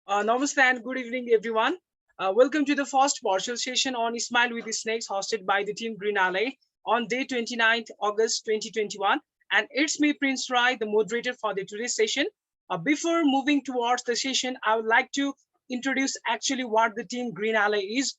Namaste and good evening, everyone. Welcome to the first partial session on Smile with the Snakes hosted by the team Green Alley on day 29th August 2021. And it's me, Prince Rai, the moderator for the today's session. Before moving towards the session, I would like to introduce actually what the team Green Alley is.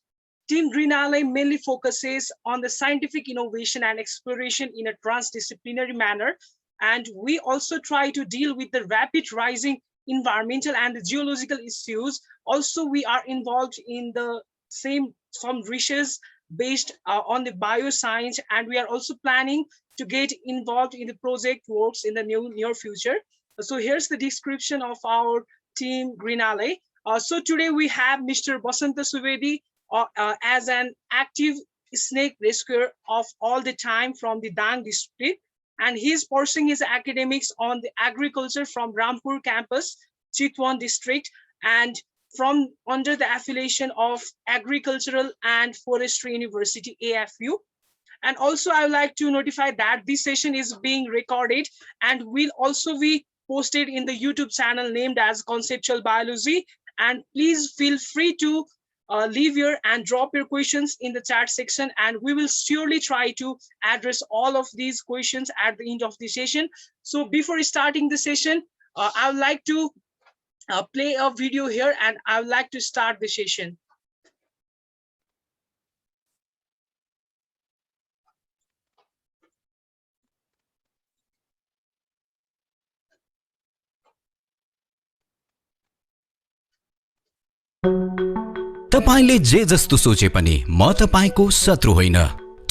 Team Green Alley mainly focuses on the scientific innovation and exploration in a transdisciplinary manner. And we also try to deal with the rapid rising environmental and the geological issues. Also, we are involved in the some research based on the bioscience, and we are also planning to get involved in the project works in the near future. So here's the description of our team Green Alley. So today we have Mr. Basanta Subedi as an active snake rescuer of all the time from the Dang district. And he's pursuing his academics on the agriculture from Rampur campus, Chitwan district, and from under the affiliation of Agricultural and Forestry University, AFU. And also I would like to notify that this session is being recorded and will also be posted in the YouTube channel named as Conceptual Biology. And please feel free to leave your and drop your questions in the chat section, and we will surely try to address all of these questions at the end of the session. So before starting the session, I would like to play a video here, and I would like to start the session. तपाईले जे जस्तो सोचे पनि म तपाईको शत्रु होइन।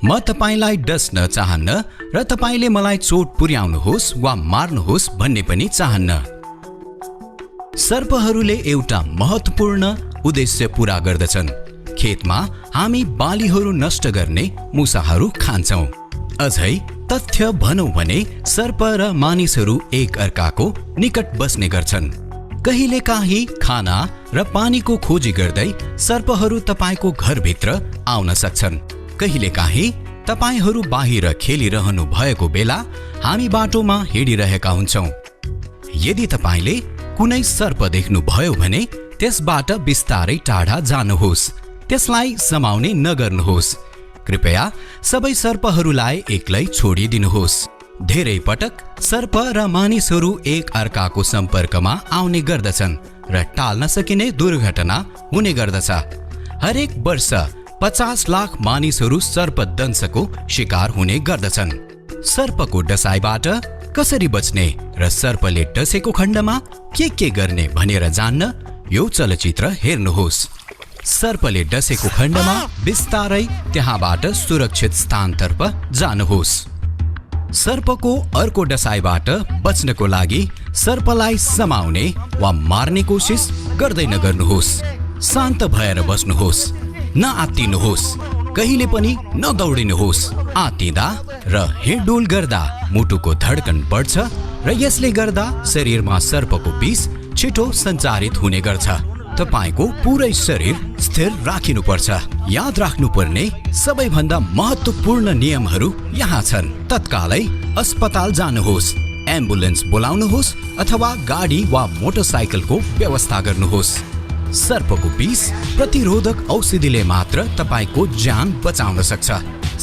म तपाईलाई डस्न चाहन्न र तपाईले मलाई चोट पुर्याउनुहोस् वा मार्नुहोस् भन्ने पनि चाहन्न। सर्पहरूले एउटा महत्त्वपूर्ण उद्देश्य पूरा गर्दछन्। खेतमा हामी बालीहरू नष्ट गर्ने मुसाहरू खान्छौं। अझै तथ्य भनौं भने सर्प र मानिसहरू एक अर्काको निकट बस्ने गर्छन्। कहिलेकाहीँ खाना र पानीको खोजी गर्दै सर्पहरू तपाईको घरभित्र आउन सक्छन्। कहिलेकाहीँ तपाईहरू बाहिर खेलिरहनु भएको बेला हामी बाटोमा हिँडिरहेका हुन्छौं। यदि तपाईले कुनै सर्प देख्नु भयो भने त्यसबाट बिस्तारै टाढा जानुहोस्, त्यसलाई समाउने नगर्नुहोस्। कृपया सबै सर्पहरूलाई एक्लै छोडिदिनुहोस्। धेरै पटक सर्प र मानिसहरू एक अर्काको सम्पर्कमा आउने गर्दछन् र टाल्न सकिने दुर्घटना हुने गर्दछ। हरेक वर्ष 50 लाख मानिसहरू सर्पदंशको शिकार हुने गर्दछन्। सर्पको डसाइबाट कसरी बच्ने र सर्पले डसेको खण्डमा के गर्ने भनेर जान्न यो चलचित्र हेर्नुहोस्। सर्पले डसेको खण्डमा बिस्तारै त्यहाँबाट सुरक्षित स्थानतर्फ जानुहोस्। सर्पको अर्को डसाइबाट बच्नको लागि सर्पलाई समाउने वा मार्ने कोसिस गर्दै नगर्नुहोस्। शान्त भएर बस्नुहोस्, नआत्तिनुहोस्, कहिले पनि नदौडिनुहोस्। आत्तिँदा र हिँडडुल गर्दा मुटुको धड्कन बढ्छ र यसले गर्दा शरीरमा सर्पको विष छिटो सञ्चारित हुने गर्छ। तपाईको पुरै शरीर स्थिर राखिनुपर्छ। याद राख्नुपर्ने सबैभन्दा महत्त्वपूर्ण नियमहरू यहाँ छन्। तत्कालै अस्पताल जानुहोस्, एम्बुलेन्स बोलाउनुहोस् अथवा गाडी वा मोटरसाइकलको व्यवस्था गर्नुहोस्। सर्पको विष प्रतिरोधक औषधिले मात्र तपाईको ज्यान बचाउन सक्छ।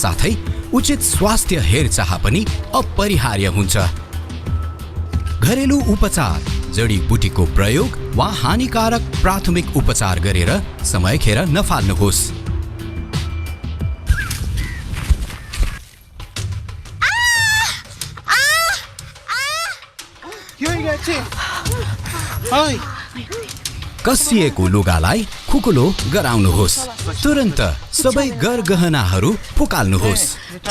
साथै उचित स्वास्थ्य हेरचाह पनि अपरिहार्य हुन्छ। घरेलु उपचार, जडीबुटीको प्रयोग वा हानिकारक प्राथमिक उपचार गरेर समय खेर नफाल्नुहोस्। कसिएको लुगालाई खुकुलो गराउनुहोस्। तुरन्त सबै गरगहनाहरू फुकाल्नुहोस्।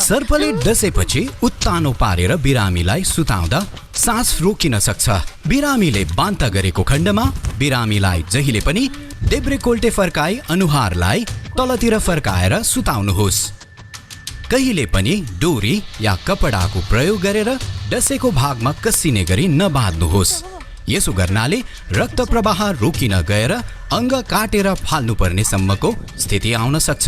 सर्पले डसेपछि उत्तानो पारेर बिरामीलाई सुताउँदा सास रोकिन सक्छ। बिरामीले बान्ता गरेको खण्डमा बिरामीलाई जहिले पनि देब्रेकोल्टे फर्काई अनुहारलाई तलतिर फर्काएर सुताउनुहोस्। कहिले पनि डोरी या कपडाको प्रयोग गरेर डसेको भागमा कसिने गरी नबाँध्नुहोस्। यसो गर्नाले रक्त प्रवाह रोकिन गएर अङ्ग काटेर फाल्नुपर्ने सम्मको स्थिति आउन सक्छ।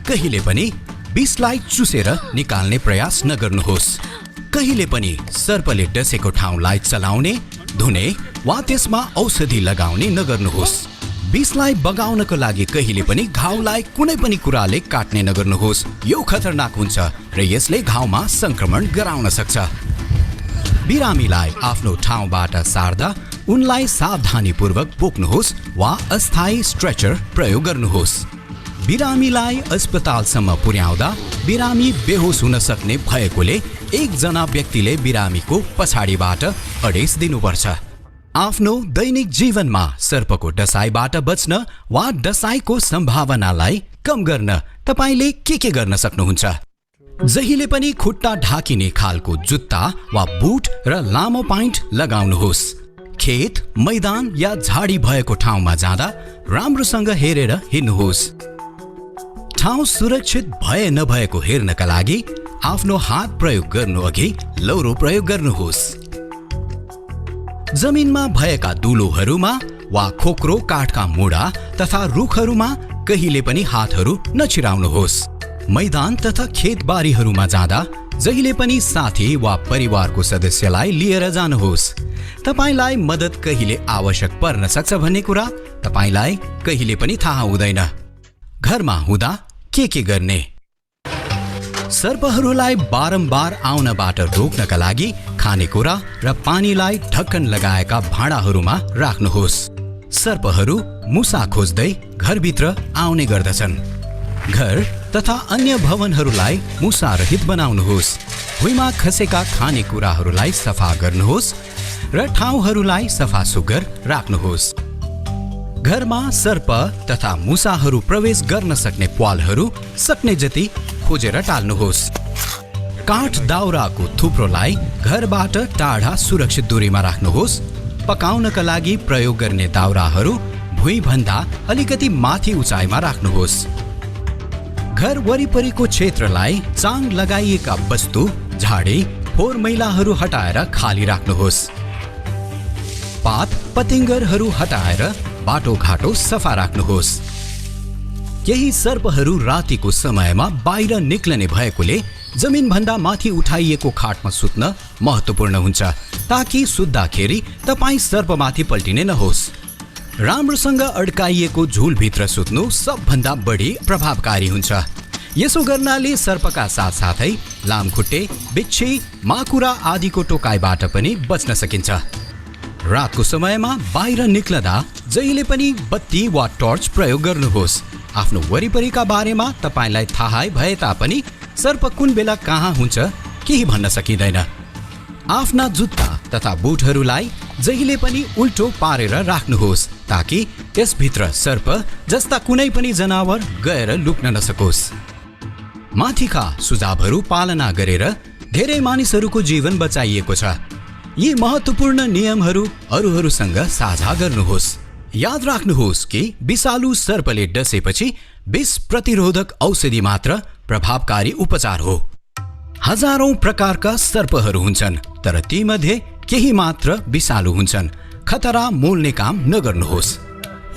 कहिले पनि विषलाई चुसेर निकाल्ने प्रयास नगर्नुहोस्। कहिले पनि सर्पले डसेको ठाउँलाई चलाउने धुने वा त्यसमा औषधि लगाउने नगर्नुहोस्। विषलाई बगाउनको लागि कहिले पनि घाउलाई कुनै पनि कुराले काट्ने नगर्नुहोस्। यो खतरनाक हुन्छ र यसले घाउमा संक्रमण गराउन सक्छ। बिरामीलाई आफ्नो ठाउँबाट सार्दा उनलाई सावधानीपूर्वक बोक्नुहोस् वा अस्थायी स्ट्रेचर प्रयोग गर्नुहोस्। बिरामीलाई अस्पतालसम्म पुर्याउँदा बिरामी बेहोस हुन सक्ने भएकोले एकजना व्यक्तिले बिरामीको पछाडिबाट अडेस दिनुपर्छ। आफ्नो दैनिक जीवनमा सर्पको डसाइबाट बच्न वा डसाइको सम्भावनालाई कम गर्न तपाईले के गर्न सक्नुहुन्छ? जहिले पनि खुट्टा ढाकिने खालको जुत्ता वा बुट र लामो प्यान्ट लगाउनुहोस्। खेत, मैदान या झाडी भएको ठाउँमा जाँदा राम्रोसँग हेरेर हिँड्नुहोस्। ठाउँ सुरक्षित भए नभएको हेर्नका लागि आफ्नो हात प्रयोग गर्नु अघि लौरो प्रयोग गर्नुहोस्। जमिनमा भएका दुलोहरूमा वा खोक्रो काठका मुढा तथा रुखहरूमा कहिले पनि हातहरू नछिराउनुहोस्। मैदान तथा खेतबारीहरूमा जाँदा जहिले पनि साथी वा परिवारको सदस्यलाई लिएर जानुहोस्। तपाईलाई मद्दत कहिले आवश्यक पर्न सक्छ भन्ने कुरा तपाईलाई कहिले पनि थाहा हुँदैन। घरमा हुँदा के गर्ने? सर्पहरूलाई बारम्बार आउनबाट रोक्नका लागि खानेकुरा र पानीलाई ढक्कन लगाएका भाँडाहरूमा राख्नुहोस्। सर्पहरू मुसा खोज्दै घरभित्र आउने गर्दछन्। घर तथा अन्य भवनहरूलाई मुसारहित बनाउनुहोस्। भुइँमा खसेका खानेकुराहरूलाई सफा गर्नुहोस् र ठाउँहरूलाई सफा सुग्घर राख्नुहोस्। घरमा सर्प तथा मुसाहरू प्रवेश गर्न सक्ने प्वालहरू सक्ने जति खोजेर टाल्नुहोस्। काठ दाउराको थुप्रोलाई घरबाट टाढा सुरक्षित दूरीमा राख्नुहोस्। पकाउनका लागि प्रयोग गर्ने दाउराहरू भुइँभन्दा अलिकति माथि उचाइमा राख्नुहोस्। घर वरिपरिको क्षेत्रलाई चाङ लगाइएका वस्तु, झाडी, फोहोर मैलाहरू हटाएर खाली राख्नुहोस्। पात पतिङ्गरहरू हटाएर बाटोघाटो सफा राख्नुहोस्। केही सर्पहरू रातिको समयमा बाहिर निक्लने भएकोले जमिनभन्दा माथि उठाइएको खाटमा सुत्न महत्त्वपूर्ण हुन्छ ताकि सुत्दाखेरि तपाईँ सर्पमाथि पल्टिने नहोस्। राम्रोसँग अड्काइएको झुलभित्र सुत्नु सबभन्दा बढी प्रभावकारी हुन्छ। यसो गर्नाले सर्पका साथसाथै लामखुट्टे, बिच्छी, माकुरा आदिको टोकाइबाट पनि बच्न सकिन्छ। रातको समयमा बाहिर निक्लदा जहिले पनि बत्ती वा टर्च प्रयोग गर्नुहोस्। आफ्नो वरिपरिका बारेमा तपाईलाई थाहै भए तापनि सर्प कुन बेला कहाँ हुन्छ केही भन्न सकिँदैन। आफ्ना जुत्ता तथा बुटहरूलाई जहिले पनि उल्टो पारेर राख्नुहोस् ताकि त्यसभित्र सर्प जस्ता कुनै पनि जनावर गएर लुक्न नसकोस्। माथिका सुझावहरू पालना गरेर धेरै मानिसहरूको जीवन बचाइएको छ। यी महत्त्वपूर्ण नियमहरू अरूहरूसँग साझा गर्नुहोस्। याद राख्नुहोस् कि विषालु सर्पले डसेपछि विष प्रतिरोधक औषधि मात्र प्रभावकारी उपचार हो। हजारौं प्रकारका सर्पहरू हुन्छन् तर तीमध्ये केही मात्र विषालु हुन्छन्। खतरा मोल्ने काम नगर्नुहोस्।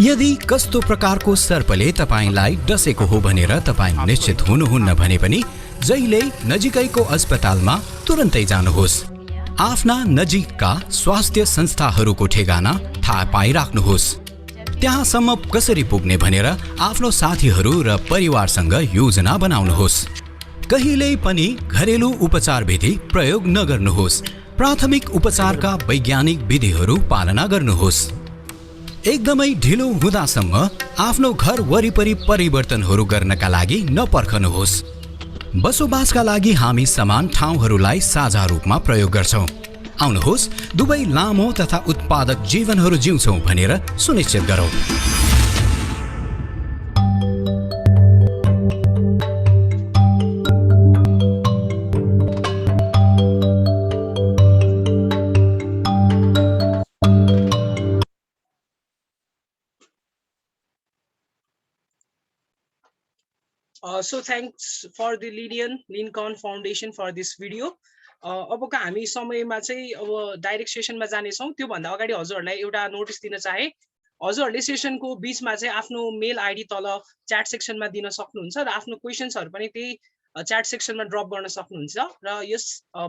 यदि कस्तो प्रकारको सर्पले तपाईलाई डसेको हो भनेर तपाईँ निश्चित हुनुहुन्न भने पनि जहिले नजिकैको अस्पतालमा तुरन्तै जानुहोस्। आफ्ना नजिकका स्वास्थ्य संस्थाहरूको ठेगाना थाहा पाइराख्नुहोस्। त्यहाँसम्म कसरी पुग्ने भनेर आफ्नो साथीहरू र परिवारसँग योजना बनाउनुहोस्। कहिल्यै पनि घरेलु उपचार विधि प्रयोग नगर्नुहोस्। प्राथमिक उपचारका वैज्ञानिक विधिहरू पालना गर्नुहोस्। एकदमै ढिलो हुँदासम्म आफ्नो घर वरिपरि परिवर्तनहरू गर्नका लागि नपर्खनुहोस्। बसोबासका लागि हामी समान ठाउँहरूलाई साझा रूपमा प्रयोग गर्छौँ। आउनुहोस् दुवै लामो तथा उत्पादक जीवनहरू जिउँछौँ भनेर सुनिश्चित गरौँ। So thanks for the Lincoln Foundation for this video. अबको हामी समयमा चाहिँ अब डाइरेक्ट सेसनमा जानेछौँ। त्योभन्दा अगाडि हजुरहरूलाई एउटा नोटिस दिन चाहे। हजुरहरूले सेसनको बिचमा चाहिँ आफ्नो मेल आइडी तल च्याट सेक्सनमा दिन सक्नुहुन्छ र आफ्नो क्वेसन्सहरू पनि त्यही च्याट सेक्सनमा ड्रप गर्न सक्नुहुन्छ र यस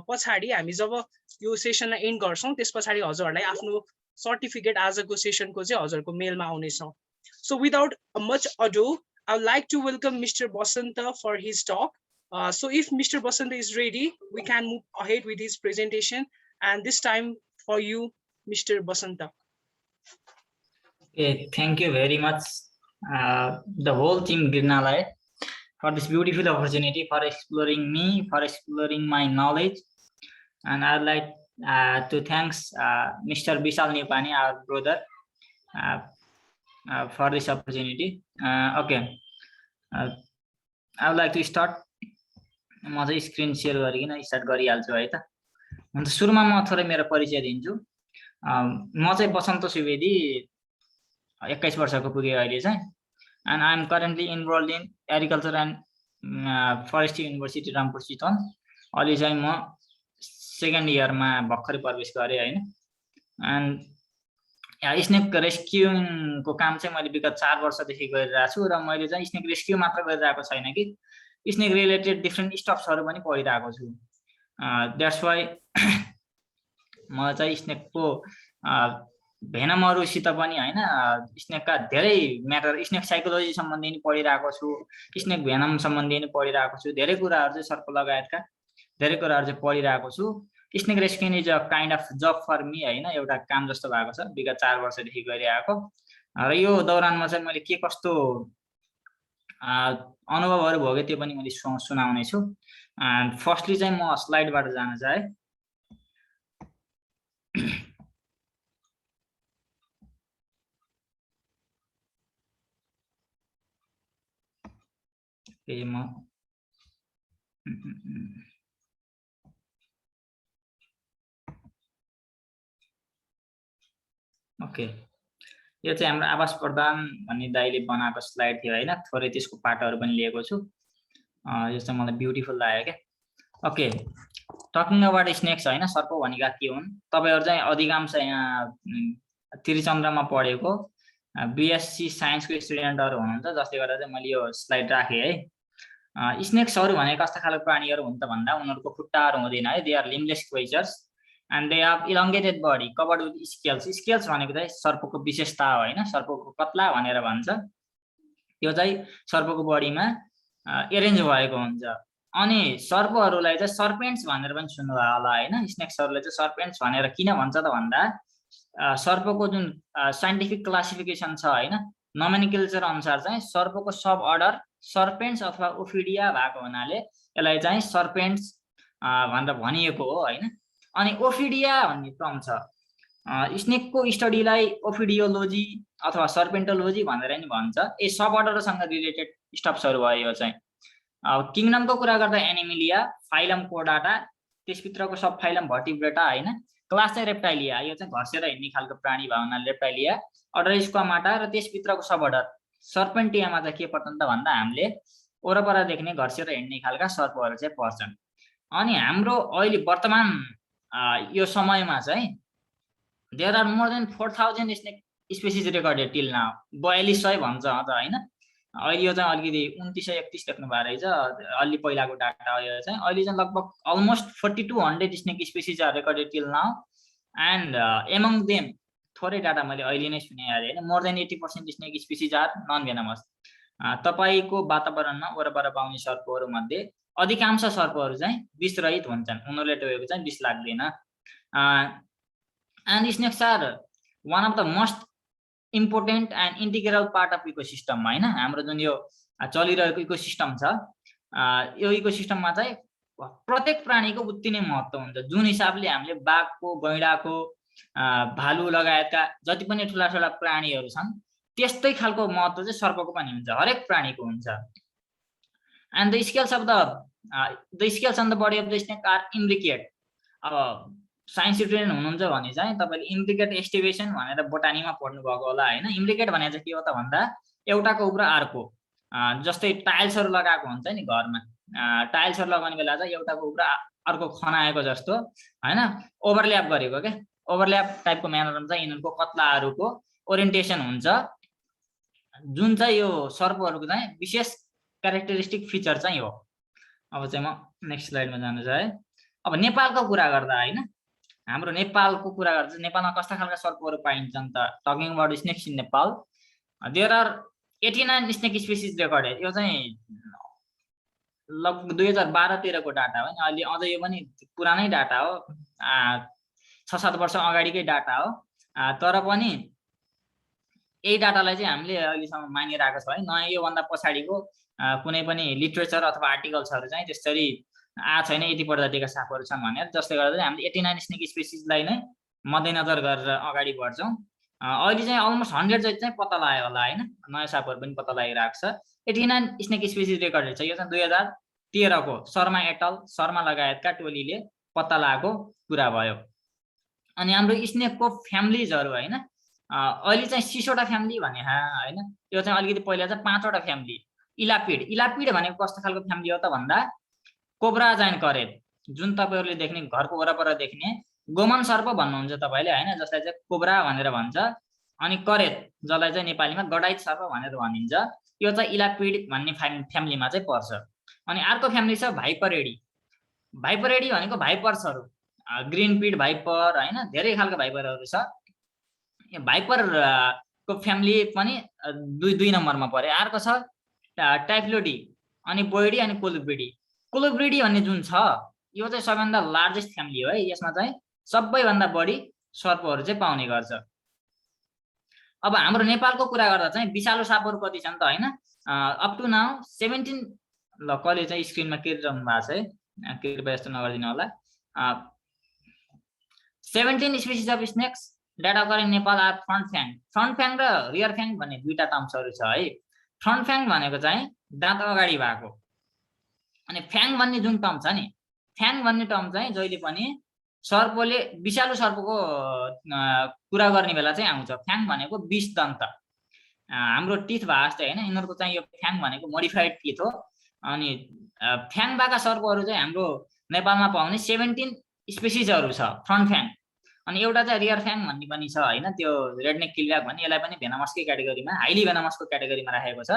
पछाडि हामी जब यो सेसनलाई एन्ड गर्छौँ त्यस पछाडि हजुरहरूलाई आफ्नो सर्टिफिकेट आजको सेसनको चाहिँ हजुरको मेलमा आउनेछ। So without much अडु I would like to welcome Mr. Basanta for his talk. So if Mr. Basanta is ready, we can move ahead with his presentation. And this time for you, Mr. Basanta. Okay, thank you very much, the whole team Grinalai, for this beautiful opportunity, for exploring me, for exploring my knowledge. And I'd like to thanks Mr. Vishal Nepani, our brother, for this opportunity. Okay, I would like to start. म चाहिँ screen share गरिकन start गरिहाल्छु है त। अन्त सुरुमा म थोरै मेरो परिचय दिन्छु। म चाहिँ बसन्त सुवेदी 21 वर्षको पुगे अहिले चाहिँ, and I am currently enrolled in agriculture and forestry university Rampur Chitwan. अहिले चाहिँ म सेकेन्ड इयरमा भर्खरै प्रवेश गरेँ हैन। एन्ड स्नेक रेस्क्युइङ को काम चाहिँ मैले विगत 4 वर्षदेखि गरिरहेको छु र मैले चाहिँ स्नेक रेस्क्यु मात्र गरिरहेको छैन कि स्नेक रिलेटेड डिफ्रेन्ट स्टफ्सहरु पनि पढिरहेको छु। द्याट्स वाइ म चाहिँ स्नेकको भेनमहरुसित पनि हैन स्नेकका धेरै म्याटर स्नेक साइकोलोजी सम्बन्धी पनि पढिरहेको छु, स्नेक भेनम सम्बन्धी पनि पढिरहेको छु, धेरै कुराहरु चाहिँ सर्प लगायतका धेरै कुराहरु चाहिँ पढिरहेको छु। Snake rescue is a kind of job for me हैन, एउटा काम जस्तो भएको छ विगत 4 वर्षदेखि गरिरहेको। र यो दौरानमा चाहिँ मैले के कस्तो अनुभवहरु भोगे त्यो पनि मैले सुनाउने छु। फर्स्टली चाहिँ म स्लाइडबाट जान चाहे। ओके, यो चाहिँ हाम्रो आवास प्रदान भन्ने दाइले बनाएको स्लाइड थियो हैन, थोरै त्यसको पाटहरु पनि लिएको छु। यो चाहिँ मलाई ब्युटिफुल लाग्यो के। ओके, टकिङ अबाउट स्नेक्स हैन, सर्प भनेका के हुन्? तपाईहरु चाहिँ अधिकांश यहाँ त्रिचन्द्रमा पढेको बीएससी साइन्सको स्टुडेन्टहरु हुनुहुन्छ, जसले गर्दा चाहिँ मैले यो स्लाइड राखे है। स्नेक्सहरु भनेको कस्ता खालको प्राणीहरु हुन् त भन्दा उनीहरुको खुट्टाहरु हुँदैन है, they are limbless creatures and they have elongated body covered with scales. Scales भनेको चाहिँ सर्पको विशेषता हो हैन, सर्पको कत्ला भनेर भन्छ। त्यो चाहिँ सर्पको बडीमा एरेन्ज भएको हुन्छ। अनि सर्पहरुलाई चाहिँ सर्पेन्ट्स भनेर पनि सुन्नुभयो होला हैन। स्नेक्सहरुलाई चाहिँ सर्पेन्ट्स भनेर किन भन्छ त भन्दा सर्पको जुन साइन्टिफिक क्लासिफिकेसन छ हैन, नोमेनक्लेचर अनुसार चाहिँ सर्पको सब अर्डर सर्पेन्ट्स अथवा ओफिडिया भएको हुनाले यसलाई चाहिँ सर्पेन्ट्स भनेर भनिएको हो हैन। अनि ओफिडिया भन्ने टर्म छ, स्नेकको स्टडीलाई ओफिडियोलोजी अथवा सर्पेन्टोलोजी भनेर नि भन्छ। ए सब अर्डरसँग रिलेटेड स्टफ्सहरु भयो यो चाहिँ। किङडमको कुरा गर्दा एनिमिलिया, फाइलम कोर्डाटा, त्यसभित्रको सब फाइलम भर्टिब्रेटा हैन, क्लास चाहिँ रेप्टाइलिया, यो चाहिँ घर्षेर हिँड्ने खालको प्राणी भयो हुनाले रेप्टाइलिया, अर्डर स्क्वामाटा र त्यसभित्रको सब अर्डर सर्पेन्टियामा चाहिँ के पर्छन् त भन्दा हामीले वरपर देख्ने घर्षेर हिँड्ने खालका सर्पहरु चाहिँ पर्छन्। अनि हाम्रो अहिले वर्तमान यो समयमा चाहिँ there are more than 4000 snake species recorded till now. 4200 भन्छ अझ हैन। अहिले यो चाहिँ अलिकति 2931 देख्नु भएको रहेछ, अलि पहिलाको डाटा हो यो चाहिँ। अहिले चाहिँ लगभग almost 4200 snake species are recorded till now and among them थोरै डाटा मैले अहिले नै सुने हैन, more than 80% snake species are non venomous. तपाईको वातावरणमा वरपर पाउने सर्पहरु मध्ये अधिकांश सर्पहरु चाहिँ विषरहित हुन्छन्, उनीहरुले टोकेको चाहिँ विष लाग्दैन। And snakes are one of the most important and integral part of ecosystem हैन। हाम्रो जुन यो चलिरहेको इकोसिस्टम छ, यो इकोसिस्टममा चाहिँ प्रत्येक प्राणीको उति नै महत्व हुन्छ। जुन हिसाबले हामीले बाघको, गैंडाको, भालु लगायतका जति पनि ठुला ठुला प्राणीहरु छन् त्यस्तै खालको महत्व चाहिँ सर्पको पनि हुन्छ, हरेक प्राणीको हुन्छ। And the scales of the scales on the body of the snake are imbricate. अब साइन्स स्टुडेन्ट हुनुहुन्छ भने चाहिँ तपाईले इम्ब्रिकेट एस्टिभेसन भनेर बोटानीमा पढ्नु भएको होला हैन। इम्ब्रिकेट भने चाहिँ के हो त भन्दा एउटाको उप्रो अर्को, जस्तै टाइल्सहरु लगाएको हुन्छ नि घरमा, टाइल्सहरु लगाउने बेला चाहिँ एउटाको उप्रो अर्को खनाएको जस्तो हैन, ओभरल्याप गरेको के, ओभरल्याप टाइपको म्यानरमा चाहिँ यिनीहरुको कत्लाहरुको ओरिएन्टेसन हुन्छ, जुन चाहिँ यो सर्पहरुको चाहिँ विशेष क्यारेक्टरिस्टिक फिचर चाहिँ हो। अब चाहिँ म नेक्स्ट स्लाइडमा जानु छ है। अब नेपालको कुरा गर्दा हैन, हाम्रो नेपालको कुरा गर्दा नेपालमा कस्ता खालका सर्पहरू पाइन्छन् त? Talking about snakes in Nepal, there are 89 snake species recorded. यो चाहिँ लगभग 2012 को डाटा हो नि, अहिले अझ यो पनि पुरानै डाटा हो, 6-7 वर्ष अगाडिकै डाटा हो। तर पनि यही डाटालाई चाहिँ हामीले अहिलेसम्म मानिरहेको छ है। नयाँ योभन्दा पछाडिको कुनै पनि लिटरेचर अथवा आर्टिकल्सहरू चाहिँ त्यसरी छैन यति प्रजातिका सापहरू छन् भनेर, जसले गर्दा चाहिँ हामीले 89 स्नेक स्पेसिसलाई नै मध्यनजर गरेर अगाडि बढ्छौँ। अहिले चाहिँ अलमोस्ट 100 जति चाहिँ पत्ता लाग्यो होला हैन, नयाँ सापहरू पनि पत्ता लागिरहेको छ। 89 स्नेक स्पेसिस रेकर्डेड छ। यो चाहिँ 2013 को शर्मा एटल, शर्मा लगायतका टोलीले पत्ता लागेको कुरा भयो। अनि हाम्रो स्नेकको फ्यामिलिजहरू हैन, अहिले चाहिँ 6 वटा फ्यामिली भने हैन, यो चाहिँ अलिकति पहिला चाहिँ 5 वटा फ्यामिली। इलापिड, इलापिड भनेको कस्तो खालको फ्यामिली हो त भन्दा कोब्रा जाइन करेट, जुन तपाईहरुले देख्ने घरको वरपर देख्ने गोमन सर्प भन्नुहुन्छ तपाईले हैन, जसलाई चाहिँ कोब्रा भनेर भन्छ। अनि करेट जसलाई चाहिँ नेपालीमा गडाइट सर्प भनेर भनिन्छ, यो चाहिँ इलापिड भन्ने फ्यामिलीमा चाहिँ पर्छ। अनि अर्को फ्यामिली छ भाइपरेडी। भाइपरेडी भनेको भाइपर्सहरू, ग्रीन पिड भाइपर हैन, धेरै खालको भाइपरहरू छ। यो भाइपर को फ्यामिली पनि 2 नम्बरमा पर्यो। अर्को छ टाइफ्लोडी, अनि बोइडी, अनि कोलुब्रिडी। कोलुब्रिडी भन्ने जुन छ यो चाहिँ सबैभन्दा लार्जेस्ट फ्यामिली हो है। यसमा चाहिँ सबैभन्दा बढी सर्पहरू चाहिँ पाउने गर्छ। अब हाम्रो नेपालको कुरा गर्दा चाहिँ विषालु सापहरू कति छन् त हैन, अप टु नाउ 17, ल कहिले चाहिँ स्क्रिनमा केरिरहनु भएको छ है, कृपया यस्तो नगरिदिनु होला। 17 species of snakes that occur in Nepal are front fang. Front fang र रियर फ्याङ भन्ने दुईटा टर्म्सहरू छ है। फ्रन्ट फ्याङ भनेको चाहिँ दाँत अगाडि भएको, अनि फ्याङ भन्ने जुन टर्म छ नि, फ्याङ भन्ने टर्म चाहिँ जहिले पनि सर्पले विषालु सर्पको कुरा गर्ने बेला चाहिँ आउँछ। फ्याङ भनेको 20 दन्त, हाम्रो टिथ भए जस्तै हैन, यिनीहरुको चाहिँ यो फ्याङ भनेको मोडिफाइड टिथ हो। अनि फ्याङ भएका सर्पहरू चाहिँ हाम्रो नेपालमा पाउने 17 स्पेसिसहरू छ फ्रन्ट फ्याङ। अनि एउटा चाहिँ रियर फ्याङ भन्ने पनि छ हैन, त्यो रेडनेक किलब्याक भन्ने, यसलाई पनि भेनमसकै क्याटेगोरीमा, हाइली भेनमसको क्याटेगोरीमा राखेको छ,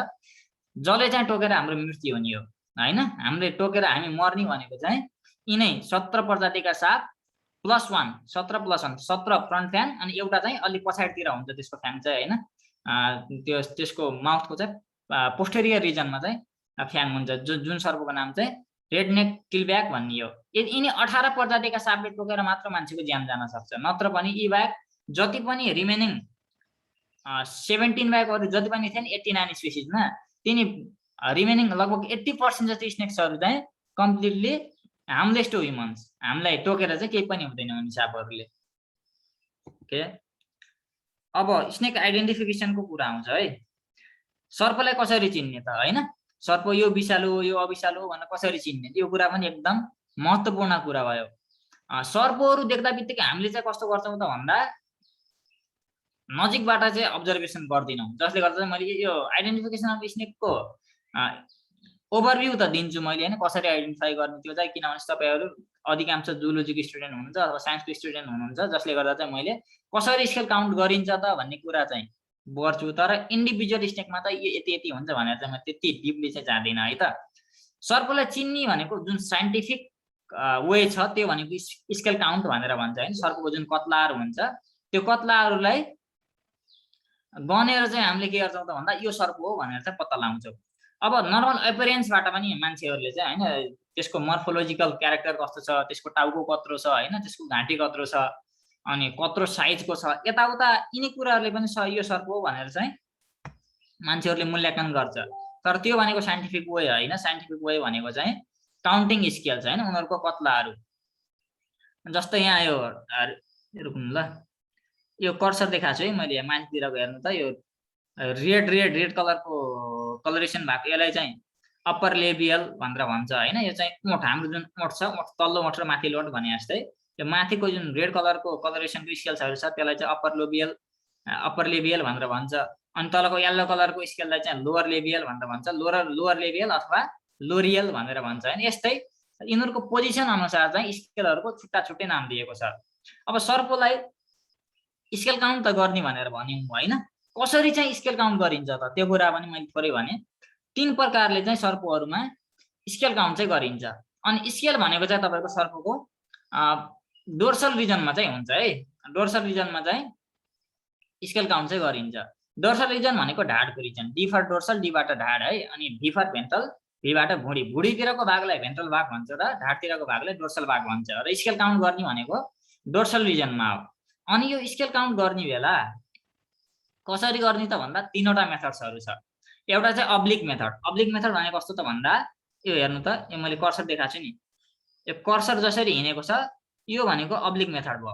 जसले चाहिँ टोकेर हाम्रो मृत्यु हुने हो हैन। हामीले टोकेर हामी मर्ने भनेको चाहिँ यिनै 17 प्रजातिका साप +1, 17 फ्रन्ट फ्याङ, अनि एउटा चाहिँ अलि पछाडितिर हुन्छ त्यसको फ्याङ चाहिँ हैन, त्यसको माउथको चाहिँ पोस्टेरियर रिजनमा चाहिँ फ्याङ हुन्छ, जुन सर्पको नाम चाहिँ रेडनेक किलब्याक भन्ने हो। यिनी 18 प्रजातिका सापले टोकेर मात्र मान्छेको ज्यान जान सक्छ, नत्र पनि यी बाहेक जति पनि रिमेनिङ 17 बाहेक अरु जति पनि थिएन 89 स्पेसिसमा, तिनी रिमेनिङ लगभग 80% जति स्नेक्सहरू चाहिँ कम्प्लिटली हार्मलेस टु ह्युमन्स, हामीलाई टोकेर चाहिँ केही पनि हुँदैन उनी सापहरूले। ओके, अब स्नेक आइडेन्टिफिकेसनको कुरा आउँछ है। सर्पलाई कसरी चिन्ने त हैन, सर्प यो विषालु यो अविषालु भनेर कसरी चिन्ने, यो कुरा पनि एकदम महत्त्वपूर्ण कुरा भयो। सर्पहरू देख्दा बित्तिकै हामीले चाहिँ कस्तो गर्छौं त भन्दा नजिकबाट चाहिँ अब्जर्भेसन गर्दिनौं, जसले गर्दा चाहिँ मैले यो आइडेन्टिफिकेसन अफ स्नेकको ओभरभ्यू त दिन्छु मैले हैन, कसरी आइडेन्टिफाई गर्ने त्यो चाहिँ, किनभने तपाईहरु अधिकांश जुलोजीको स्टुडेन्ट हुनुहुन्छ अथवा साइन्सको स्टुडेन्ट हुनुहुन्छ, जसले गर्दा चाहिँ मैले कसरी स्केल काउन्ट गरिन्छ त भन्ने कुरा चाहिँ गर्छु। तर इन्डिभिजुअल स्नेकमा त यो यति हुन्छ भनेर चाहिँ म त्यति डिपली चाहिँ जाँदिन है त। सर्पलाई चिन्ने भनेको जुन साइन्टिफिक वे छ त्यो भनेको स्केल काउन्ट भनेर भन्छ हैन। सर्पको जुन कत्लाहरू हुन्छ त्यो कत्लाहरूलाई गनेर चाहिँ हामीले के गर्छौं त भन्दा यो सर्प हो भनेर चाहिँ पत्ता लगाउँछौं। अब नर्मल एपियरेन्सबाट पनि मान्छेहरूले चाहिँ हैन त्यसको मर्फोलोजिकल क्यारेक्टर कस्तो छ, त्यसको टाउको कत्रो छ हैन, त्यसको घाँटी कत्रो छ, अनि कत्रो साइजको छ, यताउता यिनी कुराहरूले पनि यो सर्प हो भनेर चाहिँ मान्छेहरूले मूल्याङ्कन गर्छ। तर त्यो भनेको साइन्टिफिक वे हैन। साइन्टिफिक वे भनेको चाहिँ काउन्टिङ स्केल छ हैन, उनीहरुको कत्लाहरू। जस्तै यहाँ यो रुक्नु ल, यो कर्सर देखाएको छु है मैले, यहाँ माथितिरको हेर्नु त, यो रेड कलरको कलरेसन भएको यसलाई चाहिँ अप्पर लेबियल भनेर भन्छ हैन। यो चाहिँ ओठ, हाम्रो जुन ओठ छ, ओठ तल्लो ओठ र माथिल्लो ओठ भने जस्तै यो माथिको जुन रेड कलरको कलरेसनको स्केल्सहरू छ त्यसलाई चाहिँ अप्पर लेबियल भनेर भन्छ। अनि तलको येलो कलरको स्केललाई चाहिँ लोअर लेबियल भनेर भन्छ, लोअर लेबियल अथवा लोरियल भनेर भन्छ हैन। यस्तै यिनीहरुको पोजिसन अनुसार चाहिँ स्केलहरुको छुट्टा छुट्टै नाम दिएको छ। अब सर्पलाई स्केल काउन्ट त गर्ने भनेर भन्यौं हैन, कसरी चाहिँ स्केल काउन्ट गरिन्छ त त्यो कुरा पनि मैले थोरै भने। 3 प्रकारले चाहिँ सर्पहरुमा स्केल काउन्ट चाहिँ गरिन्छ। अनि स्केल भनेको चाहिँ तपाईको सर्पको डोर्सल रिजनमा चाहिँ हुन्छ है। डोर्सल रिजनमा चाहिँ स्केल काउन्ट चाहिँ गरिन्छ। डोर्सल रिजन भनेको ढाडको रिजन, डी फर डोर्सल, डीबाट ढाड है, अनि भी फर भेन्ट्रल, भीबाट भुँडी, भुँडीतिरको भागलाई भेन्ट्रल भाग भन्छ र ढाडतिरको भागलाई डोर्सल भाग भन्छ र स्केल काउन्ट गर्ने भनेको डोर्सल रिजनमा हो। अनि यो स्केल काउन्ट गर्ने बेला कसरी गर्ने त भन्दा तीनवटा मेथड्सहरु छ। एउटा चाहिँ अब्लिक मेथड। अब्लिक मेथड भनेको कस्तो त भन्दा यो हेर्नु त, यो मैले कर्सर देखाएको छु नि, यो कर्सर जसरी हिँडेको छ यो भनेको अब्लिक मेथड भयो,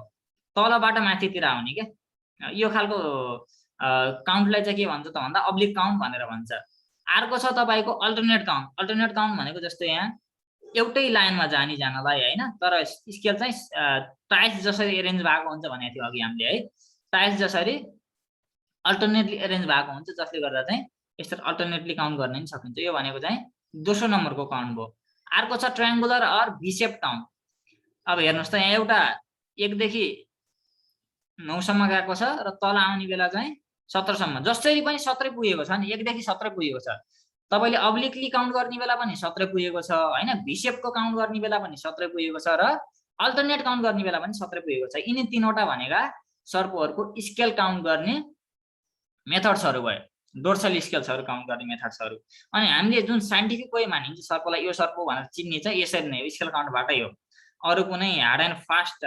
तलबाट माथितिर आउने के। यो खालको काउन्टलाई चाहिँ के भन्छ त भन्दा अब्लिक काउन्ट भनेर भन्छ। अर्को छ तपाईको अल्टरनेट काउन्ट। अल्टरनेट काउन्ट भनेको जस्तो यहाँ एउटै लाइनमा जानलाई हैन, तर स्केल चाहिँ टाइल्स जसरी एरेन्ज भएको हुन्छ भनेको थियो अघि हामीले है। टाइल्स जसरी अल्टरनेटली एरेन्ज भएको हुन्छ, जसले गर्दा चाहिँ यसरी अल्टरनेटली काउन्ट गर्न पनि सकिन्छ। यो भनेको चाहिँ दोस्रो नम्बरको काउन्ट भयो। अर्को छ triangular or V shape count. अब हेर्नुस् त यहाँ एउटा 1 देखि 9 सम्म गएको छ र तल आउने बेला चाहिँ 17 सम्म, जसरी पनि 17 पुगेको छ नि, 1 देखि 17 पुगेको छ। तपाईले अब्लिकली काउन्ट गर्ने बेला पनि 17 पुगेको छ हैन, भी शेपको काउन्ट गर्ने बेला पनि 17 पुगेको छ र अल्टरनेट काउन्ट गर्ने बेला पनि 17 पुगेको छ। यिनी तीनवटा भनेका सर्पहरुको स्केल काउन्ट गर्ने मेथड्सहरु भयो, डोर्सल स्केल्सहरु काउन्ट गर्ने मेथड्सहरु। अनि हामीले जुन साइन्टिफिक वे मानिन्छ सर्पलाई यो सर्प भनेर चिन्ने चाहिँ यसरी नै हो, स्केल काउन्टबाटै हो। अरु कुनै हार्ड एन्ड फास्ट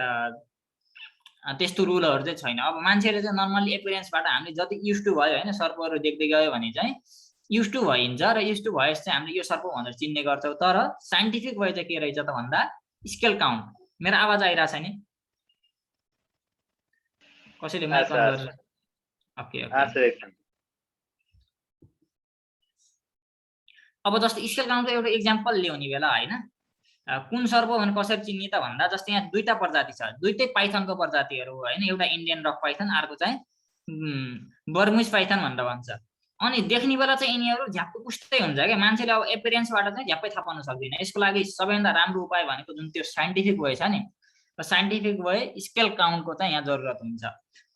त्यस्तो रुलहरु चाहिँ छैन। अब मान्छेले चाहिँ नर्मली एक्सपिरियन्सबाट हामीले जति युज टु भयो हैन, सर्पहरु देख्दै गयो भने चाहिँ युज टु भइन्छ र युज टु भएस चाहिँ हामीले यो सर्प भनेर चिन्ने गर्छौं। तर साइन्टिफिक वे चाहिँ के रहेछ त भन्दा स्केल काउन्ट। मेरो आवाज आइरा छ नि? कसैले माइक अन गर्छ? Okay okay. अब जस्तो स्केल काउन्टको एउटा एक्जाम्पल ल्याउने बेला हैन, कुन सर्प भने कसरी चिन्ने त भन्दा जस्तो यहाँ दुईटा प्रजाति छ, दुईटै पाइथनको प्रजातिहरु हो हैन। एउटा इन्डियन रक पाइथन, अर्को चाहिँ बर्मुज पाइथन भनेर भन्छ। अनि देख्ने बेला चाहिँ यिनीहरु झ्याप्पै उस्तै हुन्छ के, मान्छेले अब एपियरेन्सबाट चाहिँ झ्याप्पै थाहा पाउन सक्दैन। यसको लागि सबैभन्दा राम्रो उपाय भनेको जुन त्यो साइन्टिफिक वे छ नि, र साइन्टिफिक वे स्केल काउन्टको चाहिँ यहाँ जरुरत हुन्छ।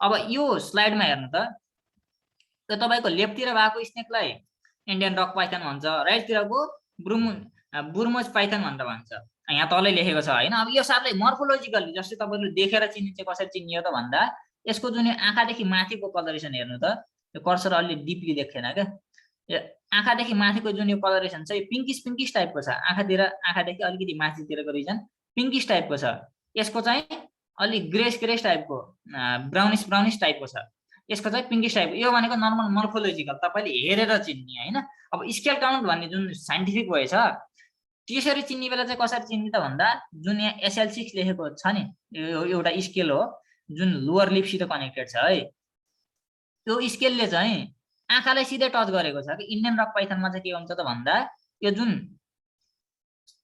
अब यो स्लाइडमा हेर्नु त, त्यो तपाईको लेफ्टतिर भएको स्नेकलाई इन्डियन रक पाइथन भन्छ, राइटतिरको बुर्मुज पाइथन भनेर भन्छ। यहाँ तलै लेखेको छ हैन। अब यो साथै मोर्फोलोजिकली जस्तै तपाईले देखेर चिनिन्छ, कसरी चिनियो त भन्दा यसको जुन आँखादेखि माथिको कलरेसन हेर्नु त, यो कर्सर अलि डिपली देखेन के। यो आँखादेखि माथिको जुन यो कलरेसन छ यो पिंकिश टाइपको छ। आँखादेखि अलिकति माथितिरको रिजन पिंकिश टाइपको छ। यसको चाहिँ अलि ग्रेस टाइपको ब्राउनिश टाइपको छ। यसको चाहिँ पिंकिश टाइप। यो भनेको नर्मल मोर्फोलोजिकल तपाईले हेरेर चिन्ने हैन। अब स्केल काउन्ट भन्ने जुन साइन्टिफिक वे छ त्यसरी चिन्ने बेला चाहिँ कसरी चिन्ने त भन्दा जुन यहाँ SL6 लेखेको छ नि, यो एउटा स्केल हो जुन लोअर लिपसित कनेक्टेड छ है। यो स्केलले चाहिँ आँखालाई सिधै टच गरेको छ कि। इन्डियन रक पाइथनमा चाहिँ के हुन्छ त भन्दा यो जुन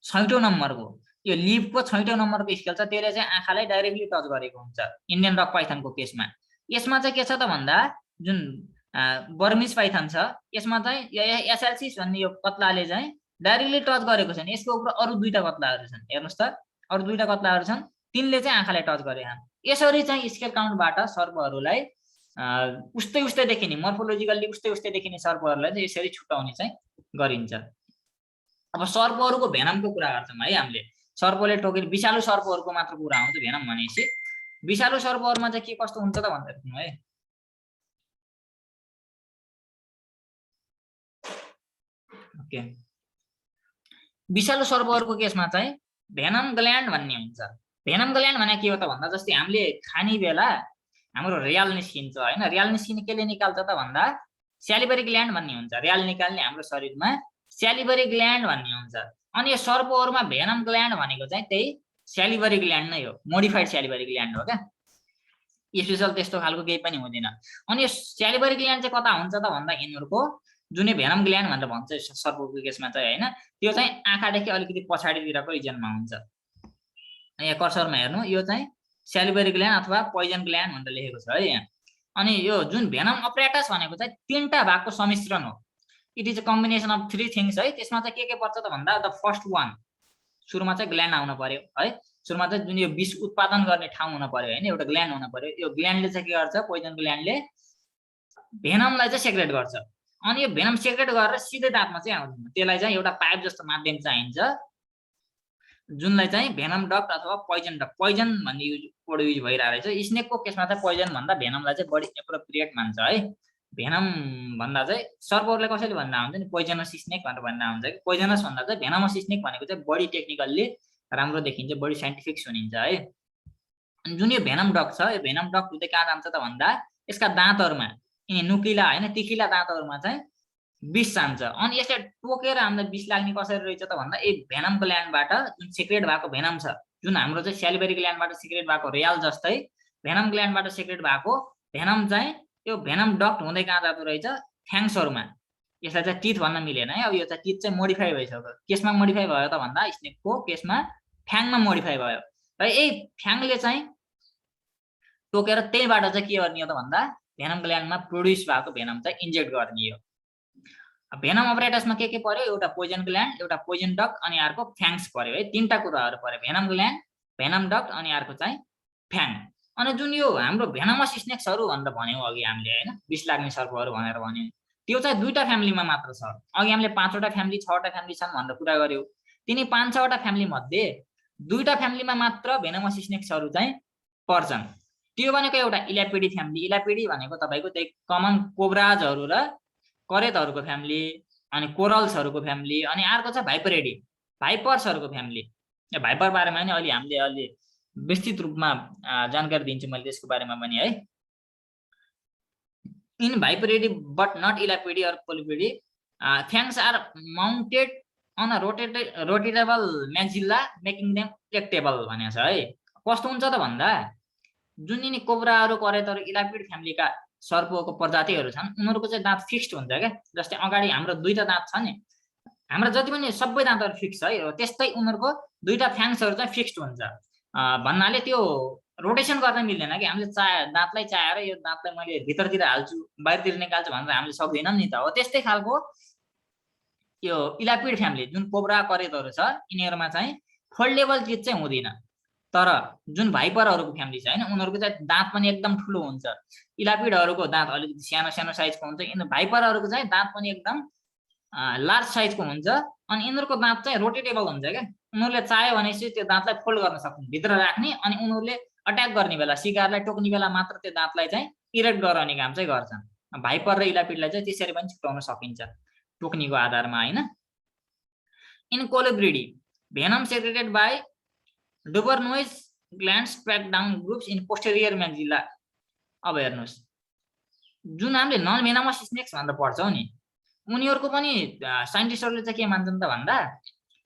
6औं नम्बरको यो लिपको 6औं नम्बरको स्केल छ त्यसले चाहिँ आँखालाई डाइरेक्टली टच गरेको हुन्छ इन्डियन रक पाइथनको केसमा। यसमा चाहिँ के छ त भन्दा जुन बर्मिज पाइथन छ यसमा चाहिँ SL6 भन्ने यो कत्लाले चाहिँ डाइरेक्टली टच गरेको छैन। यसको उपर अरु दुईटा कत्लाहरु छन्, हेर्नुस् त अरु दुईटा कत्लाहरु छन्, तिनले चाहिँ आँखालाई टच गरेछन्। यसरी चाहिँ स्केल काउन्टबाट सर्पहरुलाई उस्तै देखिने, मोर्फोलोजिकली उस्तै देखिने सर्पहरुलाई चाहिँ यसरी छुटाउने चाहिँ गरिन्छ। अब सर्पहरुको भेनमको कुरा गर्छौं है हामीले। सर्पले टोकेर विषालु सर्पहरुको मात्र कुरा आउँछ भेनम भनेपछि। विषालु सर्पहरुमा चाहिँ के कस्तो हुन्छ त भन्दा हेर्नु है। ओके, विषालु सर्पहरुको केसमा चाहिँ भेनम ग्ल्यान्ड भन्ने हुन्छ। भेनम ग्ल्यान्ड भने के हो त भन्दा जस्तै हामीले खाने बेला हाम्रो रियाल निस्किन्छ हैन। रियाल निस्किने केले निकाल्छ त भन्दा स्यालिभरी ग्ल्यान्ड भन्ने हुन्छ। रियाल निकाल्ने हाम्रो शरीरमा स्यालिभरी ग्ल्यान्ड भन्ने हुन्छ। अनि यो सर्पहरुमा भेनम ग्ल्यान्ड भनेको चाहिँ त्यही स्यालिभरी ग्ल्यान्ड नै हो, मोडिफाइड स्यालिभरी ग्ल्यान्ड हो क्या। स्पेशल त्यस्तो खालको केही पनि हुँदैन। अनि यो स्यालिभरी ग्ल्यान्ड चाहिँ कता हुन्छ त भन्दा यिनीहरुको जुनै भेनम ग्ल्यान्ड भनेर भन्छ सर्पको केसमा चाहिँ हैन, त्यो चाहिँ आँखादेखि अलिकति पछाडीतिरको रिजनमा हुन्छ। यहाँ कर्सरमा हेर्नु, यो चाहिँ स्यालिभरी ग्ल्यान्ड अथवा पोइजन ग्ल्यान्ड भनेर लेखेको छ है यहाँ। अनि यो जुन भेनम अपरेटस भनेको चाहिँ तीनटा भागको सम्मिश्रण हो। It is a combination of 3 things है। त्यसमा चाहिँ के पर्छ त भन्दा द फर्स्ट वान, सुरुमा चाहिँ ग्ल्यान्ड आउन पर्यो है। सुरुमा चाहिँ जुन यो विष उत्पादन गर्ने ठाउँ हुन पर्यो हैन, एउटा ग्ल्यान्ड हुन पर्यो। यो ग्ल्यान्डले चाहिँ के गर्छ, पोइजन ग्ल्यान्डले भेनमलाई चाहिँ सेक्रेट गर्छ। अनि यो भेनम सेक्रेट गरेर सिधै दाँतमा चाहिँ आउँदैन, त्यसलाई चाहिँ एउटा पाइप जस्तो माध्यम चाहिन्छ जुनलाई चाहिँ भेनम डक्ट अथवा पोइजन डक्ट, पोइजन भन्ने वर्ड युज भइरहेको रहेछ। स्नेकको केसमा चाहिँ पोइजन भन्दा भेनमलाई चाहिँ बढी एप्रोप्रिएट मान्छ है। भेनम भन्दा चाहिँ सर्पहरूले कसैले भन्दा हुन्छ नि पोइजनस स्नेक भनेर भन्दा हुन्छ कि पोइजनस भन्दा चाहिँ भेनमस स्नेक भनेको चाहिँ बढी टेक्निकल्ली राम्रो देखिन्छ, बढी साइन्टिफिक सुनिन्छ है। अनि जुन यो भेनम डक्ट छ, यो भेनम डक्ट हुँदै कहाँ जान्छ त भन्दा यसका दाँतहरूमा, यिनी नुकिला होइन तिखिला दाँतहरूमा चाहिँ विष जान्छ। अनि यसले टोकेर हामीलाई विष लाग्ने कसरी रहेछ त भन्दा यही भेनम ग्ल्यान्डबाट जुन सिक्रेट भएको भेनम छ, जुन हाम्रो चाहिँ सेलिभरी ग्ल्यान्डबाट सिक्रेट भएको रियाल जस्तै भेनम ग्ल्यान्डबाट सिक्रेट भएको भेनम चाहिँ यो भेनम डक्ट हुँदै कहाँ जाँदो रहेछ फ्याङ्सहरूमा। यसलाई चाहिँ टिथ भन्न मिलेन है। अब यो चाहिँ टिथ चाहिँ मोडिफाई भइसक्यो। केसमा मोडिफाई भयो त भन्दा स्नेकको केसमा फ्याङमा मोडिफाई भयो र यही फ्याङले चाहिँ टोकेर त्यहीबाट चाहिँ के गर्ने हो त भन्दा भेनम ग्ल्यान्डमा प्रोड्युस भएको भेनम चाहिँ इन्जेक्ट गर्ने हो। भेनम अपरेटसमा के पर्यो, एउटा पोइजन ग्ल्यान्ड, एउटा पोइजन डक्ट अनि अर्को फ्याङ्स पर्यो है। तीनटा कुराहरू पर्यो, भेनम ग्ल्यान्ड, भेनम डक्ट अनि अर्को चाहिँ फ्याङ। अनि जुन यो हाम्रो भेनमस स्नेक्सहरू भनेर भन्यौँ अघि हामीले होइन, विष लाग्ने सर्पहरू भनेर भन्यौँ, त्यो चाहिँ दुईटा फ्यामिलीमा मात्र छ। अघि हामीले 5वटा फ्यामिली 6वटा फ्यामिली छन् भनेर कुरा गर्यौँ। तिनी 5-6वटा फ्यामिली मध्ये दुईटा फ्यामिलीमा मात्र भेनमस स्नेक्सहरू चाहिँ पर्छन्। त्यो भनेको एउटा इलापिडी फ्यामिली, इलापिडी भनेको तपाईँको त्यही कमन कोब्राजहरू र करेतहरूको फ्यामिली, अनि कोरल्सहरूको फ्यामिली, अनि अर्को छ भाइपरेडी, भाइपर्सहरूको फ्यामिली। यो भाइपर बारेमा नि अहिले हामीले अलि विस्तृत रूपमा जानकारी दिन्छु मैले त्यसको बारेमा पनि है। In Viperidae but not Elapidae or polypidae fangs are mounted on a rotatable maxilla making them tractable भनेको छ है। कस्तो हुन्छ त भन्दा जुन यिनी कोब्राहरू करेतहरू इलापिड फ्यामिलीका सर्पको प्रजातिहरू छन् उनीहरूको चाहिँ दाँत फिक्स्ड हुन्छ क्या। जस्तै अगाडि हाम्रो दुईटा दाँत छ नि, हाम्रो जति पनि सबै दाँतहरू फिक्स है, त्यस्तै उनीहरूको दुईटा फ्याङ्सहरू चाहिँ फिक्स्ड हुन्छ भन्नाले त्यो रोटेसन गर्न मिल्दैन कि। हामीले दाँतलाई चाहेर यो दाँतलाई मैले भित्रतिर हाल्छु बाहिरतिर निकाल्छु भनेर हामीले सक्दैनौँ नि त। हो त्यस्तै खालको यो इलापिड फ्यामिली जुन कोब्रा करेतहरू छ यिनीहरूमा चाहिँ फोल्डेबल चिज चाहिँ हुँदैन। तर जुन भाइपरहरूको फ्यामिली छ होइन उनीहरूको चाहिँ दाँत पनि एकदम ठुलो हुन्छ। इलापिडहरूको दाँत अलिकति सानो सानो साइजको हुन्छ, यिनीहरू भाइपरहरूको चाहिँ दाँत पनि एकदम लार्ज साइजको हुन्छ। अनि यिनीहरूको दाँत चाहिँ रोटेटेबल हुन्छ क्या। उनीहरूले चाह्यो भने चाहिँ त्यो दाँतलाई फोल्ड गर्न सक्छन् भित्र राख्ने, अनि उनीहरूले अट्याक गर्ने बेला शिकारलाई टोक्ने बेला मात्र त्यो दाँतलाई चाहिँ इरेक्ट गराउने काम चाहिँ गर्छन्। भाइपर र इलापिडलाई चाहिँ त्यसरी पनि छुटाउन सकिन्छ टोक्नीको आधारमा होइन। In Colubridae venom secreted by Duvernoy's glands track down groups in posterior maxilla. अब हेर्नुहोस् जुन हामीले नन भेनमस स्नेक्स भनेर पढ्छौँ नि उनीहरूको पनि साइन्टिस्टहरूले चाहिँ के मान्छन् त भन्दा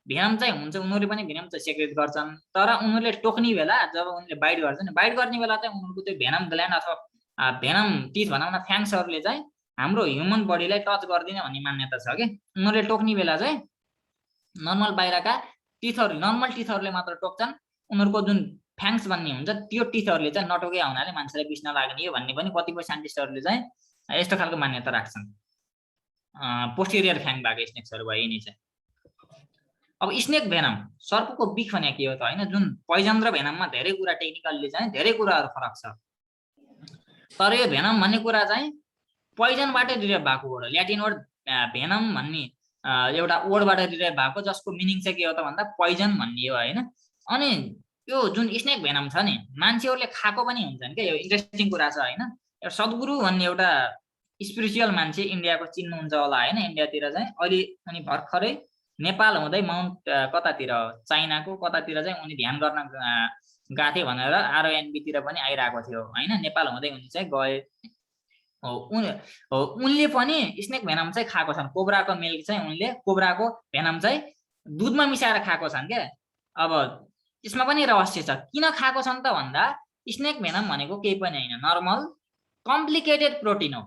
भेनम चाहिँ हुन्छ, उनीहरूले पनि भेनम चाहिँ सेक्रेट गर्छन्। तर उनीहरूले टोक्ने बेला जब उनीहरूले बाइट गर्छन्, बाइट गर्ने बेला चाहिँ उनीहरूको त्यो भेनम ग्ल्यान्ड अथवा भेनम टिथ भनौँ न फ्याङ्सहरूले चाहिँ हाम्रो ह्युमन बडीलाई टच गर्दैन भन्ने मान्यता छ कि। उनीहरूले टोक्ने बेला चाहिँ नर्मल बाहिरका टिथहरू नर्मल टिथहरूले मात्र टोक्छन्। उनीहरूको जुन फ्याङ्स भन्ने हुन्छ त्यो टिथहरूले चाहिँ नटोके हुनाले मान्छेलाई विष नलाग्ने हो भन्ने पनि कतिपय साइन्टिस्टहरूले चाहिँ यस्तो खालको मान्यता राख्छन्। पोस्टेरियर फ्याङ भएको स्नेक्सहरू भयो यिनी चाहिँ। अब स्नेक भेनम सर्पको बिख भने के हो त होइन, जुन पोइजन र भेनममा धेरै कुरा टेक्निकल्ली चाहिँ धेरै कुराहरू फरक छ। तर यो भेनम भन्ने कुरा चाहिँ पोइजनबाट डिराइभ भएको हो। ल्याटिन वर्ड भेनम भन्ने एउटा वर्डबाट डिराइभ भएको जसको मिनिङ चाहिँ के हो त भन्दा पोइजन भन्ने हो होइन। अनि यो जुन स्नेक भेनम छ नि मान्छेहरूले खाएको पनि हुन्छन् क्या। यो इन्ट्रेस्टिङ कुरा छ होइन। एउटा सद्गुरु भन्ने एउटा स्पिरिचुअल मान्छे इन्डियाको चिन्नुहुन्छ होला होइन। इन्डियातिर चाहिँ अहिले उनी भर्खरै नेपाल हुँदै माउन्ट कतातिर चाइनाको कतातिर चाहिँ उनी ध्यान गर्न गएको थियो भनेर आरओएनबीतिर पनि आइरहेको थियो होइन। नेपाल हुँदै उनी चाहिँ गए। उनले पनि स्नेक भेनम चाहिँ खाएको छन्। कोब्राको मिल्क चाहिँ उनले कोब्राको भेनम चाहिँ दुधमा मिसाएर खाएको छन् क्या। अब यसमा पनि रहस्य छ किन खाएको छन् त भन्दा स्नेक भेनम भनेको केही पनि होइन, नर्मल कम्प्लिकेटेड प्रोटिन हो।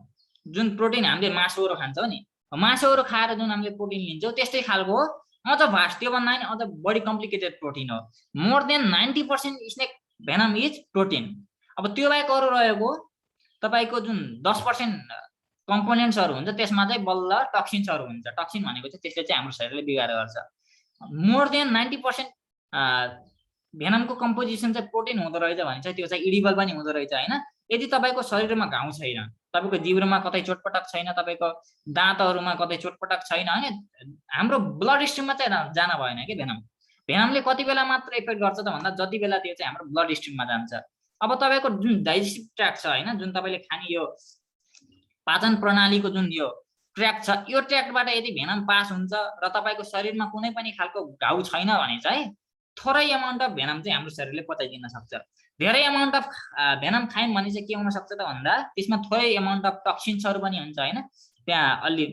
जुन प्रोटिन हामीले मासुहरू खान्छौँ नि, मासुहरू खाएर जुन हामीले प्रोटिन लिन्छौँ त्यस्तै खालको अझ भास्ट, त्योभन्दा पनि अझ बढी कम्प्लिकेटेड प्रोटिन हो। More than 90% snake venom is protein. अब त्यो बाहेक अरू रहेको तपाईँको जुन 10% कम्पोनेन्ट्सहरू हुन्छ त्यसमा चाहिँ बल्ल टक्सिन्सहरू हुन्छ। टक्सिन भनेको चाहिँ त्यसले चाहिँ हाम्रो शरीरले बिगार गर्छ। मोर देन 90% भेनमको कम्पोजिसन चाहिँ प्रोटिन हुँदो रहेछ भने चाहिँ त्यो चाहिँ इडिबल पनि हुँदो रहेछ होइन। यदि तपाईँको शरीरमा घाउ छैन, तपाईँको जिब्रोमा कतै चोटपटक छैन, तपाईँको दाँतहरूमा कतै चोटपटक छैन हैन, हाम्रो ब्लड स्ट्रिममा चाहिँ जान भएन के भेनम। भेनमले कति बेला मात्र इफेक्ट गर्छ त भन्दा जति बेला त्यो चाहिँ हाम्रो ब्लड स्ट्रिममा जान्छ। अब तपाईँको जुन डाइजेस्टिभ ट्र्याक्ट छ हैन, जुन तपाईँले खाने यो पाचन प्रणालीको जुन यो ट्र्याक छ, यो ट्र्याकबाट यदि भेनम पास हुन्छ र तपाईँको शरीरमा कुनै पनि खालको घाउ छैन भने चाहिँ थोरै अमाउन्ट अफ भेनम चाहिँ हाम्रो शरीरले पचाइदिन सक्छ। धेरै अमाउन्ट अफ भेनम खायौँ भने चाहिँ के हुन सक्छ त भन्दा त्यसमा थोरै अमाउन्ट अफ टक्सिन्सहरू पनि हुन्छ हैन, त्यहाँ अलि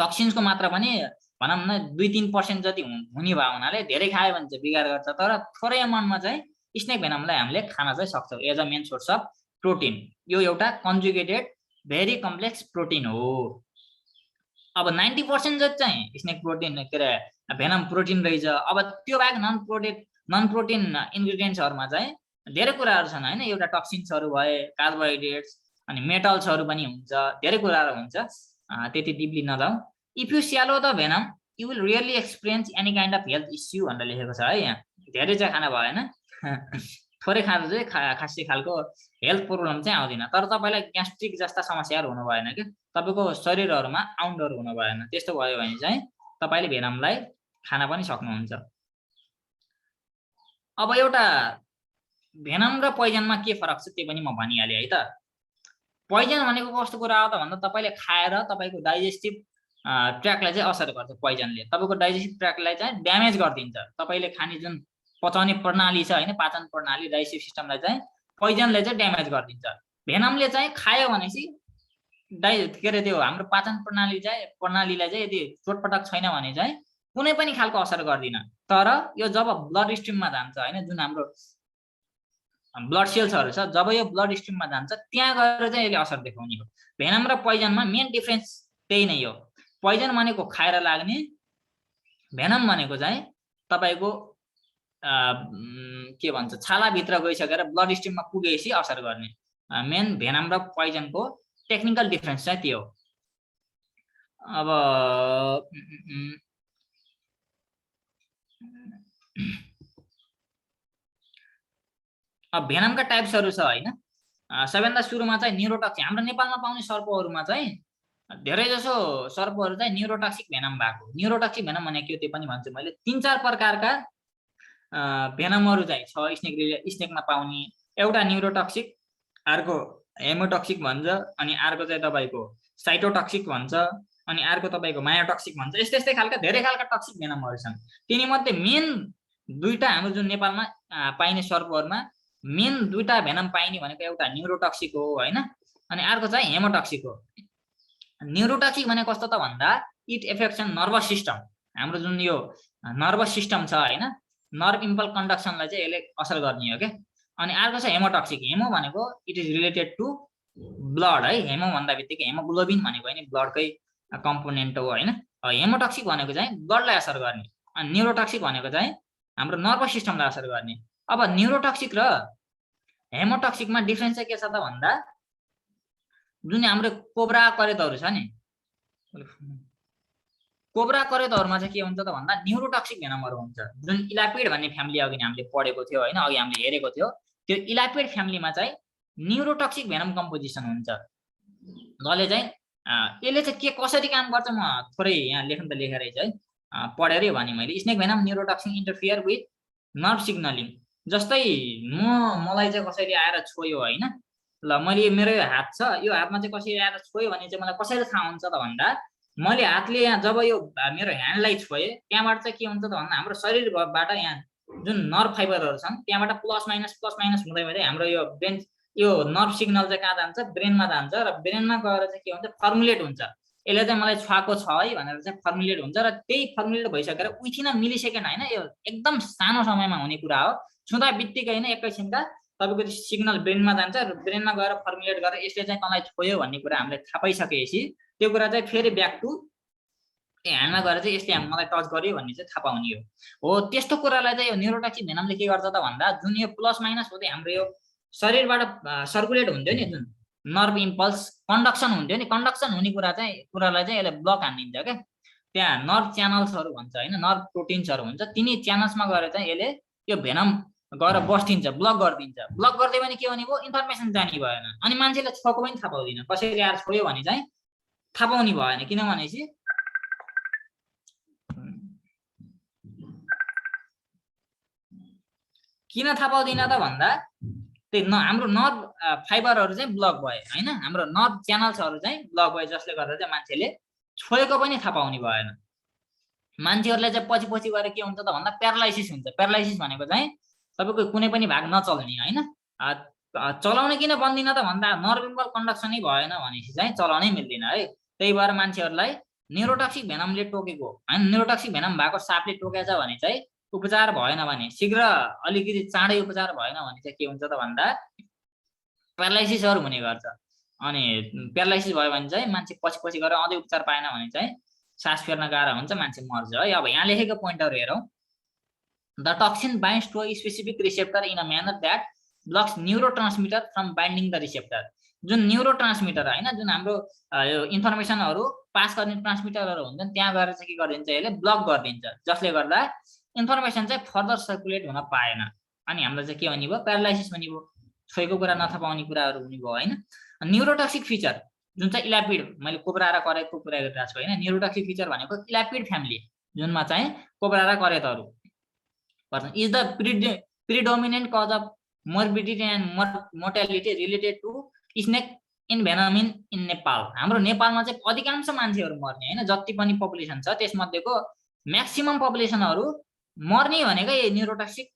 टक्सिन्सको मात्रा पनि भनौँ न 2-3% जति हुने भयो हुनाले धेरै खायो भने चाहिँ बिगार गर्छ। तर थोरै अमाउन्टमा चाहिँ स्नेक भेनमलाई हामीले खान चाहिँ सक्छौँ as a main source of protein. यो एउटा कन्जुगेटेड भेरी कम्प्लेक्स प्रोटिन हो। अब 90% जति चाहिँ स्नेक प्रोटिन के अरे भेनम प्रोटिन रहेछ। अब त्यो बाहेक नन प्रोटिन इन्ग्रिडियन्ट्सहरूमा चाहिँ धेरै कुराहरू छन् हैन, एउटा टक्सिन्सहरू भए, कार्बोहाइड्रेट्स अनि मेटल्सहरू पनि हुन्छ, धेरै कुराहरू हुन्छ, त्यति डिपली नजाऊ। If you swallow the venom you will really experience any kind of health issue भनेर लेखेको छ है यहाँ। धेरै चाहिँ खाना भएन, थोरै खाँदा चाहिँ खासै खालको हेल्थ प्रोब्लम चाहिँ आउँदैन। तर तपाईँलाई ग्यास्ट्रिक जस्ता समस्याहरू हुनु भएन कि तपाईँको शरीरहरूमा आउन्डहरू हुनु भएन। त्यस्तो भयो भने चाहिँ तपाईँले भेनमलाई खान पनि सक्नुहुन्छ। अब एउटा भेनम र पोइजनमा के फरक छ त्यो पनि म भनिहालेँ है त। पोइजन भनेको कस्तो कुरा हो त भन्दा तपाईँले खाएर तपाईँको डाइजेस्टिभ ट्र्याकलाई चाहिँ असर गर्छ। पोइजनले तपाईँको डाइजेस्टिभ ट्र्याकलाई चाहिँ ड्यामेज गरिदिन्छ। तपाईँले खाने जुन पचाउने प्रणाली छ हैन, पाचन प्रणाली, डाइजेस्टिभ सिस्टमलाई चाहिँ पोइजनले चाहिँ ड्यामेज गरिदिन्छ। भेनमले चाहिँ खायो भनेपछि के अरे त्यो हाम्रो पाचन प्रणालीलाई चाहिँ यदि चोटपटक छैन भने चाहिँ कुनै पनि खालको असर गर्दिन। तर यो जब ब्लड स्ट्रिममा जान्छ हैन, जुन हाम्रो ब्लड सेल्सहरू छ, जब यो ब्लड स्ट्रिममा जान्छ त्यहाँ गएर चाहिँ यसले असर देखाउने हो। भेनम र पोइजनमा मेन डिफरेन्स त्यही नै हो। पोइजन भनेको खाएर लाग्ने, भेनम भनेको चाहिँ तपाईँको के भन्छ छालाभित्र गइसकेर ब्लड स्ट्रिममा पुगेपछि असर गर्ने। मेन भेनम र पोइजनको टेक्निकल डिफरेन्स चाहिँ त्यो हो। अब भेनमका टाइप्सहरू छ हैन। सबैभन्दा सुरुमा चाहिँ न्युरोटक्सिक, हाम्रो नेपालमा पाउने सर्पहरूमा चाहिँ धेरै जसो सर्पहरू चाहिँ न्युरोटक्सिक भेनम भएको। न्युरोटक्सिक भेनम भनेको त्यो पनि भन्छु मैले। 3-4 प्रकारका भेनमहरू चाहिँ छ स्नेकमा पाउने। एउटा न्युरोटक्सिक, अर्को हेमोटक्सिक भन्छ, अनि अर्को चाहिँ तपाईँको साइटोटक्सिक भन्छ, अनि अर्को तपाईँको मायोटक्सिक भन्छ। यस्तै खालका धेरै खालका टक्सिक भेनमहरू छन्। तिनीमध्ये मेन दुईटा हाम्रो जुन नेपालमा पाइने सर्पहरूमा मेन दुईटा भेनम पाइने भनेको एउटा न्युरोटक्सिक हो हैन, अनि अर्को चाहिँ हेमोटक्सिक हो। न्युरोटक्सिक भनेको कस्तो त भन्दा इट एफेक्ट्स नर्भस सिस्टम, हाम्रो जुन यो नर्भस सिस्टम छ हैन, नर्भ इम्पल्स कन्डक्सनलाई चाहिँ यसले असर गर्ने हो के। अनि अर्को चाहिँ हेमोटक्सिक। हेमो भनेको it is related to blood है। हेमो भन्दा बित्तिकै हेमोग्लोबिन भनेको नि ब्लडकै कम्पोनेन्ट हो हैन। हेमोटक्सिक भनेको चाहिँ ब्लडलाई असर गर्ने, अनि न्युरोटक्सिक भनेको चाहिँ हाम्रो नर्भस सिस्टमलाई असर गर्ने। अब न्युरोटक्सिक र हेमोटक्सिकमा डिफरेन्स चाहिँ के छ त भन्दा जुन हाम्रो कोब्रा करेतहरू छ नि, कोब्रा करेतहरूमा चाहिँ के हुन्छ त भन्दा न्युरोटक्सिक भेनमहरू हुन्छ। जुन इलापिड भन्ने फ्यामिली अघि हामीले पढेको थियो हैन, अघि हामीले हेरेको थियो, त्यो इलापिड फ्यामिलीमा चाहिँ न्युरोटक्सिक भेनम कम्पोजिसन हुन्छ। जसले चाहिँ यसले चाहिँ के कसरी काम गर्छ म थोरै यहाँ लेख्न त लेखेरै है, पढेरै भने मैले। Snake venom neurotoxic interfere with nerve signalling. जस्तै मलाई चाहिँ कसैले आएर छोयो हैन, ल मैले मेरो यो हात छ, यो हातमा चाहिँ कसैले आएर छोयो भने चाहिँ मलाई कसरी थाहा हुन्छ त भन्दा मैले हातले यहाँ जब यो मेरो ह्यान्डलाई छोएँ त्यहाँबाट चाहिँ के हुन्छ त भन्दा हाम्रो शरीरबाट यहाँ जुन नर्भ फाइबरहरू छन् त्यहाँबाट प्लस माइनस हुँदै हुँदै हाम्रो यो ब्रेन, यो नर्भ सिग्नल चाहिँ कहाँ जान्छ, ब्रेनमा जान्छ, र ब्रेनमा गएर चाहिँ के हुन्छ फर्मुलेट हुन्छ। यसले चाहिँ मलाई छुवाको छ है भनेर चाहिँ फर्मुलेट हुन्छ, र त्यही फर्मुलेट भइसकेर विथिन अ मिलिसेकेन्ड हैन, यो एकदम सानो समयमा हुने कुरा हो। छुँदा बित्तिकै नै एकैछिनका तपाईँको सिग्नल ब्रेनमा जान्छ, र ब्रेनमा गएर फर्मुलेट गरेर यसले चाहिँ तँलाई छोयो भन्ने कुरा हामीले थाहा पाइसकेपछि त्यो कुरा चाहिँ फेरि ब्याक टु ह्यान्डमा गएर चाहिँ यसले मलाई टच गर्यो भन्ने चाहिँ थाहा पाउने हो। त्यस्तो कुरालाई चाहिँ यो न्युरोटक्सिक भेनमले के गर्छ त भन्दा जुन यो प्लस माइनस हुँदै हाम्रो यो शरीरबाट सर्कुलेट हुन्थ्यो नि, जुन नर्भ इम्पल्स कन्डक्सन हुन्थ्यो नि, कन्डक्सन हुने कुरालाई चाहिँ यसले ब्लक हानिदिन्छ क्या। त्यहाँ नर्भ च्यानल्सहरू भन्छ हैन, नर्भ प्रोटिन्सहरू हुन्छ, तिनी च्यानल्समा गएर चाहिँ यसले यो भेनम गएर बस्दिन्छ, ब्लक गरिदिन्छ। ब्लक गरिदियो भने के भने भयो, इन्फर्मेसन जाने भएन। अनि मान्छेले छोएको पनि थाहा पाउँदैन, कसरी आएर छोयो भने चाहिँ थाहा पाउने भएन। किनभनेपछि किन थाहा पाउँदैन त भन्दा त्यही हाम्रो नर्भ फाइबरहरू चाहिँ ब्लक भयो होइन, हाम्रो नर्भ च्यानल्सहरू चाहिँ ब्लक भयो, जसले गर्दा चाहिँ मान्छेले छोएको पनि थाहा पाउने भएन। मान्छेहरूले चाहिँ पछि पछि गएर के हुन्छ त भन्दा प्यारालाइसिस हुन्छ। प्यारालाइसिस भनेको चाहिँ तपाईँको कुनै पनि भाग नचल्ने होइन। चलाउने किन बन्दिन त भन्दा नर्भ इम्पल्स कन्डक्सनै भएन भनेपछि चाहिँ चलाउनै मिल्दैन है। त्यही भएर मान्छेहरूलाई न्युरोटक्सिक भेनमले टोकेको होइन, न्युरोटक्सिक भेनम भएको सापले टोकेछ भने चाहिँ उपचार भएन भने, शीघ्र अलिकति चाँडै उपचार भएन भने चाहिँ के हुन्छ त भन्दा प्यारालाइसिसहरू हुने गर्छ। अनि प्यारालाइसिस भयो भने चाहिँ मान्छे पछि पछि गएर अझै उपचार पाएन भने चाहिँ सास फेर्न गाह्रो हुन्छ, मान्छे मर्छ है। अब यहाँ लेखेको पोइन्टहरू हेरौँ। The toxin binds to a specific receptor in a manner that blocks neurotransmitter from binding the receptor. जुन न्युरोट्रान्समिटर होइन, जुन हाम्रो इन्फर्मेसनहरू पास गर्ने ट्रान्समिटरहरू हुन्छन्, त्यहाँ गएर चाहिँ के गरिदिन्छ, यसले ब्लक गरिदिन्छ, जसले गर्दा इन्फर्मेसन चाहिँ फर्दर सर्कुलेट हुन पाएन। अनि हाम्रो चाहिँ के हुने भयो, प्यारालाइसिस हुने भयो, छोएको कुरा नथाहा पाउने कुराहरू हुने भयो होइन। न्युरोटक्सिक फिचर जुन चाहिँ इलापिड, मैले कोब्रा र करेतको कुरा गरिरहेको छु होइन। न्युरोटक्सिक फिचर भनेको इलापिड फ्यामिली, जुनमा चाहिँ कोब्रा र करेतहरू पर्छन्, is the predominant cause of morbidity and mortality related to snake envenoming in Nepal. हाम्रो नेपालमा चाहिँ अधिकांश मान्छेहरू मर्ने होइन, जति पनि पपुलेसन छ त्यसमध्येको म्याक्सिमम पपुलेसनहरू मर्ने भनेको यही न्युरोटक्सिक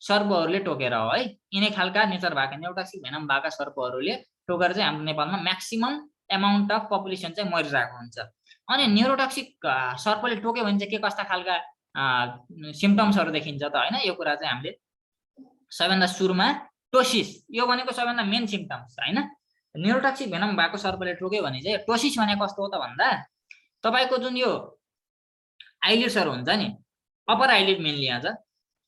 सर्पहरूले टोकेर हो है। यिनै खालका नेचर भएका न्युरोटक्सिक भेनम भएका सर्पहरूले टोकेर चाहिँ हाम्रो नेपालमा म्याक्सिमम एमाउन्ट अफ पपुलेसन चाहिँ मरिरहेको हुन्छ। अनि न्युरोटक्सिक सर्पले टोक्यो भने चाहिँ के कस्ता खालका सिम्पटम्सहरू देखिन्छ त होइन। यो कुरा चाहिँ हामीले सबैभन्दा सुरुमा टोसिस, यो भनेको सबैभन्दा मेन सिम्पटम्स होइन। न्युरोटक्सिक भेनम भएको सर्पले टोक्यो भने चाहिँ टोसिस भनेको कस्तो हो त भन्दा तपाईँको जुन यो आइलिड्सहरू हुन्छ नि, अप्पर आइलिड मेनली यहाँ छ,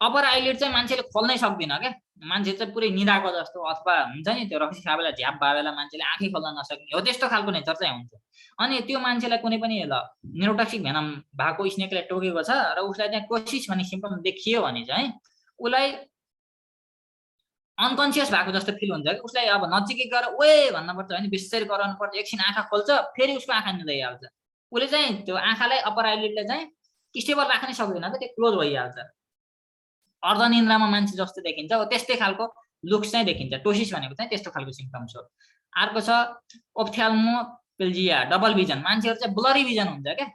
अप्पर आइलिड चाहिँ मान्छेले खोल्नै सक्दैन क्या। मान्छे चाहिँ पुरै निदाको जस्तो, अथवा हुन्छ नि त्यो रक्सी खा बेला झ्याप भए बेला मान्छेले आँखै खोल्न नसक्ने हो, त्यस्तो खालको नेचर चाहिँ हुन्छ। अनि त्यो मान्छेलाई कुनै पनि न्युरोटक्सिक भेनम भएको स्नेकले टोकेको छ र उसलाई चाहिँ टोसिस भन्ने सिम्पटम देखियो भने चाहिँ उसलाई अनकन्सियस भएको जस्तो फिल हुन्छ कि। उसलाई अब नजिकै गएर ओए भन्नुपर्छ होइन, बिस्तारै गराउनु पर्छ, एकछिन आँखा खोल्छ फेरि उसको आँखा निदाइहाल्छ। उसले चाहिँ त्यो आँखालाई अप्पर आइलिडले चाहिँ स्टेबल राख्नै सक्दैन, त त्यो क्लोज भइहाल्छ। अर्धनिन्द्रामा मान्छे जस्तो देखिन्छ, त्यस्तै खालको लुक्स चाहिँ देखिन्छ। टोसिस भनेको चाहिँ त्यस्तो खालको सिम्पटम्स हो। अर्को छ ओप्थ्याल्मोपेल्जिया, डबल भिजन। मान्छेहरू चाहिँ ब्लरी भिजन हुन्छ क्या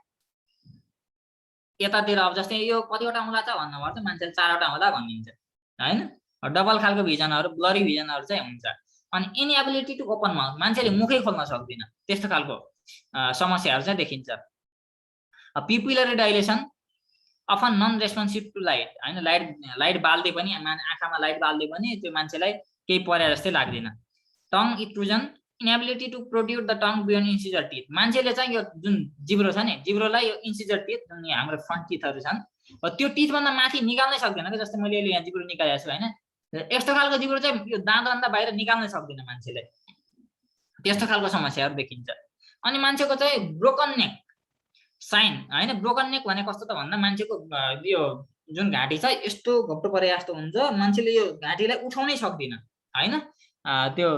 यतातिर। अब जस्तै यो कतिवटा औँला छ भन्नुपर्छ, मान्छेले 4वटा औँला भनिदिन्छ होइन। डबल खालको भिजनहरू, ब्लरी भिजनहरू चाहिँ हुन्छ। अनि इनएबिलिटी टु ओपन माउथ, मान्छेले मुखै खोल्न सक्दैन, त्यस्तो खालको समस्याहरू चाहिँ देखिन्छ। Pupillary dilation, often non responsive to light होइन। लाइट बाल्दै पनि, आँखामा लाइट बाल्दै पनि त्यो मान्छेलाई केही परे जस्तै लाग्दैन। Tongue extrusion, inability to produce the tongue beyond incisor teeth. मान्छेले चाहिँ यो जुन जिब्रो छ नि, जिब्रोलाई यो इन्सिजर टिथ जुन हाम्रो फ्रन्ट टिथहरू छन्, त्यो टिथभन्दा माथि निकाल्नै सक्दैन क्या। जस्तै मैले यहाँ जिब्रो निकालेको छु होइन, यस्तो खालको जिब्रो चाहिँ यो दाँतभन्दा बाहिर निकाल्नै सक्दैन मान्छेले, त्यस्तो खालको समस्याहरू देखिन्छ। अनि मान्छेको चाहिँ ब्रोकन नेक साइन होइन। ब्रोकन नेक भने कस्तो त भन्दा मान्छेको यो जुन घाँटी छ यस्तो घोप्टो परे जस्तो हुन्छ, मान्छेले यो घाँटीलाई उठाउनै सक्दैन होइन। त्यो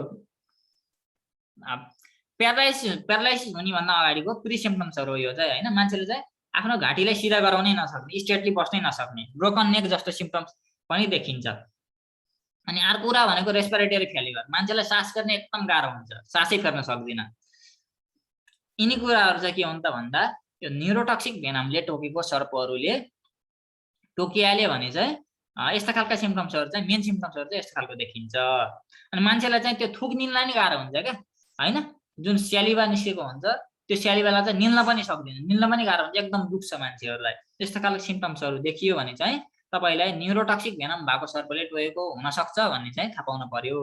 प्यारालाइसिस हुने भन्दा अगाडिको प्री सिम्पटम्सहरू हो यो चाहिँ होइन। मान्छेले चाहिँ आफ्नो घाँटीलाई सिधा गराउनै नसक्ने, स्ट्रेटली बस्नै नसक्ने, ब्रोकन नेक जस्तो सिम्पटम्स पनि देखिन्छ। अनि अर्को कुरा भनेको रेस्पिरेटरी फेलियर, मान्छेलाई सास गर्ने एकदम गाह्रो हुन्छ, सासै फेर्न सक्दैन। यिनी कुराहरू चाहिँ के हुन् त भन्दा यो न्युरोटक्सिक भेनमले टोकेको सर्पहरूले टोकिहाल्यो भने चाहिँ यस्ता खालका सिम्पटम्सहरू चाहिँ, मेन सिम्पटम्सहरू चाहिँ यस्तो खालको देखिन्छ। अनि मान्छेलाई चाहिँ त्यो थुक निल्न नि गाह्रो हुन्छ क्या होइन। जुन स्यालिभा निस्केको हुन्छ त्यो स्यालिभालाई चाहिँ निल्न पनि सक्दैन, निल्न पनि गाह्रो हुन्छ, एकदम दुख्छ मान्छेहरूलाई। त्यस्तो खालको सिम्पटम्सहरू देखियो भने चाहिँ तपाईँलाई न्युरोटक्सिक भेनम भएको सर्पले टोकेको हुनसक्छ भन्ने चाहिँ थाहा पाउनु पर्यो।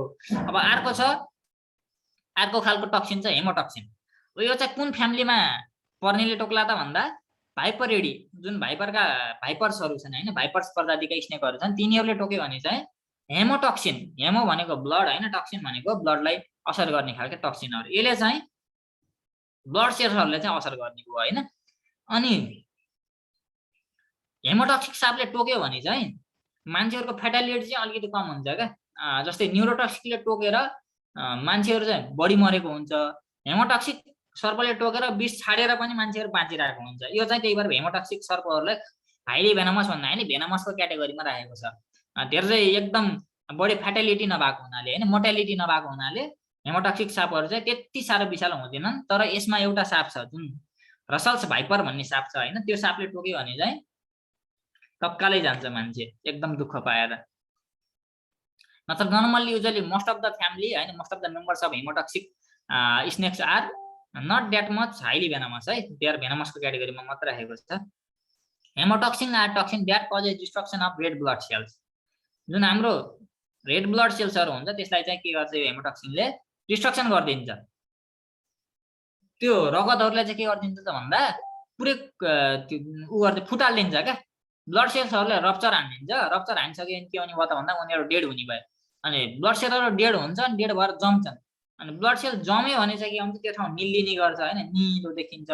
अब अर्को खालको टक्सिन चाहिँ हेमोटक्सिन। यो चाहिँ कुन फ्यामिलीमा पर्नेले टोक्ला त भन्दा भाइपरेडी, जुन भाइपर्सहरू छन् होइन, भाइपर्स प्रजातिका स्नेकहरू छन्, तिनीहरूले टोक्यो भने चाहिँ हेमोटक्सिन, हेमो भनेको ब्लड होइन, टक्सिन भनेको ब्लडलाई असर गर्ने खालको टक्सिनहरू, यसले चाहिँ ब्लड सेल्सहरूलाई चाहिँ असर गर्ने भयो होइन। अनि हेमोटक्सिक सापले टोक्यो भने चाहिँ मान्छेहरूको फ्याटालिटी चाहिँ अलिकति कम हुन्छ क्या। जस्तै न्युरोटक्सिकले टोकेर मान्छेहरू चाहिँ बढी मरेको हुन्छ, हेमोटक्सिक सर्पले टोकेर विष छाडेर पनि मान्छेहरू बाँचिरहेको हुन्छ। यो चाहिँ त्यही भएर हेमोटक्सिक सर्पहरूलाई हाइली भेनमस भन्दा होइन भेनमसको क्याटेगोरीमा राखेको छ। धेरै एकदम बढी फ्याटालिटी नभएको हुनाले होइन, मोर्टालिटी नभएको हुनाले हेमोटक्सिक सापहरू चाहिँ त्यति साह्रो विषालु हुँदैनन्। तर यसमा एउटा साप छ जुन रसल्स भाइपर भन्ने साप छ होइन, त्यो सापले टोक्यो भने चाहिँ तक्कालै जान्छ मान्छे एकदम दुःख पाएर। नत्र normally usually most of the family होइन, most of the members of hemotoxic snakes are not that much highly venomous है, दे आर भेनमसको क्याटेगोरीमा मात्र राखेको छ। Hemotoxin are toxin that causes destruction of red blood cells. जुन हाम्रो red blood सेल्सहरू हुन्छ त्यसलाई चाहिँ के गर्छ यो हेमोटक्सिनले डिस्ट्रक्सन गरिदिन्छ। त्यो रगतहरूलाई चाहिँ के गरिदिन्छ त भन्दा पुरै उ गर्दै फुटालिदिन्छ क्या। ब्लड सेल्सहरूले रप्चर हानिदिन्छ, रप्चर हानिसक्यो भने के हुने भयो त भन्दा उनीहरू डेड हुने भयो। अनि ब्लड सेलहरू डेड हुन्छ अनि डेड भएर जम्छन्। अनि ब्लड सेल जम्यो भने चाहिँ के हुन्छ त्यो ठाउँ निल्लिने गर्छ होइन, निलो देखिन्छ।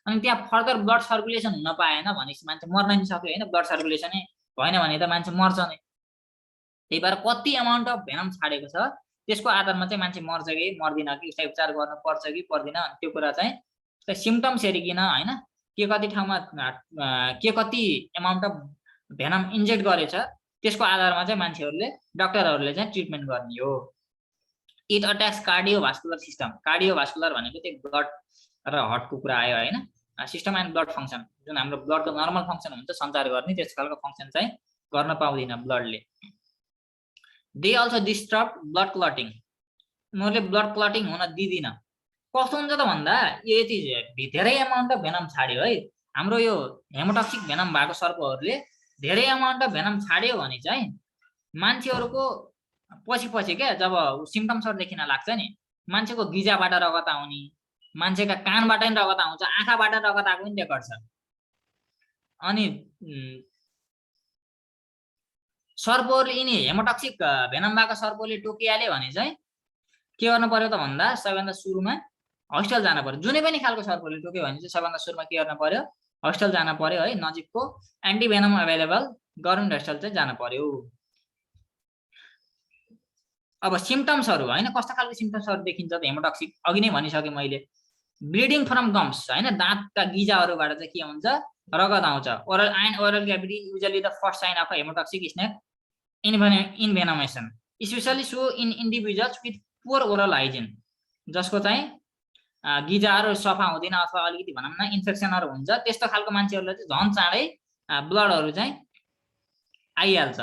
अनि त्यहाँ फर्दर ब्लड सर्कुलेसन हुन पाएन भनेपछि मान्छे मर्न नि सक्यो होइन, ब्लड सर्कुलेसनै भएन भने त मान्छे मर्छ नै। त्यही भएर कति एमाउन्ट अफ भेनम छाडेको छ त्यसको आधारमा चाहिँ मान्छे मर्छ कि मर्दिन कि, उसलाई उपचार गर्नु पर्छ कि पर्दैन त्यो कुरा चाहिँ सिम्पटम्स हेरिकन होइन, के कति ठाउँमा के कति एमाउन्ट अफ भेनम इन्जेक्ट गरेछ त्यसको आधारमा चाहिँ मान्छेहरूले डक्टरहरूले चाहिँ ट्रिटमेन्ट गर्ने हो। It attacks cardiovascular system. Cardiovascular भनेको चाहिँ ब्लड र हार्टको कुरा आयो होइन, सिस्टम एन्ड ब्लड फङ्सन। जुन हाम्रो ब्लडको नर्मल फङ्सन हुन्छ सञ्चार गर्ने, त्यस खालको फङ्सन चाहिँ गर्न पाउँदैन ब्लडले। They also disturb blood clotting. उनीहरूले ब्लड क्लटिङ हुन दिँदैन। कस्तो हुन्छ त भन्दा यति धेरै एमाउन्ट अफ भेनम छाड्यो है, हाम्रो यो हेमोटक्सिक भेनम भएको सर्पहरूले धेरै एमाउन्ट अफ भेनम छाड्यो भने चाहिँ मान्छेहरूको पछि क्या जब सिम्पटम्सहरू देखिन लाग्छ नि, मान्छेको गिजाबाट रगत आउने, मान्छेका कानबाट नि रगत आउँछ, आँखाबाट रगत आएको पनि रेकर्ड छ। अनि सर्पहरूले यिनी हेमोटक्सिक भेनम भएको सर्पले टोकिहाल्यो भने चाहिँ के गर्नु पर्यो त भन्दा सबैभन्दा सुरुमा हस्पिटल जानु पर्यो। जुनै पनि खालको सर्पले टोक्यो भने चाहिँ सबैभन्दा सुरुमा के गर्नु पर्यो, हस्पिटल जानु पर्यो है। नजिकको anti venom available government hospital चाहिँ जानु पर्यो। अब सिम्पटम्सहरू होइन, कस्तो खालको सिम्पटम्सहरू देखिन्छ त हेमोटक्सिक, अघि नै भनिसकेँ मैले। ब्लिडिङ फ्रम गम्स होइन, दाँतका गिजाहरूबाट चाहिँ के हुन्छ रगत आउँछ। Oral and oral cavity usually the first sign of hemotoxic snake envenomation, specially so in individuals with poor oral hygiene, जसको चाहिँ गिजाहरू सफा हुँदैन अथवा अलिकति भनौँ न इन्फेक्सनहरू हुन्छ। त्यस्तो खालको मान्छेहरूलाई चाहिँ झन् चाँडै ब्लडहरू चाहिँ आइहाल्छ।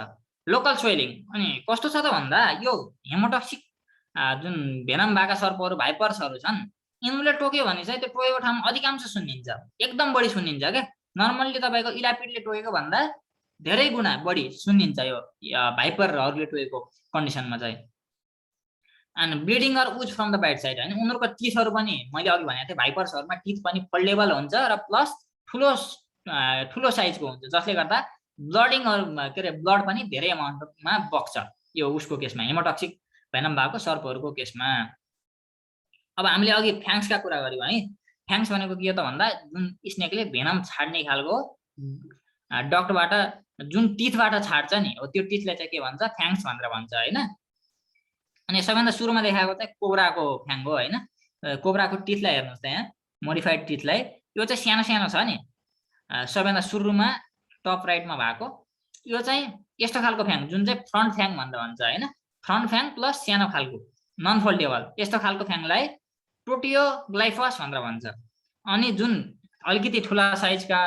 Local swelling. अनि कस्तो छ त भन्दा यो हेमोटक्सिक जुन भेनम भएका सर्पहरू भाइपर्सहरू छन्, यिनीहरूले टोक्यो भने चाहिँ त्यो टोकेको ठाउँमा अधिकांश सुन्निन्छ, एकदम बढी सुन्निन्छ क्या। नर्मल्ली तपाईँको इलापिडले टोकेको भन्दा धेरै गुणा बढी सुन्निन्छ यो भाइपरहरूले टोकेको कन्डिसनमा चाहिँ। And bleeding are ooze from the bite side होइन, उनीहरूको टिथहरू पनि मैले अघि भनेको थिएँ भाइपर्सहरूमा टिथ पनि फोल्डेबल हुन्छ र प्लस ठुलो साइजको हुन्छ, जसले गर्दा ब्लडिङहरू के अरे ब्लड पनि धेरै एमाउन्टमा बग्छ यो उसको केसमा, हेमोटक्सिक भेनम भएको सर्पहरूको केसमा। अब हामीले अघि फ्याङ्सका कुरा गऱ्यौँ है। फ्याङ्स भनेको के हो त भन्दा जुन स्नेकले भेनम छाड्ने खालको डक्टरबाट जुन टिथबाट छाड्छ नि हो त्यो टिथलाई चाहिँ के भन्छ फ्याङ्स भनेर भन्छ होइन। अनि सबैभन्दा सुरुमा देखाएको चाहिँ कोब्राको फ्याङ हो होइन। कोब्राको टिथलाई हेर्नुहोस् त यहाँ मोडिफाइड टिथलाई, यो चाहिँ सानो सानो छ नि, सबैभन्दा सुरुमा टप राइटमा भएको यो चाहिँ यस्तो खालको फ्याङ जुन चाहिँ फ्रन्ट फ्याङ भनेर भन्छ होइन। फ्रन्ट फ्याङ प्लस सानो खालको नन फोल्डेबल यस्तो खालको फ्याङलाई प्रोटियोग्लाइफस भनेर भन्छ। अनि जुन अलिकति ठुला साइजका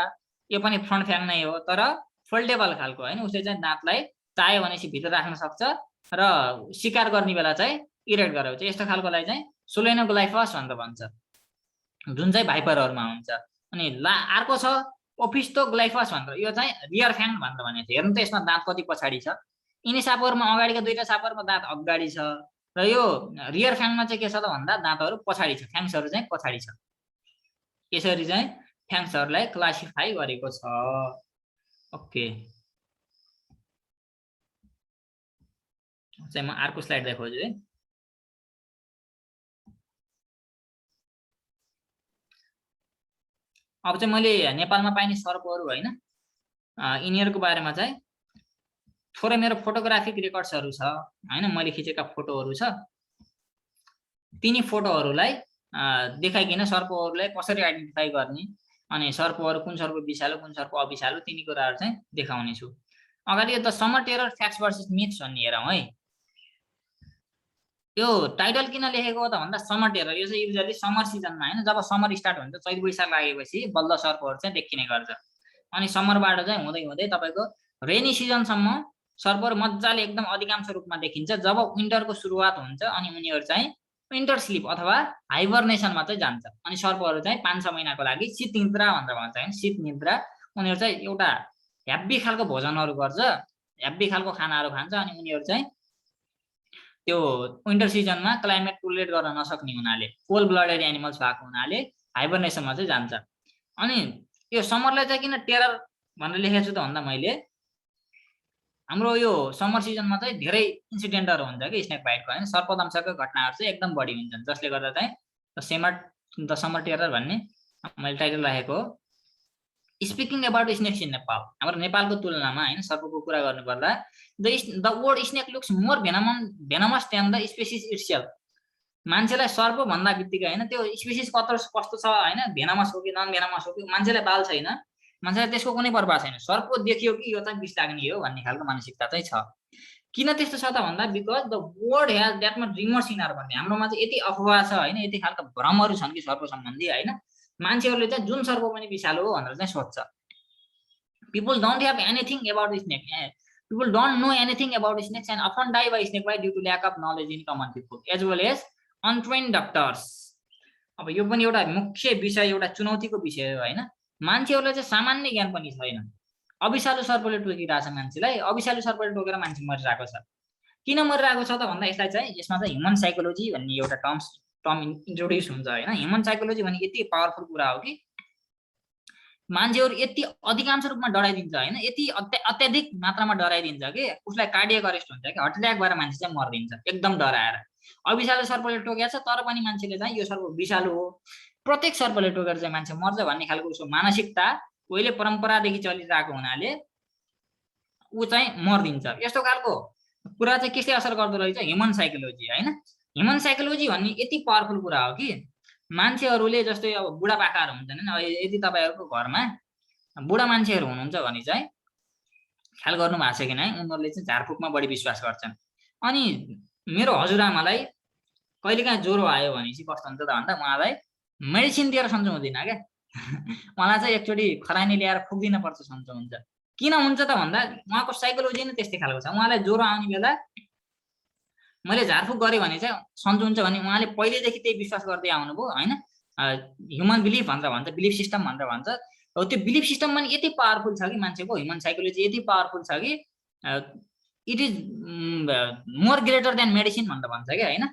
यो पनि फ्रन्ट फ्याङ नै हो तर फोल्डेबल खालको होइन, उसले चाहिँ दाँतलाई चाह्यो भनेपछि भित्र राख्न सक्छ र शिकार गर्ने बेला चाहिँ इरेक्ट गराउँछ। यस्तो खालकोलाई चाहिँ सोलेनोग्लाइफस भनेर भन्छ जुन चाहिँ भाइपरहरूमा हुन्छ। अनि अर्को छ ओफिस्टोग्लाइफस भनेर, यो चाहिँ रियर फ्याङ भनेर भनेको थियो। हेर्नु त यसमा दाँत कति पछाडि छ, यिनी सापहरूमा अगाडिका दुईटा सापहरूमा दाँत अगाडि छ र यो रियर फ्याङमा चाहिँ के छ त भन्दा दाँतहरू पछाडि छ, फ्याङ्सहरू चाहिँ पछाडि छ। यसरी चाहिँ फ्याङ्सहरूलाई क्लासिफाई गरेको छ। ओके, चाहिँ म अर्को स्लाइड देखाउँछु है। अब चाहिँ मैले नेपालमा पाइने सर्पहरू होइन यिनीहरूको बारेमा चाहिँ थोरै मेरो फोटोग्राफिक रेकर्ड्सहरू छ हैन, मैले खिचेका फोटोहरू छ, तिनी फोटोहरूलाई देखाइकिन सर्पहरूलाई कसरी आइडेन्टिफाई गर्ने अनि सर्पहरू कुन सर्प विषालु कुन सर्प अविषालु तिनी कुराहरू चाहिँ देखाउने छु। अगाडि यो the summer terror facts versus myths भन्ने हेरौँ है। यो टाइटल किन लेखेको हो त भन्दा समर टेरर, यो चाहिँ युजुअली समर सिजनमा हैन, जब समर स्टार्ट हुन्छ चैत वैशाख लागेपछि बल्ल सर्पहरू चाहिँ देखिने गर्छ। अनि समरबाट चाहिँ हुँदै हुँदै तपाईको रेनी सिजनसम्म सर्पहरू मजाले एकदम अधिकांश रूपमा देखिन्छ। जब विन्टरको सुरुवात हुन्छ अनि उनीहरू चाहिँ विन्टर स्लिप अथवा हाइबरनेसनमा चाहिँ जान्छ अनि सर्पहरू चाहिँ 5-6 महिनाको लागि शीत निद्रा भनेर भन्छ हैन, शीत निद्रा। उनीहरू चाहिँ एउटा ह्याप्पी खालको भोजनहरू गर्छ, ह्याप्पी खालको खानाहरू खान्छ अनि उनीहरू चाहिँ त्यो विन्टर सिजनमा क्लाइमेट टोलरेट गर्न नसक्ने हुनाले कोल्ड ब्लडेड एनिमल्स भएको हुनाले हाइबरनेसनमा चाहिँ जान्छ। अनि यो समरलाई चाहिँ किन टेरर भनेर लेखेको छु त भन्दा मैले हाम्रो यो समर सिजनमा चाहिँ धेरै इन्सिडेन्टहरू हुन्छ कि स्नेक बाइटको हैन, सर्पदंशको घटनाहरू चाहिँ एकदम बढी हुन्छन्, जसले गर्दा चाहिँ द समर टेरर भन्ने मैले टाइटल राखेको हो। Speaking about snakes in Nepal, हाम्रो नेपालको तुलनामा हैन सर्पको कुरा गर्नुपर्दा the word snake looks more venomous than the species itself. मान्छेलाई सर्प भन्दा बित्तिकै हैन त्यो स्पेसिस कस्तो छ हैन, भेनमस हो कि नन भेनमस हो कि मान्छेलाई बाल छैन, मान्छेलाई त्यसको कुनै परवाह छैन, सर्प देखियो कि यो चाहिँ विष लाग्ने हो भन्ने खालको मानसिकता चाहिँ छ। किन त्यस्तो छ त भन्दा because the word has that much remorse in our भन्ने हाम्रोमा चाहिँ यति अफवाह छ हैन, यति खालको भ्रमहरू छन् कि सर्प सम्बन्धी हैन, मान्छेहरूले चाहिँ जुन सर्प पनि विषालु हो भनेर चाहिँ सोच्छ। People don't have anything about snake. People don't know anything about snakes and often die by snake bite due to lack of knowledge in common people as well as untrained doctors. अब यो पनि एउटा मुख्य विषय, एउटा चुनौतीको विषय हो हैन, मान्छेहरूलाई चाहिँ सामान्य ज्ञान पनि छैन। अविषालु सर्पले टोकिरहेछ मान्छेलाई, अविषालु सर्पले टोकेर मान्छे मरिरहेको छ। किन मरिरहेको छ त भन्दा यसलाई चाहिँ यसमा चाहिँ ह्युमन साइकोलोजी भन्ने एउटा टर्म इन्ट्रोड्युस हुन्छ हैन। ह्युमन साइकोलोजी भने यति पावरफुल कुरा हो कि मान्छेहरू यति अधिकांश रूपमा डराइदिन्छ हैन, यति अत्याधिक मात्रामा डराइदिन्छ कि उसलाई कार्डियक अरेस्ट हुन्छ कि हार्ट अट्याक भएर मान्छे चाहिँ मर्दिन्छ एकदम डराएर। अविषालु सर्पले टोकेको छ तर पनि मान्छेले चाहिँ यो सर्प विषालु हो, प्रत्येक सर्पले टोकेर चाहिँ मान्छे मर्छ भन्ने खालको उसको मानसिकता पहिले परम्परादेखि चलिरहेको हुनाले ऊ चाहिँ मर्दिन्छ। यस्तो खालको कुरा चाहिँ कसले असर गर्दो रहेछ, ह्युमन साइकोलोजी हैन। ह्युमन साइकोलोजी भन्ने यति पावरफुल कुरा हो कि मान्छेहरूले जस्तै अब बुढापाकाहरू हुन्छन् हैन, यदि तपाईहरुको घरमा बुढा मान्छेहरू हुनुहुन्छ भने चाहिँ ख्याल गर्नु भएको छ कि नै, उनीहरूले चाहिँ झारफुकमा बढी विश्वास गर्छन्। अनि मेरो हजुरआमालाई कहिलेकाहीँ ज्वरो आयो भनेपछि कस्तो हुन्छ त भन्दा उहाँलाई मेडिसिन दिएर सन्चो हुँदैन क्या उहाँलाई चाहिँ एकचोटि खरानी ल्याएर फुक्दिन पर्छ सन्चो हुन्छ। किन हुन्छ त भन्दा उहाँको साइकोलोजी नै त्यस्तै खालको छ। उहाँलाई ज्वरो आउने बेला मैले झारफुक गरेँ भने चाहिँ सन्चो हुन्छ भने उहाँले पहिलेदेखि त्यही विश्वास गर्दै आउनुभयो हैन। ह्युमन बिलिफ भनेर भन्छ, बिलिफ सिस्टम भनेर भन्छ। त्यो बिलिफ सिस्टम पनि यति पावरफुल छ कि मान्छेको ह्युमन साइकोलोजी यति पावरफुल छ कि it is more greater than medicine भनेर भन्छ क्या हैन।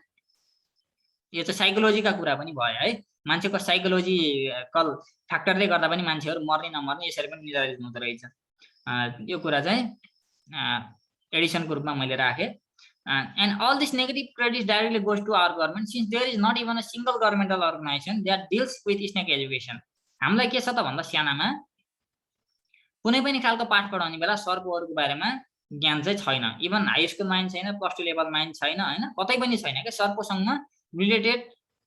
यो चाहिँ साइकोलोजीका कुरा पनि भयो है, मान्छेको साइकोलोजिकल फ्याक्टरले गर्दा पनि मान्छेहरू मर्ने नमर्ने यसरी पनि निर्धारित हुँदो रहेछ। यो कुरा चाहिँ एडिसनको रूपमा मैले राखेँ। And all this negative credit directly goes to our government since there is not even a single governmental organization that deals with snake education. हामीलाई के छ त भन्दा सानामा कुनै पनि खालको पाठ पढाउने बेला सर्पहरूको बारेमा ज्ञान चाहिँ छैन। इभन हाई स्कुलमा पनि छैन, प्लस 2 लेभलमा पनि छैन हैन, कतै पनि छैन के सर्पसँग रिलेटेड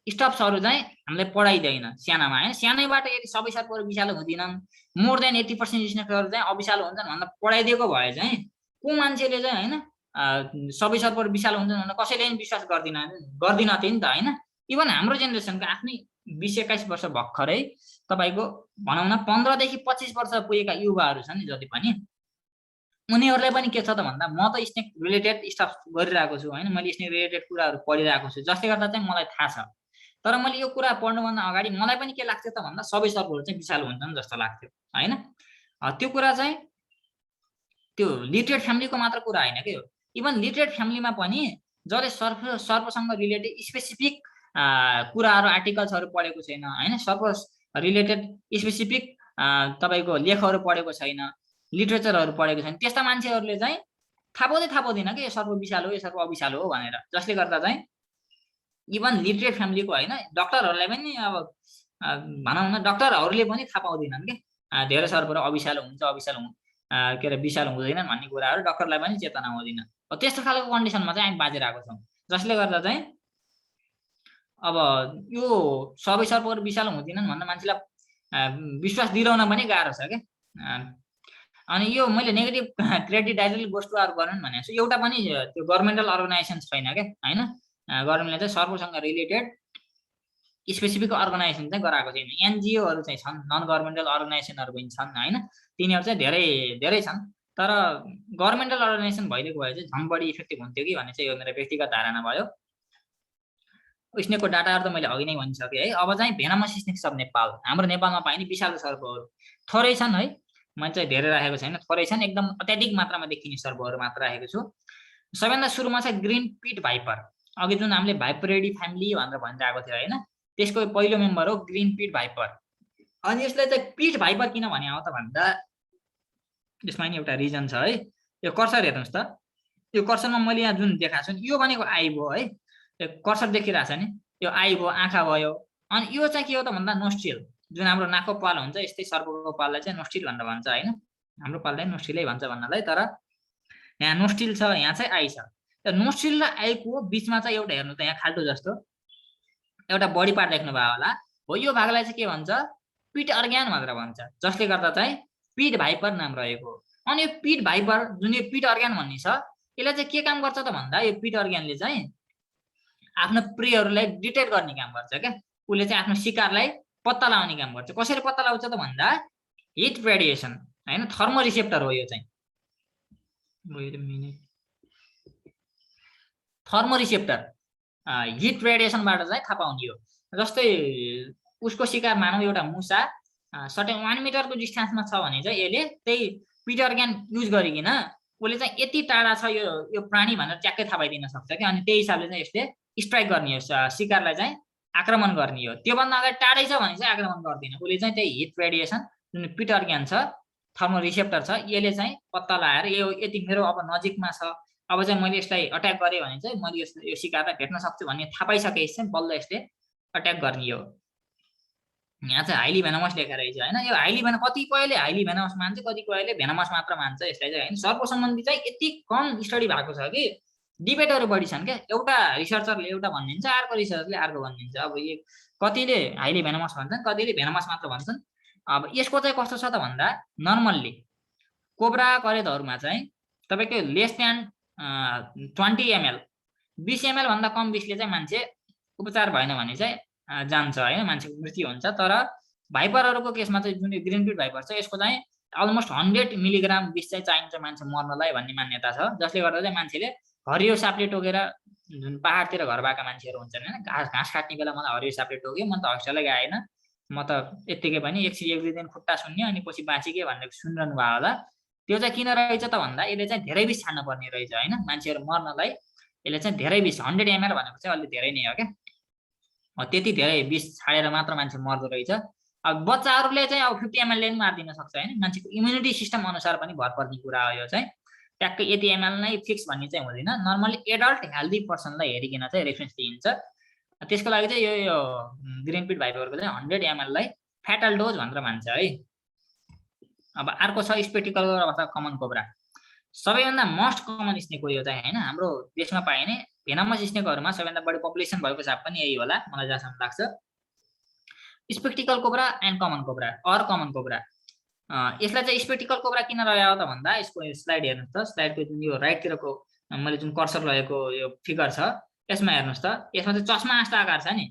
स्टफ्सहरू चाहिँ हामीले पढाइदैन सानामा हैन। सानैबाट यदि सबै सर्पहरू विषालु हुँदिनन्, मोर देन 80% स्नेकहरू चाहिँ अविषालु हुन्छन् भन्दा पढाइदिएको भए चाहिँ को मान्छेले चाहिँ हैन सबै सर्पहरू विषालु हुन्छन् भनेर कसैले पनि विश्वास गर्दिनथे नि त हैन। इभन हाम्रो जेनेरेसनको आफ्नै 20-21 वर्ष भर्खरै तपाईको भनौँ न 15 देखि 25 वर्ष पुगेका युवाहरू छन् नि जति पनि, उनीहरूलाई पनि के छ त भन्दा म त स्नेक रिलेटेड स्टफ गरिरहेको छु हैन, मैले स्नेक रिलेटेड कुराहरू पढिरहेको छु जसले गर्दा चाहिँ मलाई थाहा छ। तर मैले यो कुरा पढ्नुभन्दा अगाडि मलाई पनि के लाग्थ्यो त भन्दा सबै सर्पहरू चाहिँ विषालु हुन्छन् जस्तो लाग्थ्यो हैन। त्यो कुरा चाहिँ त्यो लिटरेट फ्यामिलीको मात्र कुरा हैन के हो। इभन लिटरेट फ्यामिलीमा पनि जसले सर्पसँग रिलेटेड स्पेसिफिक कुराहरू आर्टिकल्सहरू पढेको छैन हैन, सर्प रिलेटेड स्पेसिफिक तपाईको लेखहरू पढेको छैन, लिटरेचरहरू पढेको छैन, त्यस्ता मान्छेहरूले चाहिँ थाहा पाउँदैन कि यो सर्प विषालु हो यो सर्प अविषालु हो भनेर। जसले गर्दा चाहिँ इभन लिटरेट फ्यामिलीको हैन डाक्टरहरूलाई पनि अब भनौँ न डाक्टरहरूले पनि थाहा पाउँदैनन् कि धेरै सर्पहरू अविषालु हुन्छ अविषालु के अरे विषालु हुँदैनन् भन्ने कुराहरू डक्टरलाई पनि चेतना हुँदैन। त्यस्तो खालको कन्डिसनमा चाहिँ हामी बाँचिरहेको छौँ, जसले गर्दा चाहिँ अब यो सबै सर्पहरू विषालु हुँदैनन् भनेर मान्छेलाई विश्वास दिलाउन पनि गाह्रो छ क्या। अनि यो मैले negative credit directly goes to our government भनेको छु, एउटा पनि त्यो गभर्मेन्टल अर्गनाइजेसन छैन क्या होइन। गभर्मेन्टले चाहिँ सर्पसँग रिलेटेड स्पेसिफिक अर्गनाइजेसन चाहिँ गराएको छैन। एनजिओहरू चाहिँ छन्, नन गभर्मेन्टल अर्गनाइजेसनहरू पनि छन् होइन, तिनीहरू चाहिँ धेरै धेरै छन्। तर गभर्मेन्टल अर्गनाइजेसन भइदिएको भए चाहिँ झन् बढी इफेक्टिभ हुन्थ्यो कि भन्ने चाहिँ यो मेरो व्यक्तिगत धारणा भयो। स्नेकको डाटाहरू त मैले अघि नै भनिसकेँ है। अब चाहिँ भेनमस स्नेक सब नेपाल, हाम्रो नेपालमा पाइने विषालु सर्पहरू थोरै छन् है, मैले चाहिँ धेरै राखेको छैन, थोरै छन्, एकदम अत्याधिक मात्रामा देखिने सर्पहरू मात्र राखेको छु। सबैभन्दा सुरुमा चाहिँ ग्रिन पिट भाइपर, अघि जुन हामीले भाइपरेडी फ्यामिली भनेर भनिरहेको थियो होइन, त्यसको पहिलो मेम्बर हो ग्रिन पिट भाइपर। अनि यसलाई चाहिँ पिट भाइपर किन भने हो त भन्दा यसमा नि एउटा रिजन छ है। यो कर्सर हेर्नुहोस् त, यो कर्सरमा मैले यहाँ जुन देखाएको छु नि यो भनेको आई भयो है, यो कर्सर देखिरहेछ नि, यो आई भयो, आँखा भयो। अनि यो चाहिँ के हो त भन्दा नोस्ट्रिल, जुन हाम्रो नाकको पाल हुन्छ यस्तै सर्पको पाललाई चाहिँ नोस्ट्रिल भनेर भन्छ होइन, हाम्रो पाललाई नोस्ट्रिलै भन्छ भन्नलाई। तर यहाँ नोस्ट्रिल छ, यहाँ चाहिँ आई छ। नोस्ट्रिल र आईको बिचमा चाहिँ एउटा हेर्नु त यहाँ खाल्टो जस्तो एउटा बडी पार्ट देख्नु भयो होला हो, यो भागलाई चाहिँ के भन्छ पिट अर्ग्यान भनेर भन्छ, जसले गर्दा चाहिँ पिट भाइपर नाम रहेको। अनि यो पिट भाइपर जुन यो पिट अर्ग्यान भन्ने छ यसले चाहिँ के काम गर्छ त भन्दा यो पिट अर्ग्यानले चाहिँ आफ्नो प्रेहरूलाई डिटेक्ट गर्ने काम गर्छ क्या। उसले चाहिँ आफ्नो शिकारलाई पत्ता लगाउने काम गर्छ। कसरी पत्ता लगाउँछ त भन्दा हिट रेडिएसन होइन, थर्मो रिसेप्टर हो यो चाहिँ, थर्मो रिसेप्टर हिट रेडिएसनबाट चाहिँ थाहा पाउने हो। जस्तै उसको शिकार मानौ एउटा मुसा सर्टेन 1 मिटरको डिस्टेन्समा छ भने चाहिँ यसले त्यही पिट अर्ग्यान युज गरिकन उसले चाहिँ यति टाढा छ यो प्राणी भनेर ट्याक्कै थाहा पाइदिन सक्छ क्या। अनि त्यही हिसाबले चाहिँ यसले स्ट्राइक गर्ने हो, शिकारलाई चाहिँ आक्रमण गर्ने हो। त्योभन्दा अगाडि टाढै छ भने चाहिँ आक्रमण गर्दैन। उसले चाहिँ त्यही हिट रेडिएसन जुन पिट अर्ग्यान छ, थर्मो रिसेप्टर छ, यसले चाहिँ पत्ता लगाएर यो यति मेरो अब नजिकमा छ, अब चाहिँ मैले यसलाई अट्याक गरेँ भने चाहिँ मैले यो शिकारलाई भेट्न सक्छु भन्ने थाहा पाइसकेपछि चाहिँ बल्ल यसले अट्याक गर्ने हो। यहाँ चाहिँ हाइली भेनमस लेखेर रहेछ होइन, यो हाइली भेनमस कतिपयले हाइली भेनमस मान्छ, कतिपयले भेनमस मात्र मान्छ यसलाई चाहिँ होइन। सर्प सम्बन्धी चाहिँ यति कम स्टडी भएको छ कि डिबेटहरू बढी छन् क्या। एउटा रिसर्चरले एउटा भनिदिन्छ, अर्को रिसर्चरले अर्को भनिदिन्छ। अब यो कतिले हाइली भेनमस भन्छन्, कतिले भेनमस मात्र भन्छन्। अब यसको चाहिँ कस्तो छ त भन्दा नर्मल्ली कोब्रा करेतहरूमा चाहिँ तपाईँको लेस देन 20 ml 20 ml भन्दा कम विषले चाहिँ मान्छे उपचार भएन भने चाहिँ जान्छ होइन, मान्छेको मृत्यु हुन्छ। तर भाइपरहरूको केसमा चाहिँ जुन ग्रिन पिट भाइपर छ यसको चाहिँ अलमोस्ट 100 मिलिग्राम विष चाहिँ चाहिन्छ मान्छे मर्नलाई भन्ने मान्यता छ। जसले गर्दा चाहिँ मान्छेले हरियो सापले टोकेर, जुन पहाडतिर घर भएका मान्छेहरू हुन्छन् होइन, घाँस काट्ने बेला मलाई हरियो सापले टोक्यो, म त हस्पिटलै गएन, म त यत्तिकै पनि एक दिन खुट्टा सुन्यो अनि पछि बाँचिके भनेर सुनिरहनु भयो होला। त्यो चाहिँ किन रहेछ त भन्दा यसले चाहिँ धेरै विष छान्नु पर्ने रहेछ होइन, मान्छेहरू मर्नलाई यसले चाहिँ धेरै विष 100 ml भनेको चाहिँ अलि धेरै नै हो क्या। त्यति धेरै विष छाडेर मात्र मान्छे मर्दो रहेछ। अब बच्चाहरूले चाहिँ अब 50 ml ले पनि मारिदिन सक्छ होइन, मान्छेको इम्युनिटी सिस्टम अनुसार पनि भर पर्ने कुरा हो यो चाहिँ। ट्याक्कै यति ml नै फिक्स भन्ने चाहिँ हुँदैन, नर्मली एडल्ट हेल्दी पर्सनलाई हेरिकन चाहिँ रेफरेन्स दिइन्छ। त्यसको लागि चाहिँ यो ग्रिन पिट भाइपरको चाहिँ 100 ml लाई फ्याटल डोज भनेर मान्छ है। अब अर्को छ स्पेटिकल अथवा कमन कोब्रा, सबैभन्दा मोस्ट कमन स्नेक हो यो चाहिँ होइन। हाम्रो देशमा पाइने भेनमस स्नेकहरूमा सबैभन्दा बढी पपुलेसन भएको हिसाब पनि यही होला मलाई जहाँसम्म लाग्छ। Spectacle cobra and common cobra or common cobra. यसलाई चाहिँ स्पेक्टिकल कोब्रा किन रह्यो त भन्दा यसको स्लाइड हेर्नुहोस् त, स्लाइडको जुन यो राइटतिरको मैले जुन कर्सर लगेको यो फिगर छ यसमा हेर्नुहोस् त, यसमा चाहिँ चस्मा जस्तो आकार छ नि,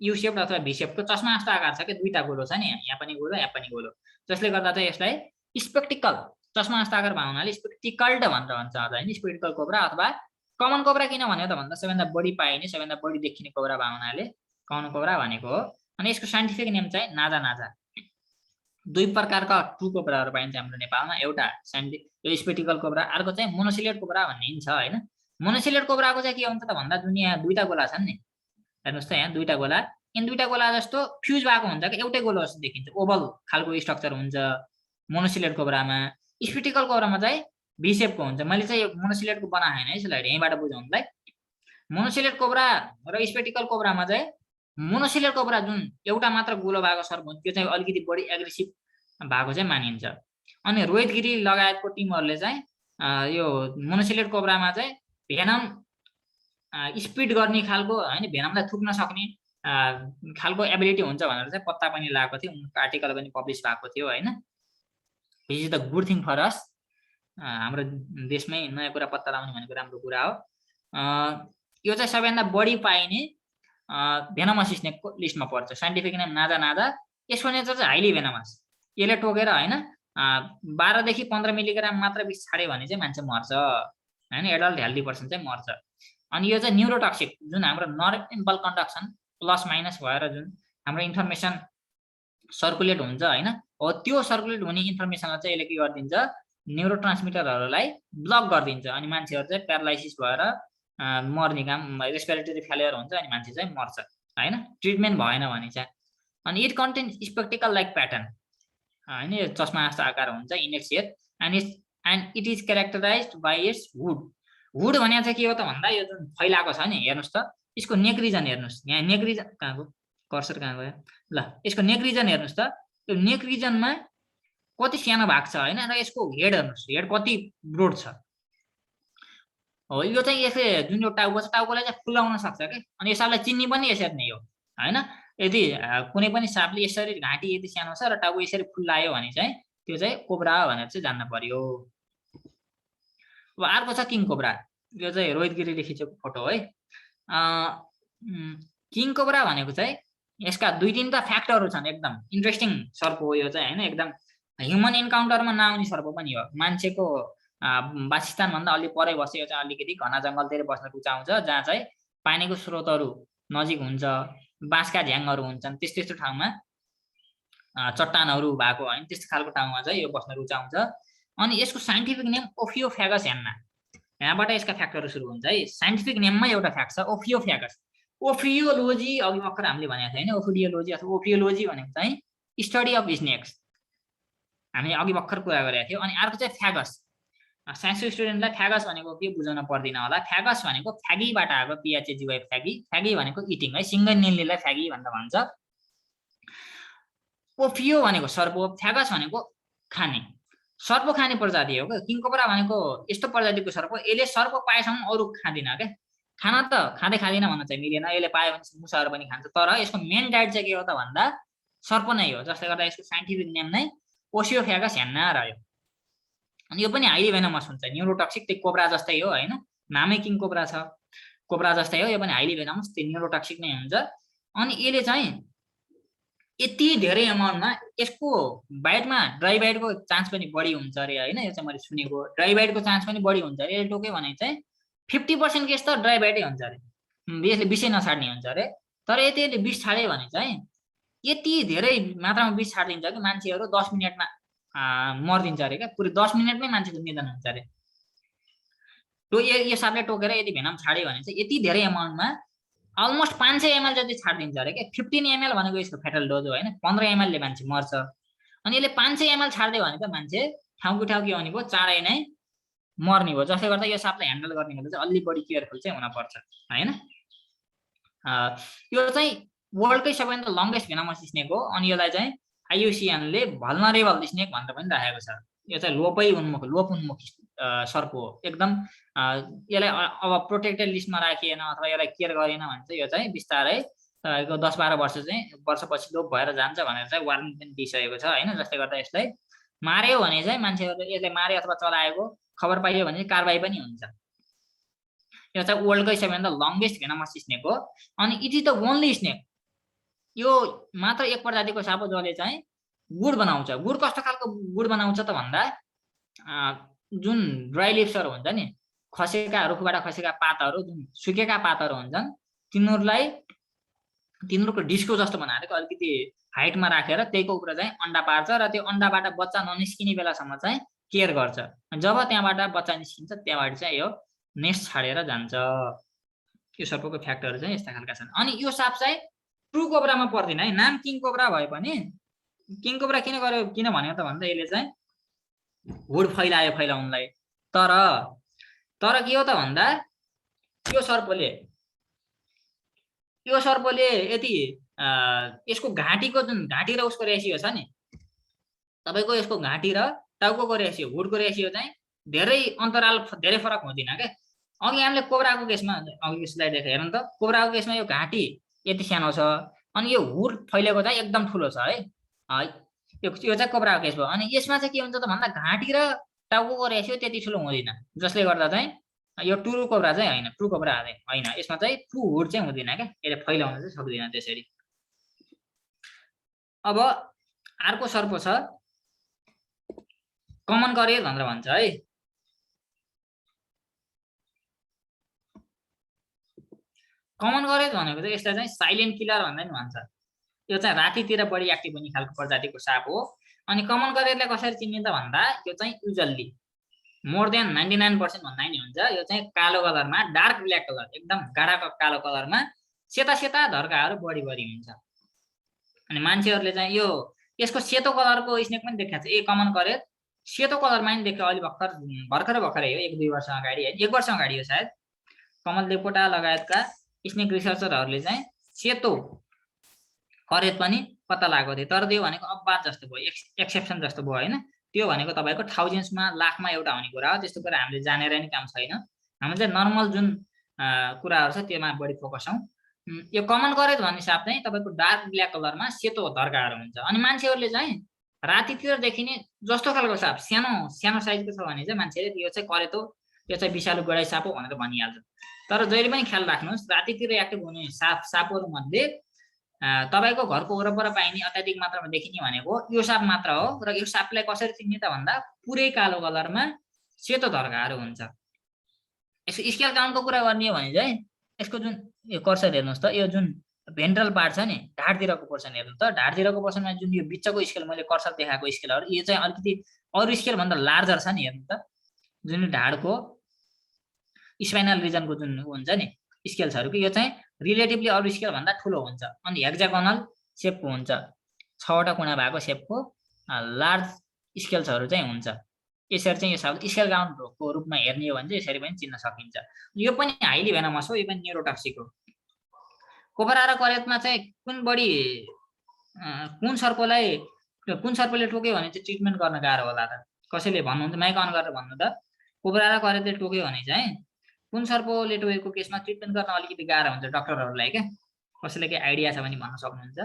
यु सेप अथवा भी सेपको चस्मा जस्तो आकार छ कि दुईटा गोलो छ नि, यहाँ पनि गोलो यहाँ पनि गोलो, जसले गर्दा चाहिँ यसलाई स्पेक्टिकल चस्मा जस्तो आकार भएको हुनाले स्पेक्टिकल्ड भनेर भन्छ होइन, स्पेक्टिकल कोब्रा। अथवा कमन कोब्रा किन भन्यो त भन्दा सबैभन्दा बढी पाइने सबैभन्दा बढी देखिने कोब्रा भएको हुनाले कमन कोब्रा भनेको हो। अनि यसको साइन्टिफिक नेम चाहिँ नाजा नाजा। दुई प्रकारका टु कोब्राहरू पाइन्छ हाम्रो नेपालमा, एउटा यो स्पेक्टिकल कोब्रा, अर्को चाहिँ मोनोसिलेट कोब्रा भन्ने छ होइन। मोनोसिलेट कोब्राको चाहिँ के हुन्छ त भन्दा जुन यहाँ दुईटा गोला छन् नि, हेर्नुहोस् त यहाँ दुईटा गोला, इन दुईटा गोला जस्तो फ्युज भएको हुन्छ कि एउटै गोलो जस्तो देखिन्छ, ओभल खालको स्ट्रक्चर हुन्छ मोनोसिलेट कोब्रामा। स्पेक्टिकल कोब्रामा चाहिँ भी सेपको हुन्छ। मैले चाहिँ यो मोनोसिलेटको बनाएन है स्लाइड, यहीँबाट बुझाउनुलाई। मोनोसिलेट कोब्रा र स्पेक्टिकल कोब्रामा चाहिँ मोनोसिलेट कोब्रा जुन एउटा मात्र गोलो भएको सर्प हुन्छ त्यो चाहिँ अलिकति बढी एग्रेसिभ भएको चाहिँ मानिन्छ। अनि रोहित गिरी लगायतको टिमहरूले चाहिँ यो मोनोसिलेट कोब्रामा चाहिँ भेनम स्पिड गर्ने खालको हैन भेनमलाई थुक्न सक्ने खालको एबिलिटी हुन्छ भनेर चाहिँ पत्ता पनि लागेको थियो, उनको आर्टिकल पनि पब्लिस भएको थियो हैन। This is the good thing for us. हाम्रो देशमै नयाँ कुरा पत्ता लगाउने भनेको राम्रो कुरा हो। यो चाहिँ सबैभन्दा बढी पाइने भेनमस स्नेकको लिस्टमा पर्छ। साइन्टिफिक नेम नाजा नाजा। यसको नेचर चाहिँ हाइली भेनमस। यसले टोकेर हैन 12 देखि 15 मिलिग्राम मात्र विष छाड्यो भने चाहिँ मान्छे मर्छ हैन, एडल्ट हेल्दी पर्सन चाहिँ मर्छ। अनि यो चाहिँ न्युरोटक्सिक, जुन हाम्रो nerve impulse conduction plus minus भएर जुन हाम्रो इन्फर्मेसन सर्कुलेट हुन्छ हैन, हो त्यो सर्कुलेट हुने इन्फर्मेसनलाई चाहिँ यसले के गरिदिन्छ, न्युरोट्रान्समिटरहरूलाई ब्लक गरिदिन्छ अनि मान्छेहरु चाहिँ प्यारालाइसिस भएर मर्ने काम, रेस्पिरेटरी फेलियर हुन्छ अनि मान्छे चाहिँ मर्छ हैन, ट्रिटमेन्ट भएन भने चाहिँ। अनि it contains spectacle like pattern हैन, यो चस्मा जस्तो आकार हुन्छ in its head and it is characterised by its hood. Hood भने चाहिँ के हो त भन्दा यो जुन फैलाएको छ नि, हेर्नुस् त यसको नेक रिजन हेर्नुस्, यहाँ नेक रिजन कहाँको कर्सर कहाँ गयो ल, यसको नेक रिजन हेर्नुस् त, यो नेक रिजनमा कति सानो भाग छ हैन, र यसको हेड हेर्नुस्, हेड कति ब्रोड छ हो। यो चाहिँ यसले जुन यो टाउको छ, टाउकोलाई चाहिँ फुलाउन सक्छ के, अनि यो सापलाई चिन्ने पनि यसरी नै हो हैन। यदि कुनै पनि सापले यसरी घाँटी यदि सानो छ र टाउको यसरी फुल्लायो भने चाहिँ त्यो चाहिँ कोब्रा हो भनेर चाहिँ जान्न पर्यो। अब अर्को छ किङ कोब्रा। यो चाहिँ रोहित गिरीले खिचेको फोटो है। किङ कोब्रा भनेको चाहिँ यसका 2-3टा फ्याक्टरहरू छन्, एकदम इन्ट्रेस्टिङ सर्प हो यो चाहिँ हैन, एकदम ह्युमन इन्काउन्टरमा नआउने सर्प पनि हो। मान्छेको वासस्थान भन्दा अलि परै बस्छ, यो चाहिँ अलिकति घना जङ्गलतिर बस्न रुचाउँछ, जहाँ चाहिँ पानीको स्रोतहरू नजिक हुन्छ, बाँसका झ्याङहरू हुन्छन्, त्यस्तो ठाउँमा चट्टानहरू भएको हैन, त्यस्तो खालको ठाउँमा चाहिँ यो बस्न रुचाउँछ। अनि यसको साइन्टिफिक नेम ओफियोफ्यागस हेन्ना, यहाँबाट यसका फ्याक्टरहरू सुरु हुन्छ है। साइन्टिफिक नेममा एउटा फ्याक्ट छ ओफियोफ्यागस। ओफियोलोजी अघि भर्खर हामीले भनेको थियो हैन, ओफिडियोलोजी अथवा ओफियोलोजी भनेको चाहिँ स्टडी अफ स्नेक्स, हामी अघि भर्खर कुरा गरेका थियौँ। अनि अर्को चाहिँ फ्यागस। साइन्सको स्टुडेन्टलाई फ्यागस भनेको के बुझाउन पर्दैन होला। फ्यागस भनेको फ्यागीबाट आएको, PHAGY फ्यागी। फ्यागी भनेको इटिङ है, सिङ्गल निल्लीलाई फ्यागी भनेर भन्छ। ओफियो भनेको सर्प हो, फ्यागस भनेको खाने, सर्प खाने प्रजाति हो क्या। किङ कोब्रा भनेको यस्तो प्रजातिको सर्प, यसले सर्प पाएसम्म अरू खाँदैन क्या। खाना त खाँदैन भन्न चाहिँ मिलेन, यसले पायो भने मुसाहरू पनि खान्छ, तर यसको मेन डाइट चाहिँ के हो त भन्दा सर्प नै हो, जसले गर्दा यसको साइन्टिफिक नेम नै ओसियोफ्यागस हेन्ना रह्यो। अनि यो पनि हाइली भेनमस हुन्छ, न्युरोटक्सिक, त्यही कोब्रा जस्तै हो हैन, नामै किङ कोब्रा छ, कोब्रा जस्तै हो, यो पनि हाइली भेनमस, त्यो न्युरोटक्सिक नै हुन्छ। अनि यसले चाहिँ यति धेरै अमाउन्टमा, यसको बाइटमा ड्राई बाइटको चान्स पनि बढी हुन्छ अरे हैन, यो चाहिँ मैले सुनेको, ड्राई बाइटको चान्स पनि बढी हुन्छ अरे। यसले टोक्यो भने चाहिँ 50% केस त ड्राई बाइटै हुन्छ अरे, यसले विषै नछाड्ने हुन्छ अरे। तर यति यसले विष छाड्यो भने चाहिँ यति धेरै मात्रामा विष छाडिदिन्छ कि मान्छेहरू 10 मिनेटमा मर्दिन्छ अरे क्या, पुरै 10 मिनेटमै मान्छेको निधन हुन्छ अरे। यो सापले टोकेर यदि भेनम छाड्यो भने चाहिँ यति धेरै अमाउन्टमा अलमोस्ट 500 ml जति छाडिदिन्छ अरे क्या। 15 ml भनेको यसको फेटल डोज हो हैन, 15 ml ले मान्छे मर्छ। अनि यसले 500 ml छाड्दियो भने त मान्छे ठाउँको ठाउँ आउने भयो, चाँडै नै मर्ने भयो। जसले गर्दा यो सापलाई ह्यान्डल गर्ने बेला चाहिँ अलि बढी केयरफुल चाहिँ हुनुपर्छ हैन। यो चाहिँ वर्ल्डकै सबैभन्दा लङ्गेस्ट भेनमस स्नेक हो। अनि यसलाई चाहिँ IUCN ले भल्नरेबल स्नेक भनेर पनि राखेको छ। यो चाहिँ लोप उन्मुख सर्प हो एकदम। यसलाई अब प्रोटेक्टेड लिस्टमा राखिएन अथवा यसलाई केयर गरेन भने चाहिँ यो चाहिँ बिस्तारै तपाईँको 10-12 वर्षपछि लोप भएर जान्छ भनेर चाहिँ वार्निङ पनि दिइसकेको छ हैन। जसले गर्दा यसलाई मार्यो भने चाहिँ मान्छेहरूले यसले मारे अथवा चलाएको खबर पाइयो भने कारबाही पनि हुन्छ। यो चाहिँ वर्ल्डकै सबैभन्दा लङ्गेस्ट भेनमस स्नेक हो। अनि it is the only snake, यो मात्र एक प्रजातिको साप हो जसले चाहिँ गुड बनाउँछ। गुड कस्तो खालको गुड बनाउँछ त भन्दा जुन ड्राई लिप्सहरू हुन्छ नि, खसेका रुखबाट खसेका पातहरू, जुन सुकेका पातहरू हुन्छन्, तिनीहरूको डिस्को जस्तो बनाएर अलिकति हाइटमा राखेर त्यहीको उपर चाहिँ अन्डा पार्छ र त्यो अन्डाबाट बच्चा ननिस्किने बेलासम्म चाहिँ केयर गर्छ। जब त्यहाँबाट बच्चा निस्किन्छ त्यहाँबाट चाहिँ यो नेस्ट छाडेर जान्छ। यो सर्पको फ्याक्टरहरू चाहिँ यस्ता खालका छन्। अनि यो साप चाहिँ ट्रु कोब्रामा पर्दैन है। नाम किङ कोब्रा भए पनि किङ कोब्रा किन भन्यो त भन्दा यसले चाहिँ हुड फैलाउनलाई। तर के हो त भन्दा यो सर्पले यति यसको घाँटीको जुन घाँटी र उसको रेसियो छ नि, तपाईको यसको घाँटी र टाउको रेसियो हुडको रेसियो चाहिँ धेरै अन्तराल धेरै फरक हुँदैन क्या। अघि हामीले कोब्राको केसमा अघि स्लाइड देखेँ हेर्नु त, कोब्राको केसमा यो घाँटी यति सानो छ अनि यो हुड फैलेको चाहिँ एकदम ठुलो छ है, यो चाहिँ कोब्राको केस भयो। अनि यसमा चाहिँ के हुन्छ त भन्दा घाँटी र टाउको रेसियो त्यति ठुलो हुँदैन, जसले गर्दा चाहिँ यो ट्रु कोब्रा चाहिँ होइन, ट्रु कोब्रा होइन, यसमा चाहिँ ट्रु हुड चाहिँ हुँदैन क्या, यसले फैलाउन चाहिँ सक्दैन त्यसरी। अब अर्को सर्प छ कमन करेज भनेर भन्छ है। कमन करेज भनेको चाहिँ यसलाई चाहिँ साइलेन्ट किलर भन्दा नि भन्छ। यो चाहिँ रातितिर बढी एक्टिभ हुने खालको प्रजातिको साप हो। अनि कमन करेजलाई कसरी चिन्ने त भन्दा यो चाहिँ युजल्ली मोर देन 99% भन्दा नि हुन्छ, यो चाहिँ कालो कलरमा डार्क ब्ल्याक कलर एकदम गाढा कालो कलरमा सेता सेता धर्काहरू बढी हुन्छ। अनि मान्छेहरूले चाहिँ यो यसको सेतो कलरको स्नेक पनि देखाएको छ, ए कमन करेज सेतो कलरमा नि देख्यो अहिले भर्खरै हो, 1-2 वर्ष अगाडि है, 1 वर्ष अगाडि हो सायद, कमल देवकोटा लगायतका स्नेक रिसर्चरहरूले चाहिँ सेतो करेज पनि पत्ता लगाएको थियो। तर त्यो भनेको अपवाद जस्तो भयो, एक्सेप्सन जस्तो भयो होइन। त्यो भनेको तपाईँको थाउजन्ड्समा लाखमा एउटा हुने कुरा हो, त्यस्तो कुरा हामीले जानेर नि काम छैन। हामी चाहिँ नर्मल जुन कुराहरू छ त्योमा बढी फोकस छौँ। यो कमन करेज भन्ने साप चाहिँ तपाईँको डार्क ब्ल्याक कलरमा सेतो धर्काहरू हुन्छ। अनि मान्छेहरूले चाहिँ रातितिर देखिने जस्तो खालको साप सानो साइजको छ भने चाहिँ मान्छेले यो चाहिँ करेतो, यो चाहिँ विषालु गडाइ साप हो भनेर भनिहाल्छ। तर जहिले पनि ख्याल राख्नुहोस्, रातितिर एक्टिभ हुने सापहरू मध्ये तपाईँको घरको वरपर पाइने अत्याधिक मात्रामा देखिने भनेको यो साप मात्र हो। र यो सापलाई कसरी चिन्ने त भन्दा पुरै कालो कलरमा सेतो धर्काहरू हुन्छ। यसको स्केल काउन्टको कुरा गर्ने हो भने चाहिँ यसको जुन यो कर्सर हेर्नुहोस् त, यो जुन भेन्ट्रल पार्ट छ नि ढाडतिरको पोर्सन हेर्नु त, ढाडतिरको पोर्सनमा जुन यो बिचको स्केल मैले कर्सर देखाएको स्केलहरू यो चाहिँ अलिकति अरू स्केल भन्दा लार्जर छ नि, हेर्नु त जुन ढाडको स्पाइनल रिजनको जुन हुन्छ नि स्केल्सहरूको यो चाहिँ रिलेटिभली अरू स्केल भन्दा ठुलो हुन्छ। अनि हेक्सागोनल सेपको हुन्छ, 6वटा कुना भएको सेपको लार्ज स्केल्सहरू चाहिँ हुन्छ। यसरी चाहिँ यो सब स्केल काउन्टको रूपमा हेर्ने हो भने चाहिँ यसरी पनि चिन्न सकिन्छ। यो पनि हाइली भेनमस हो, यो पनि न्युरोटक्सिक हो। कोब्रा र करेजमा चाहिँ कुन सर्पले टोक्यो भने चाहिँ ट्रिटमेन्ट गर्न गाह्रो होला त? कसैले भन्नुहुन्छ माइक अन गरेर भन्नु त, कोब्रा र करेजले टोक्यो भने चाहिँ कुन सर्पले टोकेको केसमा ट्रिटमेन्ट गर्न अलिकति गाह्रो हुन्छ डक्टरहरूलाई क्या? कसैले केही आइडिया छ भने भन्न सक्नुहुन्छ?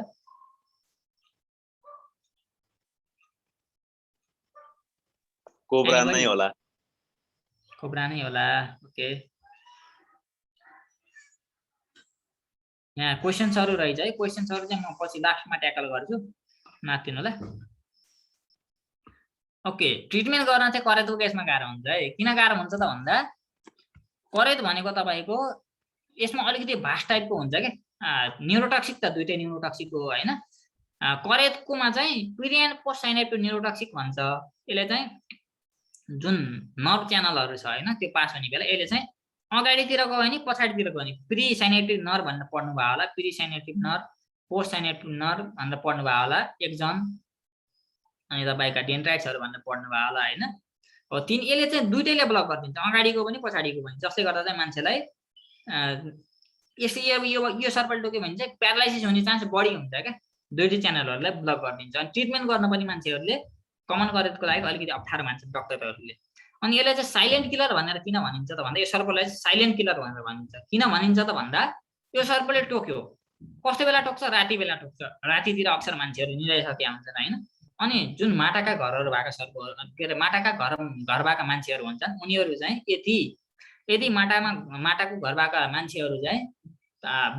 कोब्रा नै होला। कोब्रा नै होला, ओके। यहाँ क्वेसन्सहरू रहेछ है, क्वेसन्सहरू चाहिँ म पछि लास्टमा ट्याकल गर्छु, माथिदिनु होला। ओके, ट्रिटमेन्ट गर्न चाहिँ करेजको केसमा गाह्रो हुन्छ है। किन गाह्रो हुन्छ त भन्दा करेज भनेको तपाईँको यसमा अलिकति भास्ट टाइपको हुन्छ क्या, न्युरोटक्सिक त दुइटै न्युरोटक्सिक हो होइन। करेजकोमा चाहिँ प्री एन्ड पोस्ट साइनेप्टिक न्युरोटक्सिक भन्छ। यसले चाहिँ जुन नर्भ च्यानलहरू छ होइन त्यो पास हुने बेला यसले चाहिँ अगाडितिरको होइन पछाडितिरको होइन प्री साइनेप्टिक नर्भ भनेर पढ्नुभयो होला, pre synaptic nerve post synaptic nerve भनेर पढ्नुभयो होला, एक्जन अनि तपाईँका डेन्ड्राइट्सहरू भनेर पढ्नुभयो होला होइन। हो यसले चाहिँ दुइटैले ब्लक गरिदिन्छ, अगाडिको पनि पछाडिको पनि, जसले गर्दा चाहिँ मान्छेलाई यसले यो सर्पले टोक्यो भने चाहिँ प्यारालाइसिस हुने चान्स बढी हुन्छ क्या, दुइटै च्यानलहरूलाई ब्लक गरिदिन्छ। अनि ट्रिटमेन्ट गर्न पनि मान्छेहरूले कमन करेजको लागि अलिकति अप्ठ्यारो मान्छ डक्टरहरूले। अनि यसलाई चाहिँ साइलेन्ट किलर भनेर किन भनिन्छ त भन्दा यो सर्पलाई चाहिँ साइलेन्ट किलर भनेर भनिन्छ। किन भनिन्छ त भन्दा यो सर्पले टोक्यो कस्तो बेला टोक्छ? राति बेला टोक्छ, रातितिर अक्सर मान्छेहरू निदाइसकेका हुन्छन् होइन। अनि जुन माटाका घरहरू भएका सर्पहरू के अरे माटाका घर भएका मान्छेहरू हुन्छन् उनीहरू चाहिँ यदि माटाको घर भएका मान्छेहरू चाहिँ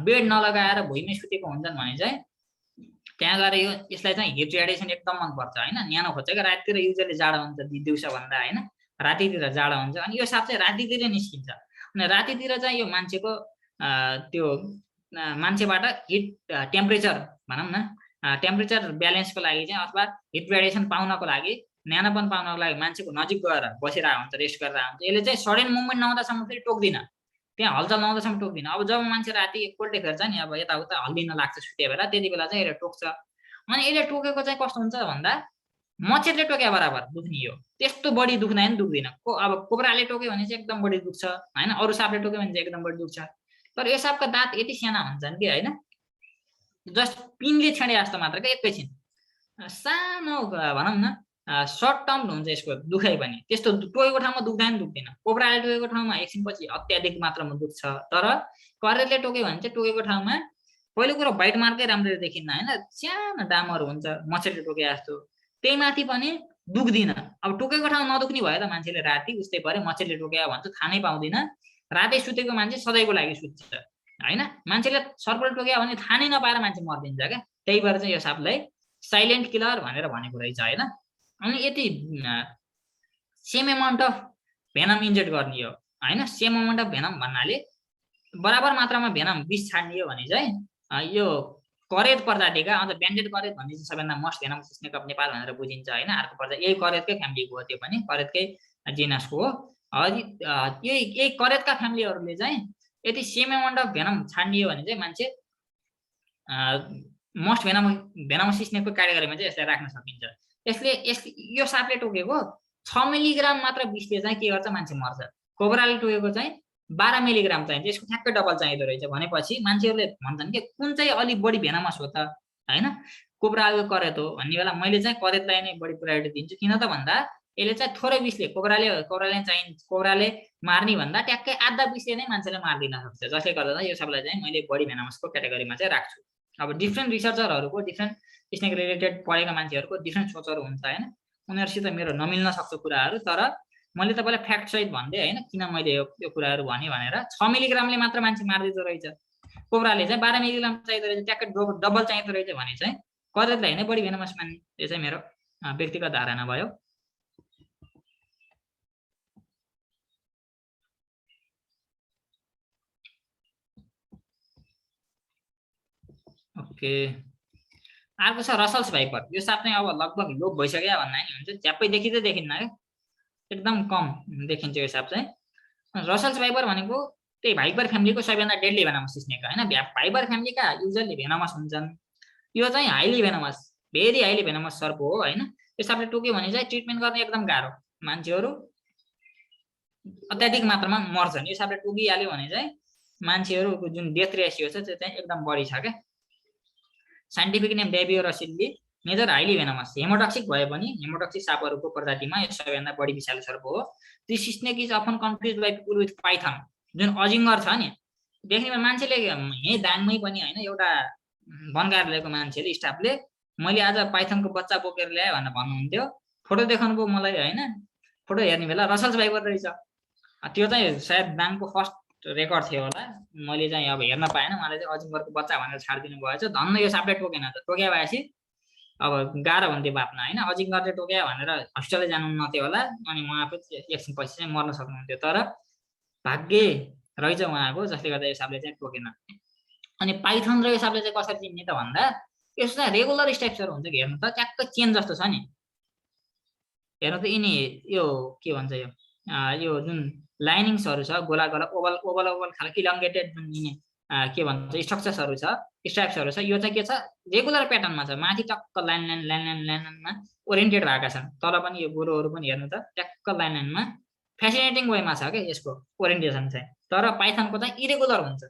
बेड नलगाएर भुइँमै सुतेको हुन्छन् भने चाहिँ त्यहाँ गएर यसलाई चाहिँ हिट रेडिएसन एकदम मनपर्छ होइन। न्यानो खोजेको रातितिर युजली जाडो हुन्छ दिउँसो भन्दा होइन, रातितिर जाडो हुन्छ। अनि यो साप चाहिँ रातितिर निस्किन्छ। अनि रातितिर चाहिँ यो मान्छेको त्यो मान्छेबाट हिट टेम्परेचर भनौँ न टेम्परेचर ब्यालेन्सको लागि चाहिँ अथवा हिट रेडिएसन पाउनको लागि न्यानोपन पाउनको लागि मान्छेको नजिक गएर बसिरहेको हुन्छ, रेस्ट गरेर हुन्छ। यसले चाहिँ सडन मुभमेन्ट नहुँदासम्म फेरि टोक्दिन, त्यहाँ हलचल नहुँदासम्म टोक्दिन। अब जब मान्छे राति एकपल्ट फेर्छ नि अब यताउता हल्लिन लाग्छ सुते बेला, त्यति बेला चाहिँ यसले टोक्छ। अनि यसले टोकेको चाहिँ कस्तो हुन्छ भन्दा मच्छरले टोके बराबर दुख्ने हो, त्यस्तो बढी दुख्दैन दुख्दैन। अब कोब्राले टोक्यो भने चाहिँ एकदम बढी दुख्छ होइन, अरू सापले टोक्यो भने चाहिँ एकदम बढी दुख्छ। तर यो सापका दाँत यति साना हुन्छन् कि होइन, जस्ट पिनले छेडे जस्तो मात्र क्या, एकैछिन सानो भनौँ न सर्ट टर्म हुन्छ यसको दुखाइ पनि त्यस्तो टोकेको ठाउँमा दुख्दैन कोब्राले टोकेको ठाउँमा एकछिनपछि अत्याधिक मात्रामा दुख्छ तर करेन्टले टोक्यो भने चाहिँ टोकेको ठाउँमा पहिलो कुरो बाइट मार्कै राम्ररी देखिन्न हैन सानो दामहरू हुन्छ मच्छरले टोके जस्तो त्यही माथि पनि दुख्दिन अब टोकेको ठाउँ नदुख्ने भयो त मान्छेले राति उस्तै परे मच्छरले टोक्या भन्छ थाहा नै पाउँदिन रातै सुतेको मान्छे सधैँको लागि सुत्छ हैन मान्छेले सर्पले टोक्या भने थाहा नै नपाएर मान्छे मर्दिन्छ क्या त्यही भएर चाहिँ यो सापलाई साइलेन्ट किलर भनेर भनेको रहेछ हैन अनि यति same amount of venom inject गर्ने हो हैन सेम अमाउन्ट अफ भेनम भन्नाले बराबर मात्रामा भेनम विष छाड्ने हो भने चाहिँ यो करेत प्रजातिका अझ ब्यान्डेड करेत भन्ने चाहिँ सबैभन्दा मोस्ट भेनमस स्नेक अफ नेपाल भनेर बुझिन्छ हैन अर्को प्रजाति यही करेतकै फ्यामिलीको हो त्यो पनि करेतकै जिनसको हो यही करेतका फ्यामिलीहरूले चाहिँ यदि सेम अमाउन्ट अफ भेनम छाड्ने हो भने चाहिँ मान्छे मोस्ट भेनमस स्नेकको क्याटेगोरीमा चाहिँ यसलाई राख्न सकिन्छ यसले यो सापले टोकेको 6 मिलिग्राम मात्र विषले चाहिँ के गर्छ मान्छे मर्छ कोब्राले टोकेको चाहिँ 12 मिलिग्राम चाहिन्छ यसको ठ्याक्कै डबल चाहिँदो रहेछ भनेपछि मान्छेहरूले भन्छन् कि कुन चाहिँ अलि बढी भेनमस हो त हैन कोब्राले करेत हो भन्ने बेला मैले चाहिँ करेतलाई नै बढी प्रायोरिटी दिन्छु किन त भन्दा यसले चाहिँ थोरै विषले कोब्राले मार्ने भन्दा ट्याक्कै आधा विषले नै मान्छेले मार्दिन सक्छ जसले गर्दा यो सबलाई चाहिँ मैले बढी भेनमसको क्याटेगोरीमा चाहिँ राख्छु अब डिफ्रेन्ट रिसर्चरहरूको डिफ्रेन्ट स्नेक रिलेटेड पढेका मान्छेहरूको डिफ्रेन्ट सोचहरू हुन्छ हैन उनीहरुसित मेरो नमिल्न सक्छ कुराहरू तर मैले तपाईलाई फ्याक्ट सहित भन्दै हैन किन मैले यो कुराहरू भने भनेर 6 मिलिग्रामले मात्र मान्छे मार्दिदो रहेछ कोब्राले चाहिँ 12 मिलिग्राम चाहिँदो रहेछ ट्याक्कै डबल चाहिँदो रहेछ भने चाहिँ करेतलाई हैन बढी भेनमस मान्ने यो चाहिँ मेरो व्यक्तिगत धारणा भयो ओके अर्को छ रसल्स भाइपर यो साप चाहिँ अब लगभग लोप भइसक्यो भन्दा नि हुन्छ झ्याप्पै देखिँदै देखिन्न है एकदम कम देखिन्छ यो साप चाहिँ रसल्स भाइपर भनेको त्यही भाइपर फ्यामिलीको सबैभन्दा डेडली भेनमस स्नेक हैन भाइपर फ्यामिलीका युजुअली भेनमस हुन्छन् यो चाहिँ हाइली भेनमस भेरी हाइली भेनमस सर्प हो हैन यो सापले टोक्यो भने चाहिँ ट्रिटमेन्ट गर्ने एकदम गाह्रो मान्छेहरू अत्याधिक मात्रामा मर्छन् यो सापले टोकिहाल्यो भने चाहिँ मान्छेहरूको जुन डेथ रेसियो छ त्यो चाहिँ एकदम बढी छ क्या साइन्टिफिक नेम डेभियो रसिलले नेदर हाइली भेनमस हेमोटक्सिक भए पनि हेमोटक्सिक सापहरूको प्रजातिमा यो सबैभन्दा बढी विषालु सर्प हो this snake is often confuse by people with python जुन अजिङ्गर छ नि देख्ने मान्छेले यही दाङमै पनि हैन एउटा बनगार ल्याएको मान्छेले स्टाफले मैले आज पाइथनको बच्चा बोकेर ल्याए भनेर भन्नुहुन्थ्यो फोटो देखाउनुभयो मलाई हैन फोटो हेर्ने बेला रसल्स भाइपर रहेछ त्यो चाहिँ सायद दाङको फर्स्ट रेकर्ड थियो होला मैले चाहिँ अब हेर्न पाएन मलाई चाहिँ अजिङ्गरको बच्चा भनेर छाडिदिनु भएछ धन्न यो सापले टोकेन त टोक्या भएपछि अब गाह्रो हुन्थ्यो बाप्न हैन अजिङ्गरले टोक्या भनेर हस्पिटलै जानु नथ्यो होला अनि उहाँ आफै एकछिन पछि चाहिँ मर्न सक्नुहुन्थ्यो तर भाग्य रहेछ उहाँको जसले गर्दा यो सापले चाहिँ टोकेन अनि पाइथन र यो सापले चाहिँ कसरी चिन्ने त भन्दा यसो चाहिँ रेगुलर स्ट्रक्चर हुन्छ कि हेर्नु त ट्याक्क चेन जस्तो छ नि हेर्नु त यिनी यो के भन्छ यो जुन लाइनिङ्सहरू छ गोला गोला ओभल ओभल ओभल खालको इलङ्गेटेड जुन यिनी के भन्छ स्ट्रक्चर्सहरू छ स्ट्राइप्सहरू छ यो चाहिँ के छ रेगुलर प्याटर्नमा छ माथि टक्क लाइन लाइन लाइन लाइन लाइनमा ओरिएन्टेड भएका छन् तल पनि यो गोरोहरू पनि हेर्नु त ट्याक्क लाइन लाइनमा फेसिनेटिङ वेमा छ क्या यसको ओरिएन्टेसन चाहिँ तर पाइथनको चाहिँ इरेगुलर हुन्छ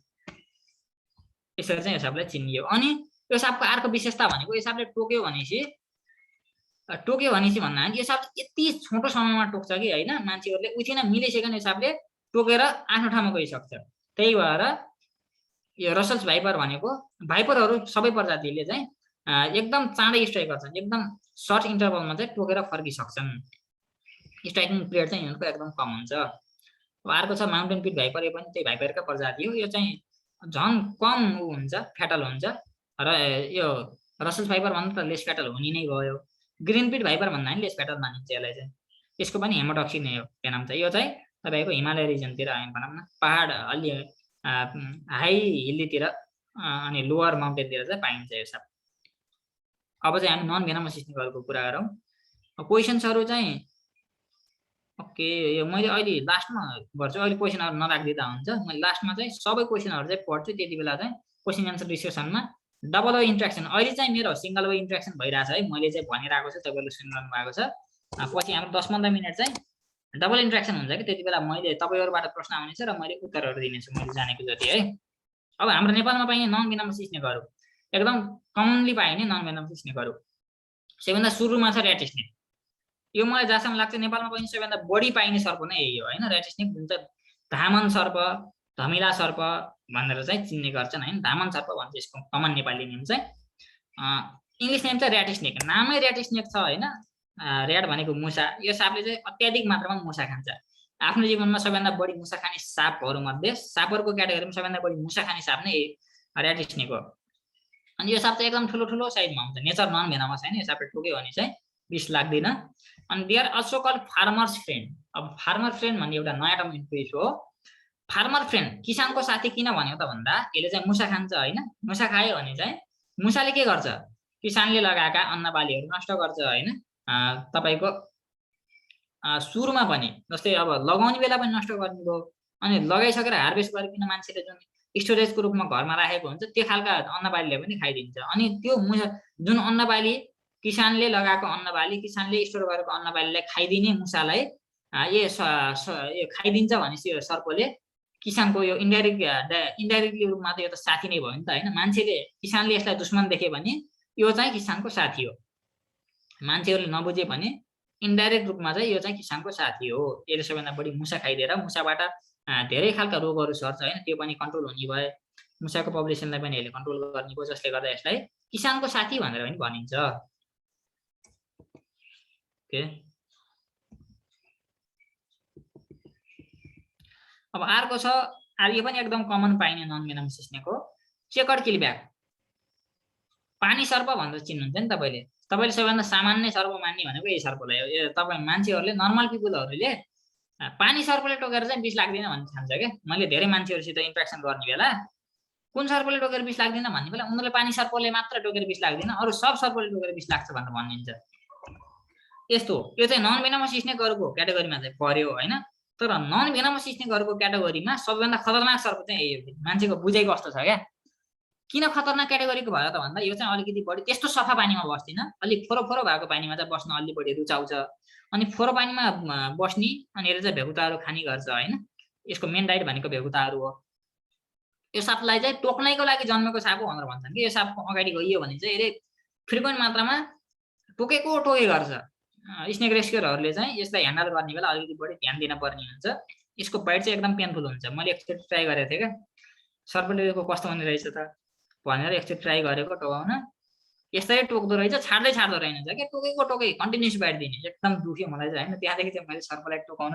यसरी चाहिँ यो सापलाई चिनियो अनि यो सापको अर्को विशेषता भनेको यो सापले टोक्यो भनेपछि भन्दा यो साप यति छोटो समयमा टोक्छ कि हैन मान्छेहरूले उठिन मिलिसकेन यो सापले टोकेर आफ्नो ठाउँमा गइसक्छ त्यही भएर यो रसल्स भाइपर भनेको भाइपरहरू सबै प्रजातिले चाहिँ एकदम चाँडै स्ट्राइक गर्छन् एकदम सर्ट इन्टरभलमा चाहिँ टोकेर फर्किसक्छन् स्ट्राइकिङ पिरियड चाहिँ यिनीहरूको एकदम कम हुन्छ अब अर्को छ माउन्टेन पिट भाइपर यो पनि त्यही भाइपरकै प्रजाति हो यो चाहिँ झन् कम हुन्छ फ्याटल हुन्छ र यो रसल्स भाइपर भन्दा त लेस फ्याटल हुने नै भयो ग्रिन पिट भाइपर भन्दा नि लेस फ्याटल मानिन्छ यसलाई चाहिँ यसको पनि हेमोटक्सिक नै हो भेनम चाहिँ यो चाहिँ तपाईँको हिमालय रिजनतिर हामी भनौँ न पहाड अलि हाई हिल्लीतिर अनि लोवर माउन्टेनतिर चाहिँ पाइन्छ यो सब अब चाहिँ हामी नन भेनमस स्नेकहरूको कुरा गरौँ क्वेसन्सहरू चाहिँ ओके यो मैले अहिले लास्टमा गर्छु अहिले क्वेसनहरू नराखिदिँदा हुन्छ मैले लास्टमा चाहिँ सबै क्वेसनहरू चाहिँ पढ्छु त्यति बेला चाहिँ क्वेसन एन्सर डिस्कसनमा डबल वे इन्ट्रेक्सन अहिले चाहिँ मेरो सिङ्गल वे इन्ट्रेक्सन भइरहेछ है मैले चाहिँ भनिरहेको छु तपाईँले सुनिरहनु भएको छ पछि हाम्रो 10-15 मिनट चाहिँ डबल इन्ट्रेक्सन हुन्छ कि त्यति बेला मैले तपाईँहरूबाट प्रश्न आउनेछ र मैले उत्तरहरू दिनेछु मैले जानेको जति है अब हाम्रो नेपालमा पाइने नन भेनमस स्नेकहरू एकदम कमनली पाइने नन भेनमस स्नेकहरू सबैभन्दा सुरुमा छ ऱ्याट स्नेक यो मलाई जहाँसम्म लाग्छ नेपालमा पनि सबैभन्दा बढी पाइने सर्प नै यही हो हैन, रेड स्नेक जुन चाहिँ धामन सर्प, धमिला सर्प भनेर चाहिँ चिन्ने गर्छन् हैन। धामन सर्प भन्छ यसको कमन नेपाली नेम चाहिँ। इङ्ग्लिस नेम चाहिँ रेड स्नेक, नामै रेड स्नेक छ हैन। रेड भनेको मुसा, यो सापले चाहिँ अत्याधिक मात्रामा मुसा खान्छ। आफ्नो जीवनमा सबैभन्दा बढी मुसा खाने सापहरू मध्ये सापहरूको क्याटेगोरीमा सबैभन्दा बढी मुसा खाने साप नै रेड स्नेक हो। अनि यो साप चाहिँ एकदम ठुलो ठुलो साइजमा हुन्छ, नेचर नन भेनमस हैन, यो सापले टोक्यो भने चाहिँ विष लाग्दैन। अनि they are also called farmers friend. अब फार्मर फ्रेन्ड भन्ने एउटा नयाँ टर्म इन्ट्रोड्युस हो। फार्मर फ्रेन्ड किसानको साथी किन भन्यो त भन्दा यसले चाहिँ मुसा खान्छ हैन। मुसा खायो भने चाहिँ मुसाले के गर्छ, किसानले लगाएका अन्नबालीहरू नष्ट गर्छ हैन। तपाईको सुरुमा पनि जस्तै अब लगाउने बेला पनि नष्ट गर्ने भयो, अनि लगाइसकेर हार्भेस्ट गरिकन मान्छेले जुन स्टोरेजको रूपमा घरमा राखेको हुन्छ त्यो खालका अन्नबालीले पनि खाइदिन्छ। अनि त्यो जुन अन्नबाली किसानले लगाएको अन्नबाली, किसानले स्टोर गरेको अन्नबालीलाई खाइदिने मुसालाई यो खाइदिन्छ भनेपछि यो सर्पले किसानको यो इन्डाइरेक्टली रूपमा त यो त साथी नै भयो नि त हैन। मान्छेले किसानले यसलाई दुश्मन देखे भने यो चाहिँ किसानको साथी हो, मान्छेहरूले नबुझे भने इन्डाइरेक्ट रूपमा चाहिँ यो चाहिँ किसानको साथी हो। यसले सबैभन्दा बढी मुसा खाइदिएर मुसाबाट धेरै खालका रोगहरू सर्छ हैन, त्यो पनि कन्ट्रोल हुने भए। मुसाको पपुलेसनलाई पनि यसले कन्ट्रोल गर्ने भयो, जसले गर्दा यसलाई किसानको साथी भनेर पनि भनिन्छ। ओके, अब अर्को छ, यो पनि एकदम कमन पाइने नन भेनमस स्नेक हो, चेकर्ड किलब्याक। पानी सर्प भनेर चिन्नुहुन्छ नि तपाईले। तपाईले सबैभन्दा सामान्य सर्प मान्ने भनेको यही सर्पलाई हो। तपाई मान्छेहरूले नर्मल पिपलहरूले पानी सर्पले टोकेर चाहिँ विष लाग्दैन भन्ने ठान्छ के। मैले धेरै मान्छेहरूसित इन्ट्रेक्सन गर्ने बेला कुन सर्पले टोकेर विष लाग्दैन भन्ने बेला उनीहरूले पानी सर्पले मात्र टोकेर विष लाग्दैन, अरू सब सर्पले टोकेर विष लाग्छ भनेर भनिन्छ। यस्तो यो चाहिँ नन भेनमस स्नेकहरूको क्याटेगोरीमा चाहिँ पर्यो हैन। तर नन भेनमस स्नेकहरूको क्याटेगोरीमा सबैभन्दा खतरनाक सर्प चाहिँ यही हो। मान्छेको बुझाइ कस्तो छ क्या, किन खतरनाक क्याटेगोरीको भयो त भन्दा यो चाहिँ अलिकति बढी त्यस्तो सफा पानीमा बस्दैन, अलिक फोरो फोरो भएको पानीमा चाहिँ बस्न अलि बढी रुचाउँछ। अनि फोरो पानीमा बस्ने अनि यसले चाहिँ भेगुताहरू खाने गर्छ हैन। यसको मेन डाइट भनेको भेगुताहरू हो। यो सापलाई चाहिँ टोक्नैको लागि जन्मेको साप हो भनेर भन्छन् कि। यो सापको अगाडि गइयो भने चाहिँ यसले फ्रिक्वेन्ट मात्रामा टोके गर्छ। स्नेक रेस्क्युरहरूले चाहिँ यसलाई ह्यान्डल गर्ने बेला अलिकति बढी ध्यान दिन पर्ने हुन्छ। यसको बाइट चाहिँ एकदम पेनफुल हुन्छ। मैले एकचोटि ट्राई गरेको थिएँ क्या, सर्पले कस्तो हुने रहेछ त भनेर एकचोटि ट्राई गरेको टोकाउन। यस्तै टोक्दो रहेछ, छाड्दो रहेनछ क्या, टोके कन्टिन्युस बाइट दिने। एकदम दुख्यो मलाई चाहिँ हैन। त्यहाँदेखि चाहिँ मैले सर्पलाई टोकाउन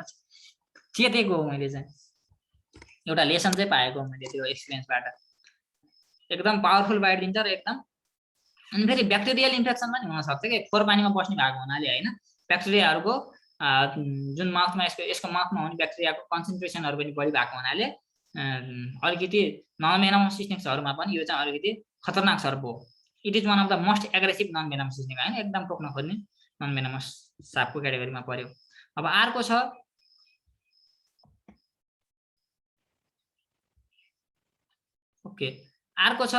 चेतेको हो। मैले चाहिँ एउटा लेसन चाहिँ पाएको मैले त्यो एक्सपिरियन्सबाट। एकदम पावरफुल बाइट दिन्छ र एकदम। अनि फेरि ब्याक्टेरियल इन्फेक्सन पनि हुन सक्छ कि फोहोर पानीमा बस्ने भएको हुनाले हैन। ब्याक्टेरियाहरूको जुन माउथमा यसको माउथमा हुने ब्याक्टेरियाको कन्सन्ट्रेसनहरू पनि बढी भएको हुनाले अलिकति नन भेनमस स्नेक्सहरूमा पनि यो चाहिँ अलिकति खतरनाक सर्प हो। It is one of the most aggressive non venomous snake हैन। एकदम टोक्न खोज्ने नन भेनमस सापको क्याटेगोरीमा पर्यो। अब अर्को छ ओके, अर्को छ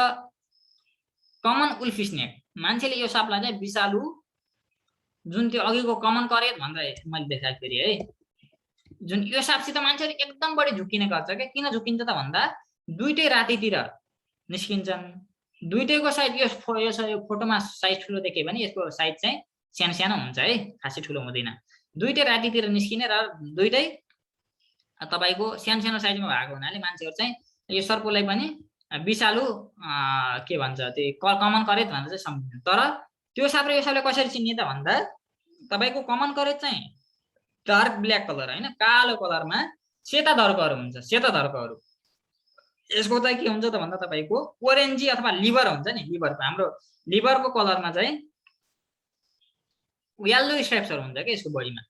कमन उल्फ स्नेक। मान्छेले यो सापलाई चाहिँ विषालु जुन त्यो अघिको कमन करेट भनेर मैले देखाएको फेरि है, जुन यो सापसित मान्छेहरू एकदम बढी झुकिने गर्छ क्या। किन झुकिन्छ त भन्दा दुईटै रातितिर निस्किन्छन्। दुईटैको साइज यो फोटोमा साइज ठुलो देख्यो भने यसको साइज चाहिँ सानो सानो हुन्छ है, खासै ठुलो हुँदैन। दुईटै रातितिर निस्किने र दुईटै तपाईको सानो सानो साइजमा भएको हुनाले मान्छेहरू चाहिँ यो सर्पलाई पनि विषालु के भन्छ त्यो कमन करेट भनेर चाहिँ सम्झिन्छ। तर त्यो साप र यो सापले कसरी चिन्ने त भन्दा तपाईको कमन करेट चाहिँ डार्क ब्ल्याक कलर हैन, कालो कलरमा सेता धर्कहरू हुन्छ, सेता धर्कहरू। यसको चाहिँ के हुन्छ त भन्दा तपाईको ओरेन्जी अथवा लिभर हुन्छ नि, लिभरको हाम्रो लिभरको कलरमा चाहिँ येल्लो स्ट्राइप्सहरू हुन्छ के यसको बडीमा।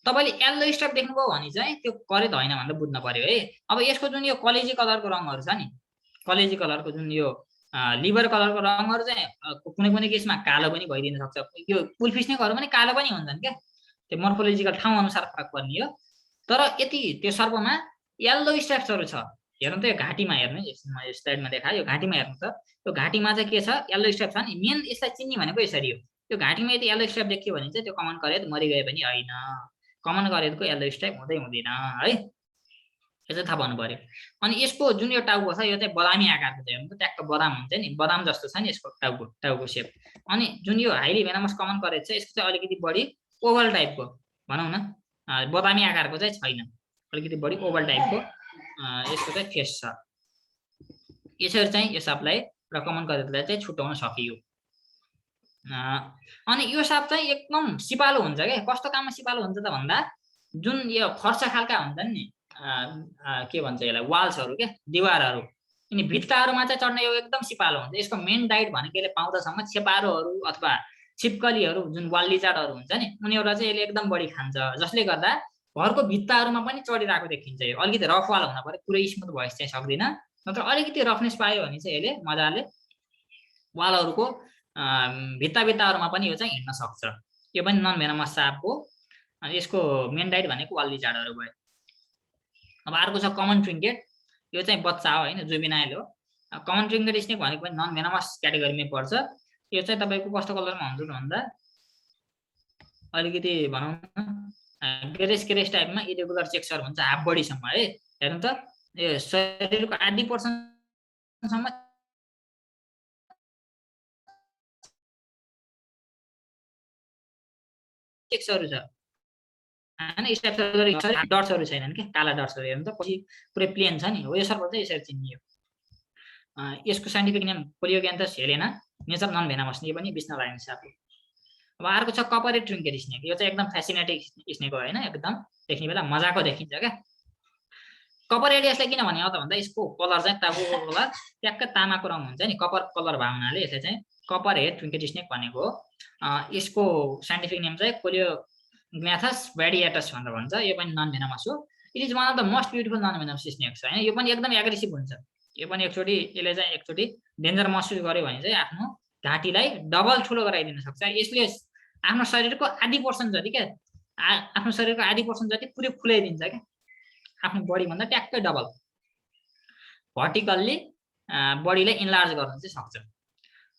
तपाईले येल्लो स्ट्राइप देख्नुभयो भने चाहिँ त्यो करेट होइन भनेर बुझ्न पर्यो है। अब यसको जुन यो कलेजी कलरको रङहरू छ नि, कलेजी कलरको जुन यो लिभर कलरको रङहरू चाहिँ कुनै कुनै केसमा कालो पनि भइदिन सक्छ। यो उल्फ स्नेकहरू पनि कालो पनि हुन्छन् क्या, त्यो मोर्फोलोजिकल ठाउँ अनुसार फरक पर्ने हो। तर यति त्यो सर्पमा येल्लो स्ट्राइप्सहरू छ। हेर्नु त यो घाँटीमा हेर्नु, यो स्लाइडमा देखायो, यो घाँटीमा हेर्नु त यो घाँटीमा चाहिँ के छ, येल्लो स्ट्राइप छ नि। मेन यसलाई चिन्ने भनेको यसरी हो। यो घाँटीमा यदि येल्लो स्ट्राइप देखियो भने चाहिँ त्यो कमन करेट मरिगए पनि होइन, कमन करेटको येल्लो स्ट्राइप हुँदैन है। यो चाहिँ थाहा पाउनु पर्यो। अनि यसको जुन यो टाउको छ यो चाहिँ बदामी आकारको छ। हेर्नु त ट्याक्क बदाम हुन्छ नि, बदाम जस्तो छ नि यसको टाउको सेप। अनि जुन यो हाइली भेनमस कमन करेट छ यसको चाहिँ अलिकति बढी ओभल टाइपको भनौँ न, बदामी आकारको चाहिँ छैन, अलिकति बढी ओभल टाइपको यसको चाहिँ फेस छ। यसरी चाहिँ यो सापलाई र कमन करेक्टरलाई चाहिँ छुट्याउन सकियो। अनि यो साप चाहिँ एकदम सिपालु हुन्छ क्या। कस्तो काममा सिपालु हुन्छ त भन्दा जुन यो फर्सा खालका हुन्छन् नि, के भन्छ यसलाई, वाल्सहरू क्या, दिवारहरू, अनि भित्ताहरूमा चाहिँ चढ्न यो एकदम सिपालु हुन्छ। यसको मेन डाइट भनेको यसले पाउँदासम्म छेपारोहरू अथवा छिपकलीहरू जुन वाल लिजार्डहरू हुन्छ नि, उनीहरूलाई चाहिँ यसले एकदम बढी खान्छ, जसले गर्दा घरको भित्ताहरूमा पनि चढिरहेको देखिन्छ। यो अलिकति रफ वाल हुन पर्यो, पुरै स्मुथ भोइस चाहिँ सक्दैन, नत्र अलिकति रफनेस पायो भने चाहिँ यसले मजाले वालहरूको भित्ताहरूमा पनि यो चाहिँ हिँड्न सक्छ। यो पनि नन भेनमस साप हो। अनि यसको मेन डाइट भनेको वाल लिजार्डहरू भयो। अब अर्को छ कमन ट्रिङ्केट। यो चाहिँ बच्चा हो होइन, जुबिनाइल हो। कमन ट्रिङ्केट स्नेक भनेको पनि नन भेनमस क्याटेगोरीमै पर्छ। यो चाहिँ तपाईँको कस्तो कलरमा हुन्छ भन्दा अलिकति भनौँ न ग्रेस टाइपमा इरेगुलर चेक्सर हुन्छ, हाफ बडीसम्म है। हेर्नु त, यो शरीरको आधी पर्सेन्टसम्म चेक्सहरू छ हैन, स्ट्राइप्सहरू, डट्सहरू छैनन् के, काला डट्सहरू। हेर्नु त पछि पुरै प्लेन छ नि, हो यो सर्प चाहिँ यसरी चिनियो। यसको scientific name Poliognathus helena, nature non venomous, यो पनि बिस्न लाग्ने साप हो। अब अर्को छ कपरेट ट्रिङ्केट स्नेक। यो चाहिँ एकदम फेसिनेटिङ स्नेक हो होइन, एकदम देख्ने बेला मजाको देखिन्छ क्या। कपरेट यसलाई किन भने हो त भन्दा यसको कलर चाहिँ तामाको कलर, ट्याक्कै तामाको रङ हुन्छ नि, कपर कलर भएको हुनाले यसलाई चाहिँ कपरहेड ट्रिङ्केट स्नेक भनेको हो। यसको साइन्टिफिक नेम चाहिँ पोलियोग्यान्थस भेडिएटस भनेर भन्छ। यो पनि नन भेनमस हो। It is one of the most beautiful non venomous snakes होइन। यो पनि एकदम एग्रेसिभ हुन्छ। यो पनि यसले चाहिँ एकचोटि डेन्जर महसुस गर्यो भने चाहिँ आफ्नो घाँटीलाई डबल ठुलो गराइदिन सक्छ। यसले आफ्नो शरीरको आधी पर्सेन्ट जति क्या, आफ्नो शरीरको आधी पर्सेन्ट जति पुरै फुलाइदिन्छ क्या, आफ्नो बडीभन्दा ट्याक्कै डबल भर्टिकल्ली बडीलाई इन्लार्ज गर्न चाहिँ सक्छ।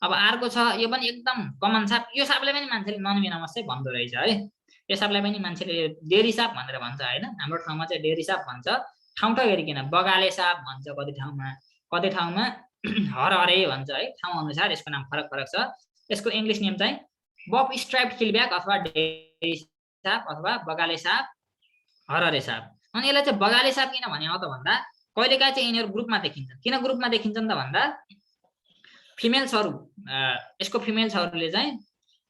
अब अर्को छ, यो पनि एकदम कमन साप। यो सापलाई पनि मान्छेले नन भेनमस चाहिँ भन्दो रहेछ है। यो सापलाई पनि मान्छेले डेरी साप भनेर भन्छ होइन, हाम्रो ठाउँमा चाहिँ डेरी साप भन्छ। ठाउँ हेरिकन बगाले साप भन्छ, कति ठाउँमा हरहरे भन्छ है। ठाउँ अनुसार यसको नाम फरक छ। यसको इङ्ग्लिस नेम चाहिँ बब स्ट्राइप्ड किलब्याक अथवा डेरी साप अथवा बगाले साप, हरहरे साप। अनि यसलाई चाहिँ बगाले साप किन भने हो त भन्दा कहिलेकाहीँ चाहिँ यिनीहरू ग्रुपमा देखिन्छन्। किन ग्रुपमा देखिन्छन् त भन्दा फिमेल्सहरू, यसको फिमेल्सहरूले चाहिँ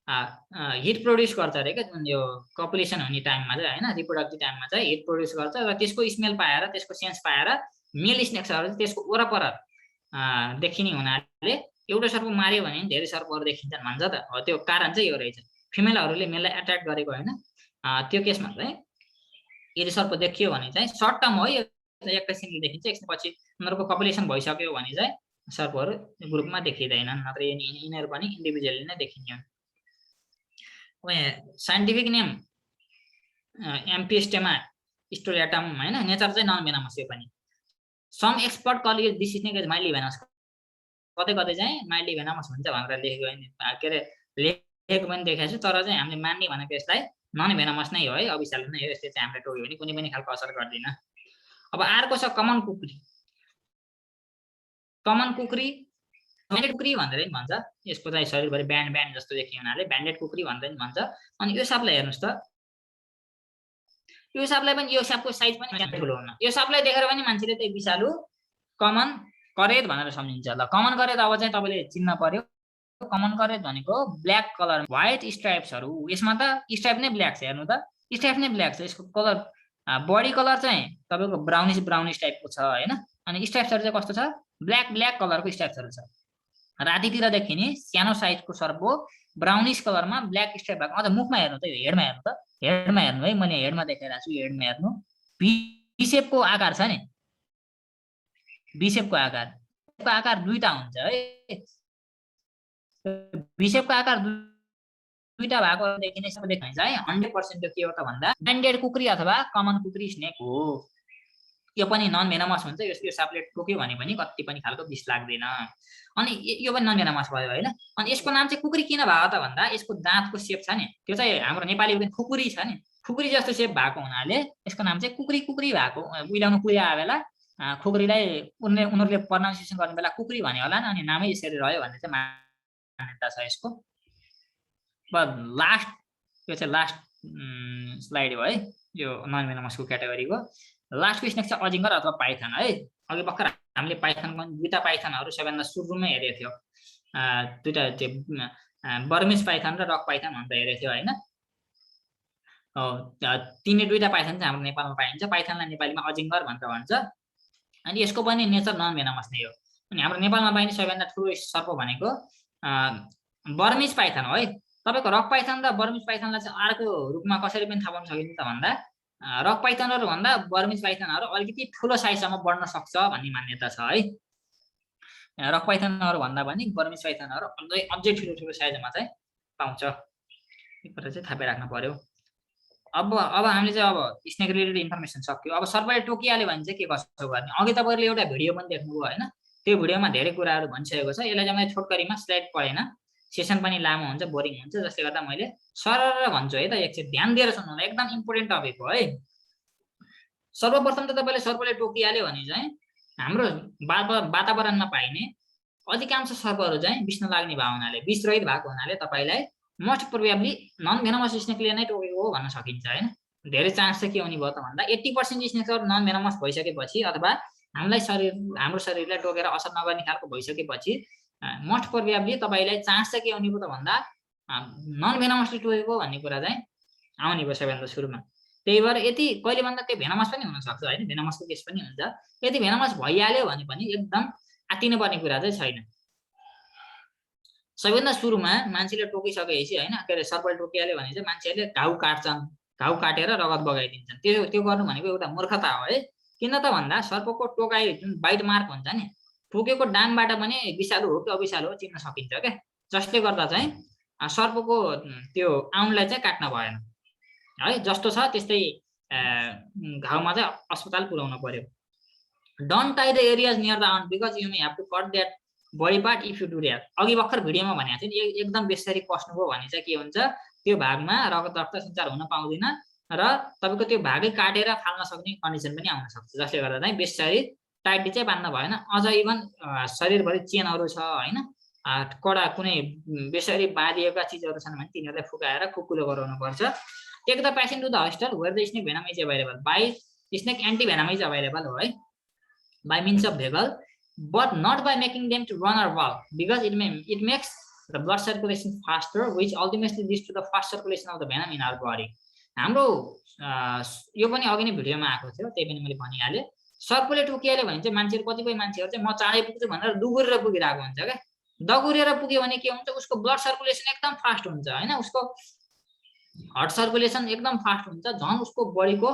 हिट प्रोड्युस गर्छ अरे क्या, जुन यो कपुलेसन हुने टाइममा चाहिँ होइन, रिप्रोडक्टिभ टाइममा चाहिँ हिट प्रोड्युस गर्छ र त्यसको स्मेल पाएर, त्यसको सेन्स पाएर मेल स्नेक्सहरू चाहिँ त्यसको वरपर देखिने हुनाले एउटा सर्प मार्यो भने धेरै सर्पहरू देखिन्छन् भन्छ त। हो त्यो कारण चाहिँ यो रहेछ, फिमेलहरूले मेललाई एट्र्याक्ट गरेको होइन। त्यो केसमा चाहिँ यदि सर्प देखियो भने चाहिँ सर्ट टर्म हो, यो एकैछिनले देखिन्छ, एकछिनपछि उनीहरूको पपुलेसन भइसक्यो भने चाहिँ सर्पहरू ग्रुपमा देखिँदैनन्, नत्र यिनीहरू पनि इन्डिभिजुअली नै देखिन्छन्। साइन्टिफिक नेम एम्पिस्टेमा स्टोरियाटम होइन, नेचर चाहिँ नन भेनमस। यो पनि some expert call this snake is mildly venomous, कतै चाहिँ माइल्डली भेनमस हुन्छ भनेर लेखेको होइन, के अरे लेखेको पनि देखाएको छु। तर चाहिँ हामीले मान्ने भनेको यसलाई नन भेनमस नै हो है, अभिशालु नै हो। यसले चाहिँ हामीले टोक्यो भने कुनै पनि खालको असर गर्दैन। अब अर्को छ कमन कुकुरी। कमन कुकुरी ब्यान्डेड कुकुरी भनेर पनि भन्छ। यसको चाहिँ शरीरभरि ब्यान्ड जस्तो देखिने हुनाले ब्यान्डेड कुकुरी भनेर पनि भन्छ। अनि यो सापलाई हेर्नुहोस् त, यो सापलाई पनि, यो सापको साइज पनि ठुलो हुन्न। यो सापलाई देखेर पनि मान्छेले चाहिँ विषालु कमन करेद भनेर सम्झिन्छ। ल कमन करेद अब चाहिँ तपाईँले चिन्न पर्यो। कमन करेद भनेको ब्ल्याक कलर, व्हाइट स्ट्राइप्सहरू। यसमा त स्ट्राइप नै ब्ल्याक छ, हेर्नु त स्ट्राइप नै ब्ल्याक छ। यसको कलर, बडी कलर चाहिँ तपाईँको ब्राउनिस टाइपको छ होइन। अनि स्ट्राइप्सहरू चाहिँ कस्तो छ, ब्ल्याक कलरको स्ट्राइप्सहरू छ। रातितिर देखिने सानो साइजको सर्प हो, ब्राउनिस कलरमा ब्ल्याक स्ट्राइप भएको। अझ मुखमा हेर्नु त, हेडमा हेर्नु त, हेडमा हेर्नु है, मैले हेडमा देखाइरहेको छु। हेडमा हेर्नु, भी-सेपको आकार छ नि, भी-सेपको आकार दुईटा हुन्छ है। भी-सेपको आकार दुईटा भएको देखिने देखिन्छ है। 100% त्यो के हो त भन्दा ब्यान्डेड कुकुरी अथवा कमन कुकुरी स्नेक हो। यो पनि नन भेनमस हुन्छ। यो सापले टोक्यो भने पनि कति पनि खालको विष लाग्दैन। अनि यो पनि नन भेनमस भयो होइन। अनि यसको नाम चाहिँ कुकुरी किन भयो त भन्दा यसको दाँतको सेप छ नि, त्यो चाहिँ हाम्रो नेपाली खुकुरी छ नि, खुकुरी जस्तो सेप भएको हुनाले यसको नाम चाहिँ कुकुरी भएको। उहिलाउनु कुरिया आए बेला खुकुरीलाई उनीहरूले प्रोनाउन्सिएसन गर्ने बेला कुकुरी भने होला नि, अनि नामै यसरी रह्यो भन्ने चाहिँ मान्यता छ यसको। लास्ट, यो चाहिँ लास्ट स्लाइड हो है यो नन भेनमसको क्याटेगोरीको। लास्टको स्नेक चाहिँ अजिङ्गर अथवा पाइथन है। अघि भर्खर हामीले पाइथनको दुईटा पाइथनहरू सबैभन्दा सुरुमै हेरेको थियो, दुईटा चाहिँ बर्मिज पाइथन र रक पाइथन भनेर हेरेको थियो होइन। तिनै दुईटा पाइथन चाहिँ हाम्रो नेपालमा पाइन्छ। पाइथनलाई नेपालीमा अजिङ्गर भनेर भन्छ अनि यसको पनि नेचर नन भेनमस नै हो। अनि हाम्रो नेपालमा पाइने सबैभन्दा ठुलो सर्प भनेको बर्मिज पाइथन हो है। तपाईँको रक पाइथन र बर्मिज पाइथनलाई चाहिँ अर्को रूपमा कसरी पनि थाहा पाउन सकिन्छ भन्दा रक पाइथनहरू भन्दा बर्मिज पाइथनहरू अलिकति ठुलो साइजसम्म बढ्न सक्छ भन्ने मान्यता छ है। रक पाइथनहरू भन्दा पनि बर्मिज पाइथनहरू अझै ठुलो साइजमा चाहिँ पाउँछ। यो कुरा चाहिँ थाहा राख्नु पर्यो। अब हामीले चाहिँ अब स्नेक रिलेटेड इन्फर्मेसन सक्यो। अब सर्पले टोकिहाल्यो भने चाहिँ के कसो गर्ने। अघि तपाईँहरूले एउटा भिडियो पनि देख्नुभयो होइन, त्यो भिडियोमा धेरै कुराहरू भनिसकेको छ। यसलाई चाहिँ मैले छोटकरीमा स्लाइड पढेन, सेसन पनि लामो हुन्छ, बोरिङ हुन्छ, जसले गर्दा मैले सरर भन्छु है त। एकचोटि ध्यान दिएर सुन्नु होला, एकदम इम्पोर्टेन्ट टपिक हो है। सर्वप्रथम त तपाईँले सर्पले टोकिहाल्यो भने चाहिँ हाम्रो वातावरणमा पाइने अधिकांश सर्पहरू चाहिँ विष नलाग्ने भावनाले, विषरहित भएको हुनाले तपाईँलाई मोस्ट प्रोबेबली नन भेनमस स्नेकले नै टोकेको हो भन्न सकिन्छ होइन। धेरै चान्स चाहिँ के हुने भयो त भन्दा 80% स्नेकहरू नन भेनमस भइसकेपछि अथवा हाम्रो शरीरलाई टोकेर असर नगर्ने खालको भइसकेपछि मोस्ट प्रोबेबली तपाईँलाई चान्स चाहिँ के हुने भयो त भन्दा नन भेनमसले टोकेको भन्ने कुरा चाहिँ आउने भयो सबैभन्दा सुरुमा। त्यही भएर यदि कहिले भन्दा त्यो भेनमस पनि हुनसक्छ होइन, भेनमसको केस पनि हुन्छ। यदि भेनमस भइहाल्यो भने पनि एकदम आत्तिनुपर्ने कुरा चाहिँ छैन। सबैभन्दा सुरुमा मान्छेले टोकिसकेपछि होइन, के अरे सर्पले टोकिहाल्यो भने चाहिँ मान्छेहरूले घाउ काट्छन्, घाउ काटेर रगत बगाइदिन्छन्। त्यो गर्नु भनेको एउटा मूर्खता हो है। किन त भन्दा सर्पको टोकाइ जुन बाइट मार्क हुन्छ नि, टोकेको डाङबाट पनि विषालु हो कि अविषालु हो चिन्न सकिन्छ क्या। जसले गर्दा चाहिँ सर्पको त्यो आउनलाई चाहिँ काट्न भएन है। जस्तो छ त्यस्तै घाउमा चाहिँ अस्पताल पुर्याउनु पर्यो। Don't tie the areas near the wound because you may have to cut that body part if you do that. अघि भर्खर भिडियोमा भनेको थिएँ नि, एकदम बेसरी पस्नुभयो भने चाहिँ के हुन्छ, त्यो भागमा रक्त सञ्चार हुन पाउँदैन र तपाईँको त्यो भागै काटेर फाल्न सक्ने कन्डिसन पनि आउन सक्छ। जसले गर्दा चाहिँ बेसरी टाइटली चाहिँ बाँध्न भएन। अझ इभन शरीरभरि चेनहरू छ होइन, कडा कुनै बेसरी बाँधिएका चिजहरू छन् भने तिनीहरूलाई फुकाएर कुकुलो गराउनु पर्छ। Take the patient to the hospital where the snake venom is available. By snake anti venom is available हो है, by means of vehicle, but not by making them to run or walk because it makes the blood circulation faster which ultimately leads to the fast circulation of the venom in our body. हाम्रो यो पनि अघि नै भिडियोमा आएको थियो, त्यही पनि मैले भनिहालेँ। सर्पले टोकिहाल्यो भने चाहिँ मान्छेहरू, कतिपय मान्छेहरू चाहिँ म चाँडै पुग्छु भनेर दुगुरेर पुगिरहेको हुन्छ क्या। दगुरेर पुग्यो भने के हुन्छ, उसको ब्लड सर्कुलेसन एकदम फास्ट हुन्छ होइन, उसको हार्ट सर्कुलेसन एकदम फास्ट हुन्छ। झन् उसको बडीको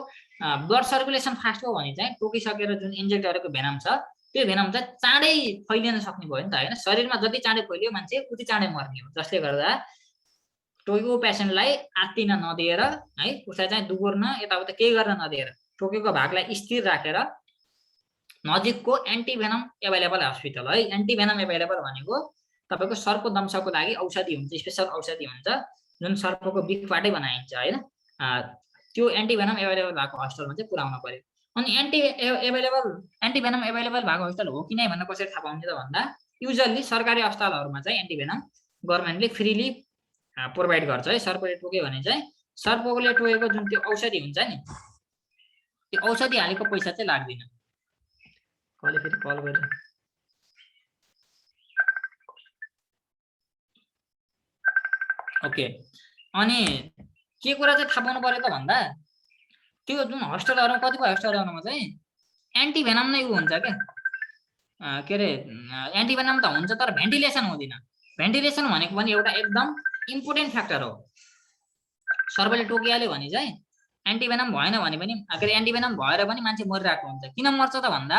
ब्लड सर्कुलेसन फास्ट हो भने चाहिँ टोकिसकेर जुन इन्जेक्ट गरेको भेनम छ त्यो भेनम चाहिँ चाँडै फैलिन सक्ने भयो नि त होइन। शरीरमा जति चाँडै फैलियो मान्छे उति चाँडै मर्ने हो। जसले गर्दा टोकेको पेसेन्टलाई आत्तिन नदिएर है, उसलाई चाहिँ दुगुर्न यताउता केही गर्न नदिएर टोकेको भागलाई स्थिर राखेर नजिकको एन्टी भेनम एभाइलेबल हस्पिटल है। एन्टी भेनम एभाइलेबल भनेको तपाईँको सर्प दंशको लागि औषधि हुन्छ, स्पेसल औषधि हुन्छ जुन सर्पको बिखबाटै बनाइन्छ होइन। त्यो एन्टी भेनम एभाइलेबल भएको हस्पिटलमा चाहिँ पुर्याउनु पर्यो। अनि एन्टी भेनम एभाइलेबल भएको हस्पिटल हो कि नै भनेर कसरी थाहा पाउने त भन्दा युजल्ली सरकारी अस्पतालहरूमा चाहिँ एन्टी भेनम गभर्मेन्टले फ्रीली प्रोभाइड गर्छ है। सर्पले टोक्यो भने चाहिँ सर्पले टोकेको जुन त्यो औषधि हुन्छ नि, त्यो औषधि हालेको पैसा चाहिँ लाग्दैन। कसले फेरि कल गर्छ? ओके, अनि के कुरा चाहिँ थाहा पाउनु पर्यो त भन्दा त्यो जुन हस्पिटलहरुमा, कतिपय हस्पिटलहरुमा चाहिँ एन्टी भेनम नै हुन्छ क्या। के अरे एन्टी भेनम त हुन्छ तर भेन्टिलेसन हुँदैन। भेन्टिलेसन भनेको पनि एउटा एकदम इम्पोर्टेन्ट फ्याक्टर हो। सर्पले टोकिहाल्यो भने चाहिँ एन्टी भेनम भएन भने पनि, के अरे एन्टी भेनम भएर पनि मान्छे मरिरहेको हुन्छ। किन मर्छ त भन्दा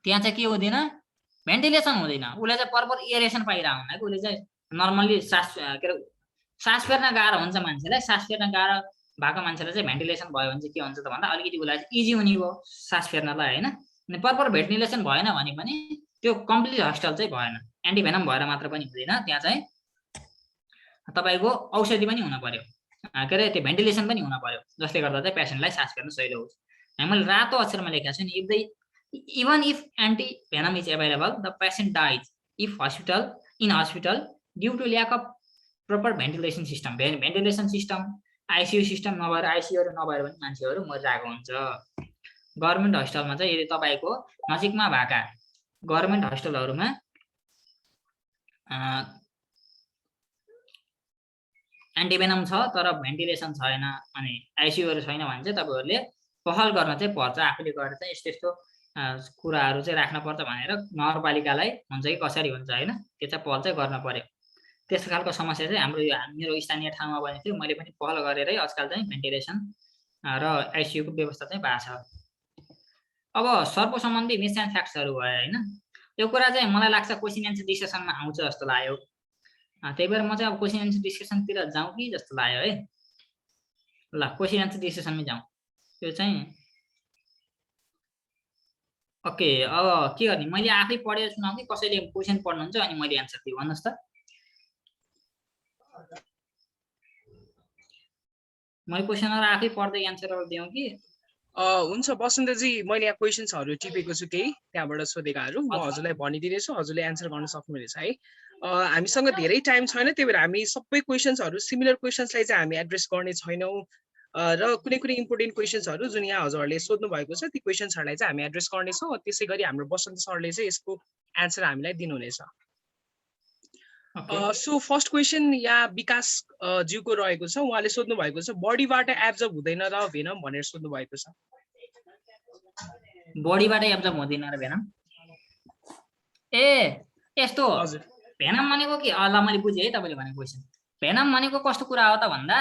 त्यहाँ चाहिँ के हुँदैन, भेन्टिलेसन हुँदैन। उसले चाहिँ प्रपर एयरेसन पाइरहेको हुँदैन। उसले चाहिँ नर्मल्ली सास फेर्न गाह्रो हुन्छ मान्छेलाई। सास फेर्न गाह्रो भएको मान्छेलाई चाहिँ भेन्टिलेसन भयो भने चाहिँ के हुन्छ त भन्दा अलिकति उसलाई इजी हुने भयो सास फेर्नलाई होइन। अनि प्रपर भेन्टिलेसन भएन भने पनि त्यो कम्प्लिट हस्पिटल चाहिँ भएन। एन्टी भेनम भएर मात्र पनि हुँदैन, त्यहाँ चाहिँ तपाईँको औषधि पनि हुन पर्यो, के अरे त्यो भेन्टिलेसन पनि हुन पर्यो, जसले गर्दा चाहिँ पेसेन्टलाई सास फेर्न सजिलो हुन्छ। मैले रातो अक्षरमा लेखेको छु नि, even if anti venom is available, the patient dies if in hospital due to lack of proper ventilation system ICU system नभएर आइसियुहरू नभएर पनि मान्छेहरू मरिरहेको हुन्छ। गभर्मेन्ट हस्पिटलमा चाहिँ यदि तपाईँको नजिकमा भएका गभर्मेन्ट हस्पिटलहरूमा एन्टिभेनम छ तर भेन्टिलेसन छैन अनि आइसियुहरू छैन भने चाहिँ तपाईँहरूले पहल गर्न चाहिँ पर्छ। आफूले गरेर चाहिँ यस्तो यस्तो कुराहरू चाहिँ राख्न पर्छ भनेर नगरपालिकालाई हुन्छ कि कसरी हुन्छ होइन, त्यो चाहिँ पहल चाहिँ गर्न पर्यो। त्यस्तो खालको समस्या चाहिँ हाम्रो यो मेरो स्थानीय ठाउँमा बनेको थियो। मैले पनि पहल गरेरै आजकल चाहिँ भेन्टिलेसन र आइसियुको व्यवस्था चाहिँ भएको छ। अब सर्प सम्बन्धी मिस एन्ड फ्याक्ट्सहरू भयो होइन, यो कुरा चाहिँ मलाई लाग्छ क्वेसन एन्सर डिस्कसनमा आउँछ जस्तो लाग्यो। त्यही भएर म चाहिँ अब क्वेसन एन्सर डिस्कसनतिर जाउँ कि जस्तो लाग्यो है। ल क्वेसन एन्सर डिस्कसनमै जाउँ। त्यो चाहिँ ओके, अब के गर्ने, मैले आफै पढेर सुनाउँ कि कसैले क्वेसन पढ्नुहुन्छ अनि मैले एन्सर दिउँ भन्नुहोस् त। मैले क्वेसनहरू आफै पढ्दै एन्सरहरू दिउँ कि? हुन्छ वसन्तजी, मैले यहाँ क्वेसन्सहरू टिपेको छु केही त्यहाँबाट सोधेकाहरू, म हजुरलाई भनिदिनेछु, हजुरले एन्सर गर्न सक्नुहुनेछ है। हामीसँग धेरै टाइम छैन, त्यही भएर हामी सबै क्वेसन्सहरू सिमिलर क्वेसन्सलाई चाहिँ हामी एड्रेस गर्ने छैनौँ र कुनै कुनै इम्पोर्टेन्ट क्वेसन्सहरू जुन यहाँ हजुरहरूले सोध्नु भएको छ ती क्वेसन्सहरूलाई चाहिँ हामी एड्रेस गर्नेछौँ। त्यसै गरी हाम्रो बसन्त सरले चाहिँ यसको एन्सर हामीलाई दिनुहुनेछ। सो फर्स्ट क्वेसन यहाँ विकास ज्यूको रहेको छ। उहाँले सोध्नु भएको छ बडीबाट एब्जर्ब हुँदैन र भेनम भनेर सोध्नु भएको छ। बडीबाट एब्जर्ब हुँदैन र भेनम? ए यस्तो हजुर, भेनम भनेको के? ल मैले बुझेँ है तपाईँले भनेको क्वेसन। भेनम भनेको कस्तो कुरा हो त भन्दा,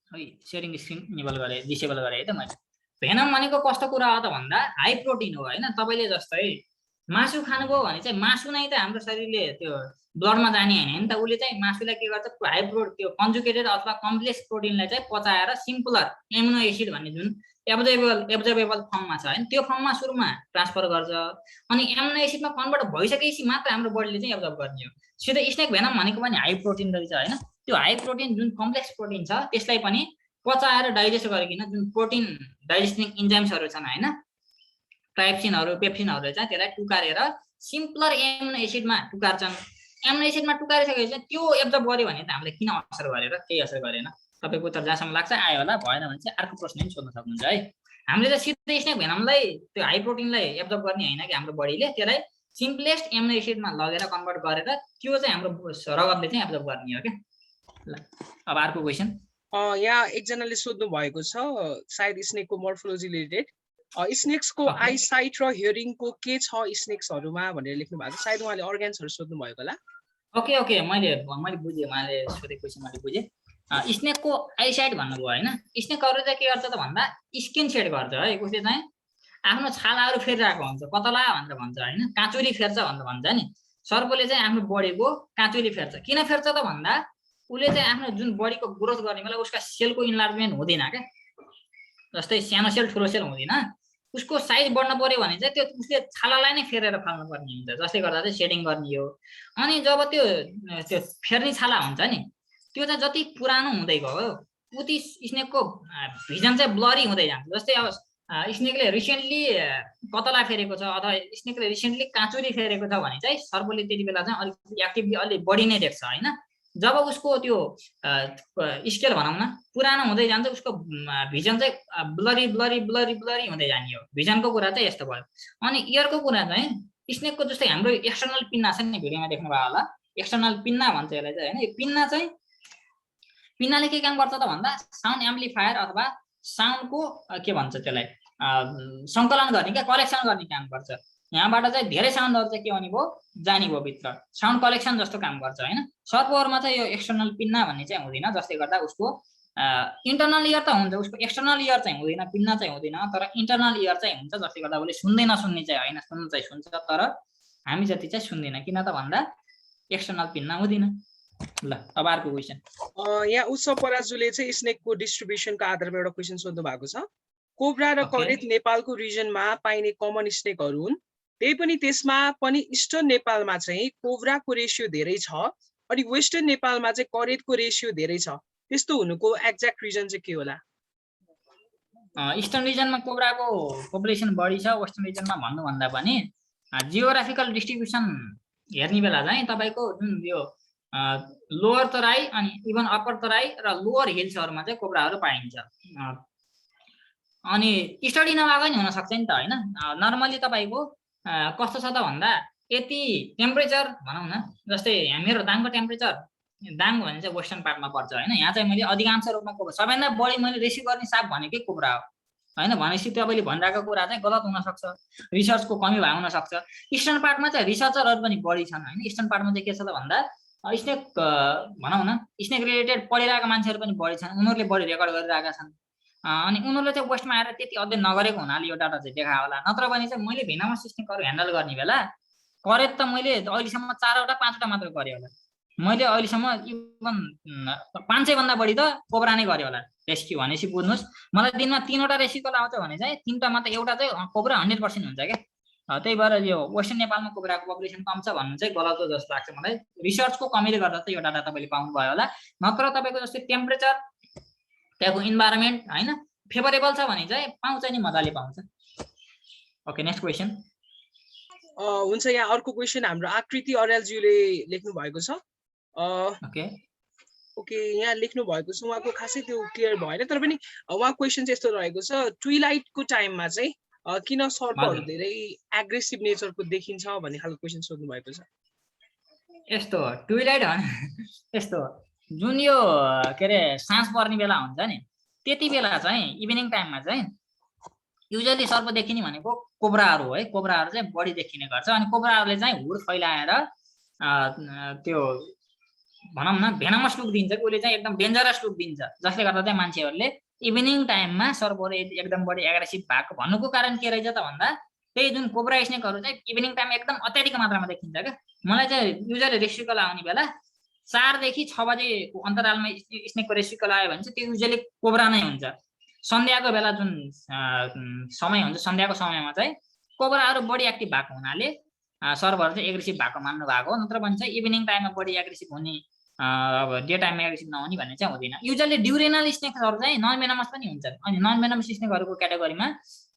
सेयरिङ स्क्रिन डिसेबल गरेँ है त मैले। भेनम भनेको कस्तो कुरा हो त भन्दा हाई प्रोटिन हो होइन। तपाईँले जस्तै मासु खानुभयो भने चाहिँ मासु नै त हाम्रो शरीरले त्यो ब्लडमा जाने होइन नि त। उसले चाहिँ मासुलाई के गर्छ, हाई प्रोटिन त्यो कन्जुगेटेड अथवा कम्प्लेक्स प्रोटिनलाई चाहिँ पचाएर सिम्पलर एमिनो एसिड भन्ने जुन एब्जर्बेबल फर्ममा छ होइन त्यो फर्ममा सुरुमा ट्रान्सफर गर्छ अनि एमिनो एसिडमा कन्भर्ट भइसकेपछि मात्र हाम्रो बडीले चाहिँ एब्जर्ब गर्ने हो। सिधै स्नेक भेनम भनेको पनि हाई प्रोटिन रहेछ होइन। त्यो हाई प्रोटिन जुन कम्प्लेक्स प्रोटिन छ त्यसलाई पनि पचाएर डाइजेस्ट गरिकन जुन प्रोटिन डाइजेस्टिङ इन्जाइम्सहरू छन् होइन, ट्राइप्सिनहरू पेप्सिनहरूले चाहिँ त्यसलाई टुकारेर सिम्पलर एमिनो एसिडमा टुकार्छन्। एमिनो एसिडमा टुकारिसकेपछि त्यो एब्जर्ब गर्यो भने त हामीले किन असर गरेर? केही असर गरेन। तपाईँको उत्तर जहाँसम्म लाग्छ आयो होला, भएन भने चाहिँ अर्को प्रश्न पनि सोध्न सक्नुहुन्छ है। हामीले चाहिँ सिधै स्नेक भेनमलाई त्यो हाई प्रोटिनलाई एब्जर्ब गर्ने होइन कि हाम्रो बडीले त्यसलाई सिम्पलेस्ट एमिनो एसिडमा लगेर कन्भर्ट गरेर त्यो चाहिँ हाम्रो रगतले चाहिँ एब्जर्ब गर्ने हो क्या। ल अब अर्को क्वेसन यहाँ एकजनाले सोध्नु भएको छ सायद स्नेकको मोर्फोलोजी रिलेटेड। स्नेक्सको आई साइट र हियरिङको के छ स्नेक्सहरूमा भनेर लेख्नु भएको छ। सायद उहाँले अर्ग्यान्सहरू सोध्नु भएको होला। ओके मैले बुझेँ, उहाँले सोधेको क्वेसन मैले बुझेँ। स्नेकको आई साइट भन्नुभयो होइन। स्नेकहरू चाहिँ के गर्छ त भन्दा स्किन सेड गर्छ है। उसले चाहिँ आफ्नो छालाहरू फेरिरहेको हुन्छ, पतला भनेर भन्छ होइन, काँचुली फेर्छ भनेर भन्छ नि। सर्पले चाहिँ आफ्नो बडीको काँचुली फेर्छ। किन फेर्छ त भन्दा उसले चाहिँ आफ्नो जुन बडीको ग्रोथ गर्ने बेला उसका सेलको इन्लार्जमेन्ट हुँदैन क्या। जस्तै सानो सेल ठुलो सेल हुँदैन, उसको साइज बढ्न पर्यो भने चाहिँ त्यो उसले छालालाई नै फेरेर फाल्नु पर्ने हुन्छ, जसले गर्दा चाहिँ सेडिङ गर्ने हो। अनि जब त्यो फेर्ने छाला हुन्छ नि त्यो चाहिँ जति पुरानो हुँदै गयो उति स्नेकको भिजन चाहिँ ब्लरी हुँदै जान्छ। जस्तै अब स्नेकले रिसेन्टली पतला फेरेको छ अथवा स्नेकले रिसेन्टली काँचुरी फेरेको छ भने चाहिँ सर्पले त्यति बेला चाहिँ अलिकति एक्टिभली अलि बढी नै देख्छ होइन। जब उसको त्यो स्केल भनौँ न पुरानो हुँदै जान्छ उसको भिजन चाहिँ ब्लरी हुँदै जाने हो। भिजनको कुरा चाहिँ यस्तो भयो। अनि इयरको कुरा चाहिँ स्नेकको जस्तै हाम्रो एक्सटर्नल पिन्ना छ नि, भिडियोमा देख्नु भयो होला, एक्सटर्नल पिन्ना भन्छ यसलाई चाहिँ होइन। यो पिन्ना चाहिँ पिन्नाले के काम गर्छ त भन्दा साउन्ड एम्प्लिफायर अथवा साउन्डको के भन्छ त्यसलाई सङ्कलन गर्ने क्या, कलेक्सन गर्ने काम गर्छ। यहाँबाट चाहिँ धेरै साउन्डहरू चाहिँ के हुने भयो जाने भयो भित्र, साउन्ड कलेक्सन जस्तो काम गर्छ होइन। सर्पहरूमा चाहिँ यो एक्सटर्नल पिन्ना भन्ने चाहिँ हुँदैन, जसले गर्दा उसको इन्टरनल इयर त हुन्छ, उसको एक्सटर्नल इयर चाहिँ हुँदैन, पिन्ना चाहिँ हुँदैन, तर इन्टरनल इयर चाहिँ हुन्छ, जसले गर्दा उसले सुन्दै नसुन्ने चाहिँ होइन, सुन्नु चाहिँ सुन्छ तर हामी जति चाहिँ सुन्दैन। किन त भन्दा एक्सटर्नल पिन्ना हुँदैन। ल अब अर्को क्वेसन यहाँ उत्सव पराजुले चाहिँ स्नेकको डिस्ट्रिब्युसनको आधारमा एउटा क्वेसन सोध्नु भएको छ। कोब्रा र करेत नेपालको रिजनमा पाइने कमन स्नेकहरू हुन्, त्यही पनि त्यसमा पनि इस्टर्न नेपालमा चाहिँ कोब्राको रेसियो धेरै छ अनि वेस्टर्न नेपालमा चाहिँ करेतको रेसियो धेरै छ। त्यस्तो हुनुको एक्ज्याक्ट रिजन चाहिँ के होला? इस्टर्न रिजनमा कोब्राको पपुलेसन बढी छ, वेस्टर्न रिजनमा भन्नुभन्दा पनि जियोग्राफिकल डिस्ट्रिब्युसन हेर्ने बेला चाहिँ तपाईँको जुन यो लोवर तराई अनि इभन अप्पर तराई र लोवर हिल्सहरूमा चाहिँ कोब्राहरू पाइन्छ। अनि स्टडी नभएको नि हुनसक्छ नि त होइन। नर्मली तपाईँको कस्तो छ त भन्दा यति टेम्परेचर भनौँ न, जस्तै मेरो दाङको टेम्परेचर, दाङ भने चाहिँ वेस्टर्न पार्टमा पर्छ होइन। यहाँ चाहिँ मैले अधिकांश रूपमा कोब्रा सबैभन्दा बढी मैले रेसिभ गर्ने साप भनेकै कोब्रा हो होइन। भनेपछि तपाईँले भनिरहेको कुरा चाहिँ गलत हुनसक्छ, रिसर्चको कमी भएको हुनसक्छ। इस्टर्न पार्टमा चाहिँ रिसर्चरहरू पनि बढी छन् होइन। इस्टर्न पार्टमा चाहिँ के छ त भन्दा स्नेक भनौँ न, स्नेक रिलेटेड पढिरहेको मान्छेहरू पनि बढी छन्, उनीहरूले बढी रेकर्ड गरिरहेका छन्। अनि उनीहरूले चाहिँ वेस्टमा आएर त्यति अध्ययन नगरेको हुनाले यो डाटा चाहिँ देखायो होला। नत्र भने चाहिँ मैले भेनामस स्नेकहरू ह्यान्डल गर्ने बेला करेक्ट त मैले अहिलेसम्म 4वटा 5वटा मात्र गरेँ होला। मैले अहिलेसम्म इभन 500 भन्दा बढी त कोब्रा नै गरेँ होला रेस्क्यु। भनेपछि बुझ्नुहोस् मलाई दिनमा 3वटा रेस्क्यु कल आउँछ भने चाहिँ 3टा मात्र एउटा चाहिँ कोब्रा 100% हुन्छ क्या। त्यही भएर यो वेस्टर्न नेपालमा कोब्राको पपुलेसन कम छ भन्नु चाहिँ गलत हो जस्तो लाग्छ मलाई। रिसर्चको कमीले गर्दा चाहिँ यो डाटा तपाईँले पाउनुभयो होला। नत्र तपाईँको जस्तै टेम्परेचर, त्यहाँको इन्भाइरोमेन्ट होइन फेभरेबल छ भने चाहिँ पाउँछ नि, मजाले पाउँछ। Okay, next question. हुन्छ, यहाँ अर्को क्वेसन हाम्रो आकृति अर्यालज्यूले लेख्नु भएको छ। ओके, यहाँ लेख्नु भएको छ, उहाँको खासै त्यो क्लियर भएन, तर पनि उहाँ क्वेसन चाहिँ यस्तो रहेको छ, ट्विलाइटको टाइममा चाहिँ किन सर्पहरू धेरै एग्रेसिभ नेचरको देखिन्छ भन्ने खालको क्वेसन सोध्नु भएको छ। यस्तो ट्विलाइट यस्तो जुन यो के अरे साँझ पर्ने बेला हुन्छ नि, त्यति बेला चाहिँ इभिनिङ टाइममा चाहिँ युजली सर्प देखिने भनेको कोब्राहरू हो है। कोब्राहरू चाहिँ बढी देखिने गर्छ। अनि कोब्राहरूले चाहिँ हुड फैलाएर त्यो भनौँ न भेनमस लुक दिन्छ कि उसले चाहिँ एकदम डेन्जरस लुक दिन्छ, जसले गर्दा चाहिँ मान्छेहरूले इभिनिङ टाइममा सर्पहरू एकदम बढी एग्रेसिभ भएको भन्नुको कारण के रहेछ त भन्दा त्यही जुन कोब्रा स्नेकहरू चाहिँ इभिनिङ टाइममा एकदम अत्याधिक मात्रामा देखिन्छ क्या। मलाई चाहिँ युजली रेस्क्यु कल आउने बेला 4 देखि 6 बजेको अन्तरालमा स्नेकको रेस्क्यु कल आयो भने चाहिँ त्यो युजली कोब्रा नै हुन्छ। सन्ध्याको बेला जुन समय हुन्छ, सन्ध्याको समयमा चाहिँ कोब्राहरू बढी एक्टिभ भएको हुनाले सर्भर चाहिँ एग्रेसिभ भएको मान्नु भएको हो। नत्र भने चाहिँ इभिनिङ टाइममा बढी एग्रेसिभ हुने, अब डे टाइममा एग्रेसिभ नहुने भन्ने चाहिँ हुँदैन। युजली ड्युरेनल स्नेकहरू चाहिँ नन भेनमस पनि हुन्छन्। अनि नन भेनमस स्नेकहरूको क्याटेगोरीमा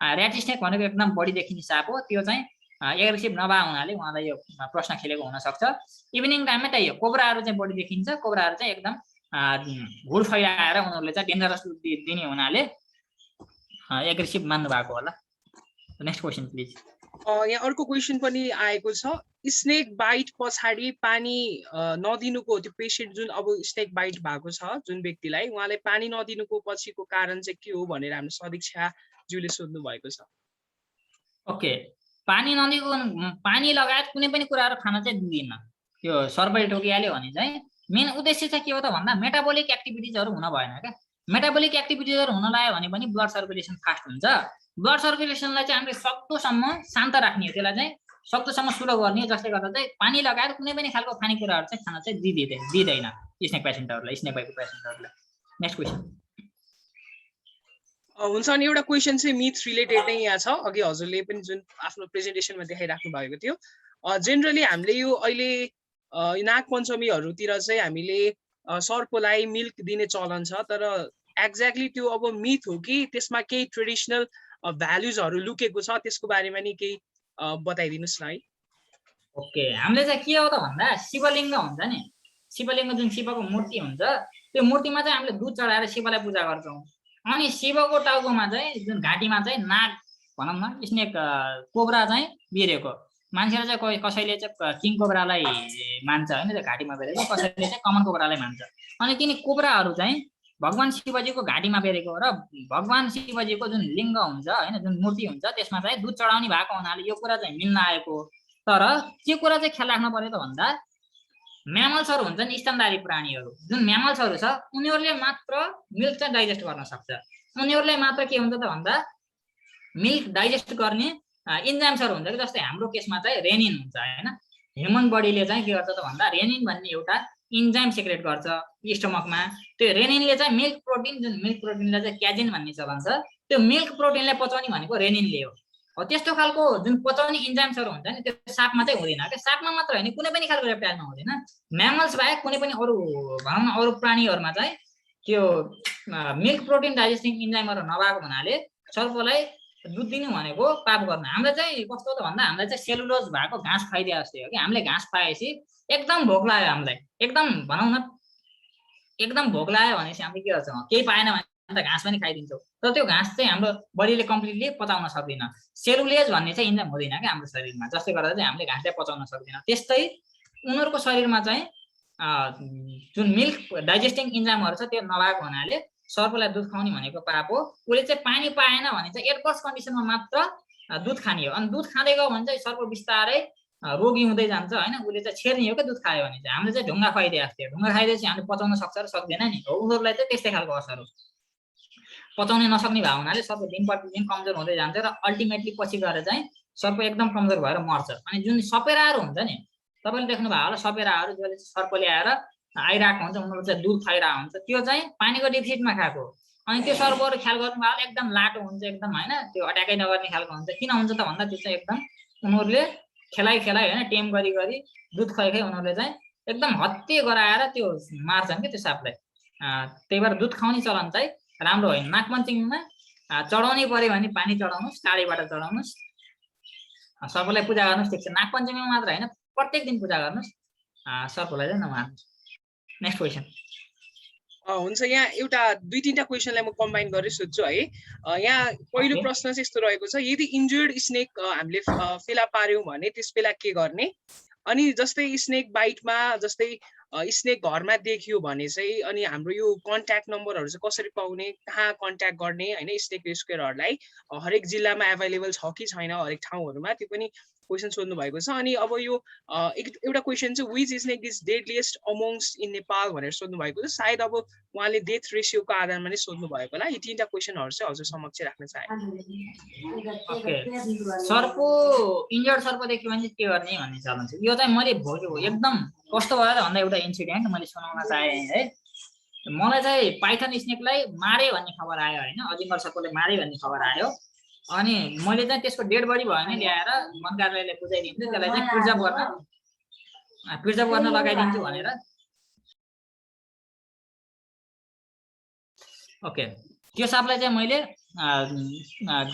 ऱ्याट स्नेक भनेको एकदम बढी देखिने साप हो। त्यो चाहिँ एग्रेसिभ नभएको हुनाले उहाँलाई यो प्रश्न खेलेको हुनसक्छ। इभिनिङ टाइममा त्यही हो, कोब्राहरू चाहिँ बढी देखिन्छ। कोब्राहरू चाहिँ एकदम हुड फैलाएर उनीहरूले चाहिँ डेन्जरस लुक दिने हुनाले एग्रेसिभ मान्नु भएको होला। Next question please. यहाँ अर्को क्वेसन पनि आएको छ, स्नेक बाइट पछाडि पानी नदिनुको त्यो पेसेन्ट जुन अब स्नेक बाइट भएको छ जुन व्यक्तिलाई, उहाँलाई पानी नदिनुको पछिको कारण चाहिँ के हो भनेर हाम्रो समीक्षाज्यूले सोध्नु भएको छ। ओके, पानी नदिएको, पानी लगायत कुनै पनि कुराहरू खान चाहिँ दिँदैन। त्यो सर्पले टोकिहाल्यो भने चाहिँ मेन उद्देश्य चाहिँ के हो त भन्दा मेटाबोलिक एक्टिभिटिजहरू हुन भएन क्या। मेटाबोलिक एक्टिभिटिजहरू हुन लाग्यो भने पनि ब्लड सर्कुलेसन फास्ट हुन्छ। ब्लड सर्कुलेसनलाई चाहिँ हामीले सक्दोसम्म शान्त राख्ने हो, त्यसलाई चाहिँ सक्दोसम्म स्लो गर्ने हो, जसले गर्दा चाहिँ पानी लगाएर कुनै पनि खालको खानेकुराहरू चाहिँ खान चाहिँ दिँदैन स्नेक पेसेन्टहरूलाई, स्नेक बाइटको पेसेन्टहरूलाई। Next question. हुन्छ, अनि एउटा क्वेसन चाहिँ मिथ रिलेटेड नै यहाँ छ। अघि हजुरले पनि जुन आफ्नो प्रेजेन्टेसनमा देखाइराख्नु भएको थियो, जेनरली हामीले यो अहिले नागपञ्चमीहरूतिर चाहिँ हामीले सर्पलाई मिल्क दिने चलन छ, तर एक्ज्याक्टली त्यो अब मिथ हो कि त्यसमा केही ट्रेडिसनल भ्यालुजहरू लुकेको छ, त्यसको बारेमा नि केही बताइदिनुहोस् न है। ओके, हामीले चाहिँ के हो त भन्दा शिवलिङ्ग हुन्छ नि, शिवलिङ्ग जुन शिवको मूर्ति हुन्छ, त्यो मूर्तिमा चाहिँ हामीले दुध चढाएर शिवलाई पूजा गर्छौँ। अनि शिवको टाउकोमा चाहिँ जुन घाँटीमा चाहिँ नाग भनौँ न स्नेक कोब्रा चाहिँ बिरेको, मान्छेले चाहिँ कसैले चाहिँ किङ कोब्रालाई मान्छ होइन, त्यो घाँटीमा बेरेको, कसैले चाहिँ कमन कोब्रालाई मान्छ। अनि तिनी कोब्राहरू चाहिँ भगवान शिवजीको घाँटीमा बेरेको र भगवान शिवजीको जुन लिङ्ग हुन्छ होइन, जुन मूर्ति हुन्छ, त्यसमा चाहिँ दुध चढाउने भएको हुनाले यो कुरा चाहिँ मिल्न आएको। तर के कुरा चाहिँ ख्याल राख्नु पर्यो त भन्दा म्यामल्सहरू हुन्छन्, स्तनधारी प्राणीहरू, जुन म्यामल्सहरू छ उनीहरूले मात्र मिल्क चाहिँ डाइजेस्ट गर्न सक्छ। उनीहरूलाई मात्र के हुन्छ त भन्दा मिल्क डाइजेस्ट गर्ने इन्जाइम्सहरू हुन्छ कि, जस्तै हाम्रो केसमा चाहिँ रेनिन हुन्छ होइन। ह्युमन बडीले चाहिँ के गर्छ त भन्दा रेनिन भन्ने एउटा इन्जाइम सिक्रेट गर्छ स्टमकमा। त्यो रेनिनले चाहिँ मिल्क प्रोटिन, जुन मिल्क प्रोटिनलाई चाहिँ क्याजिन भन्ने चलन छ, त्यो मिल्क प्रोटिनलाई पचाउने भनेको रेनिनले हो। त्यस्तो खालको जुन पचाउने इन्जाइम्सहरू हुन्छ नि, त्यो सापमा चाहिँ हुँदैन क्या। सापमा मात्र होइन, कुनै पनि खालको रेप्टाइलमा हुँदैन। म्यामल्स बाहेक कुनै पनि अरू भनौँ न अरू प्राणीहरूमा चाहिँ त्यो मिल्क प्रोटिन डाइजेस्टिङ इन्जाइमहरू नभएको हुनाले सर्पलाई दुध दिनु भनेको पाप गर्नु। हाम्रो चाहिँ कस्तो त भन्दा हामीलाई चाहिँ सेलुलोज भएको घाँस खाइदिए जस्तै हो कि। हामीले घाँस पाएपछि एकदम भोक लाग्यो हामीलाई, एकदम भनौँ न एकदम भोक लाग्यो भनेपछि हामीले के गर्छौँ, केही पाएन भने त घाँस पनि खाइदिन्छौँ। तर त्यो घाँस चाहिँ हाम्रो बडीले कम्प्लिटली पचाउन सक्दैन। सेलुलेज भन्ने चाहिँ इन्जाइम हुँदैन क्या हाम्रो शरीरमा, जसले गर्दा चाहिँ हामीले घाँसलाई पचाउन सक्दैन। त्यस्तै उनीहरूको शरीरमा चाहिँ जुन मिल्क डाइजेस्टिङ इन्जाइमहरू छ त्यो नभएको हुनाले सर्पलाई दुध खुवाउने भनेको पाप हो। उसले चाहिँ पानी पाएन भने चाहिँ एडभर्स कन्डिसनमा मात्र दुध खाने हो। अनि दुध खाँदै गयो भने चाहिँ सर्प बिस्तारै रोगी हुँदै जान्छ होइन। उसले चाहिँ छेर्ने हो क्या दुध खायो भने चाहिँ। हामीले चाहिँ ढुङ्गा खुवाइदिए जस्तै, ढुङ्गा खाइदिएपछि हामीले पचाउन सक्छ र सक्दैन नि, हो उनीहरूलाई चाहिँ त्यस्तै खालको असर हो। पचाउन नसक्ने भएको हुनाले सर्प दिन प्रतिदिन कमजोर हुँदै जान्छ र अल्टिमेटली पछि गएर चाहिँ सर्प एकदम कमजोर भएर मर्छ। अनि जुन सपेराहरू हुन्छ नि, तपाईँले देख्नुभयो होला सपेराहरू जसले सर्पले आएर आइरहेको हुन्छ, उनीहरू चाहिँ दुध खाइरहेको हुन्छ, त्यो चाहिँ पानीको डेफिसिटमा खाएको। अनि त्यो सर्पहरू ख्याल गर्नुभयो होला एकदम लाटो हुन्छ एकदम होइन, त्यो अट्याकै नगर्ने खालको हुन्छ। किन हुन्छ त भन्दा त्यो चाहिँ एकदम उनीहरूले खेलाइ होइन टेम गरी दुध खुवाइ उनीहरूले चाहिँ एकदम हत्ते गराएर त्यो मार्छन् क्या त्यो सापलाई। त्यही भएर दुध खुवाउने चलन चाहिँ राम्रो होइन। नागपञ्चमीमा चढाउनै पर्यो भने पानी चढाउनुहोस्, टाढीबाट चढाउनुहोस्, सर्पलाई पूजा गर्नुहोस्, ठिक छ। नागपञ्चमीमा मात्र होइन, प्रत्येक दिन पूजा गर्नुहोस्, सर्पलाई चाहिँ नमार्नुहोस्। Next question. हुन्छ, यहाँ एउटा 2-3टा क्वेसनलाई म कम्बाइन गरेर सोध्छु है। यहाँ पहिलो प्रश्न चाहिँ यस्तो रहेको छ, यदि इन्जर्ड स्नेक हामीले फेला पार्यौँ भने त्यस बेला के गर्ने? अनि जस्तै स्नेक बाइटमा जस्तै स्नेक घरमा देखियो भने चाहिँ अनि हाम्रो यो कन्ट्याक्ट नम्बरहरू चाहिँ कसरी पाउने, कहाँ कन्ट्याक्ट गर्ने होइन स्नेक रेस्क्युरहरूलाई? हरेक जिल्लामा एभाइलेबल छ कि छैन हरेक ठाउँहरूमा, त्यो पनि क्वेसन सोध्नु भएको छ। अनि अब यो एउटा क्वेसन चाहिँ which snake is deadliest amongst in Nepal भनेर सोध्नु भएको छ। सायद अब उहाँले डेथ रेसियोको आधारमा नै सोध्नु भएको होला। यी 3टा क्वेसनहरू चाहिँ हजुर समक्ष राख्न चाहे। सर्प इन्जर्ड सर्प देख्यो भने के गर्ने भन्ने चलन छ। यो चाहिँ मैले भोग्यो एकदम कस्तो भयो भन्दा एउटा इन्सिडेन्ट मैले सुनाउन चाहेँ है। मलाई चाहिँ पाइथन स्नेकलाई मारे भन्ने खबर आयो होइन, अजिङ्गर सर्पले मारे भन्ने खबर आयो। अनि मैले चाहिँ त्यसको डेड बडी भयो भने ल्याएर वन कार्यालयले बुझाइदिन्छु, त्यसलाई चाहिँ प्रिजर्भ गर्न लगाइदिन्छु भनेर। ओके, त्यो सापलाई चाहिँ मैले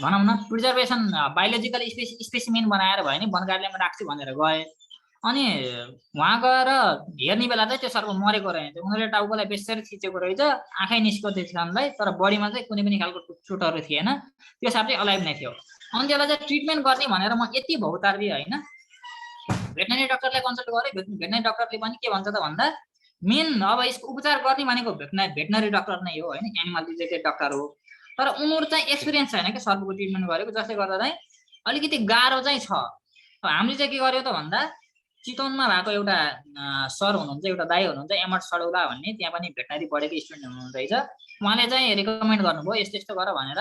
भनौँ न प्रिजर्भेसन बायोलोजिकल स्पेसिमेन बनाएर भयो नि वन कार्यालयमा राख्छु भनेर गएँ। अनि वहाँ गएर हेर्ने बेला चाहिँ त्यो सर्प मरेको रहेछ। उनीहरूले टाउकोलाई बेसरी खिचेको रहेछ, आँखै निस्को त्यसलाई, तर बडीमा चाहिँ कुनै पनि खालको चोटहरू थिएन। त्यो साप चाहिँ अलाइभ नै थियो। अनि त्यसलाई चाहिँ ट्रिटमेन्ट गर्ने भनेर म यति भौतार दिएँ होइन। भेटनरी डक्टरलाई कन्सल्ट गरेँ। भेटनरी डक्टरले पनि के भन्छ त भन्दा मेन अब यसको उपचार गर्ने भनेको भेटनरी डक्टर नै हो होइन, एनिमल रिलेटेड डक्टर हो। तर उनीहरू चाहिँ एक्सपिरियन्स छैन क्या सर्पको ट्रिटमेन्ट गरेको, जसले गर्दा चाहिँ अलिकति गाह्रो चाहिँ छ। हामीले चाहिँ के गर्यो त भन्दा चितवनमा भएको एउटा सर हुनुहुन्छ, एउटा दाई हुनुहुन्छ एमर सडौला भन्ने, त्यहाँ पनि भेटनरी पढेको स्टुडेन्ट हुनुहुँदैछ। उहाँले चाहिँ रिकमेन्ड गर्नुभयो यस्तो यस्तो गर भनेर।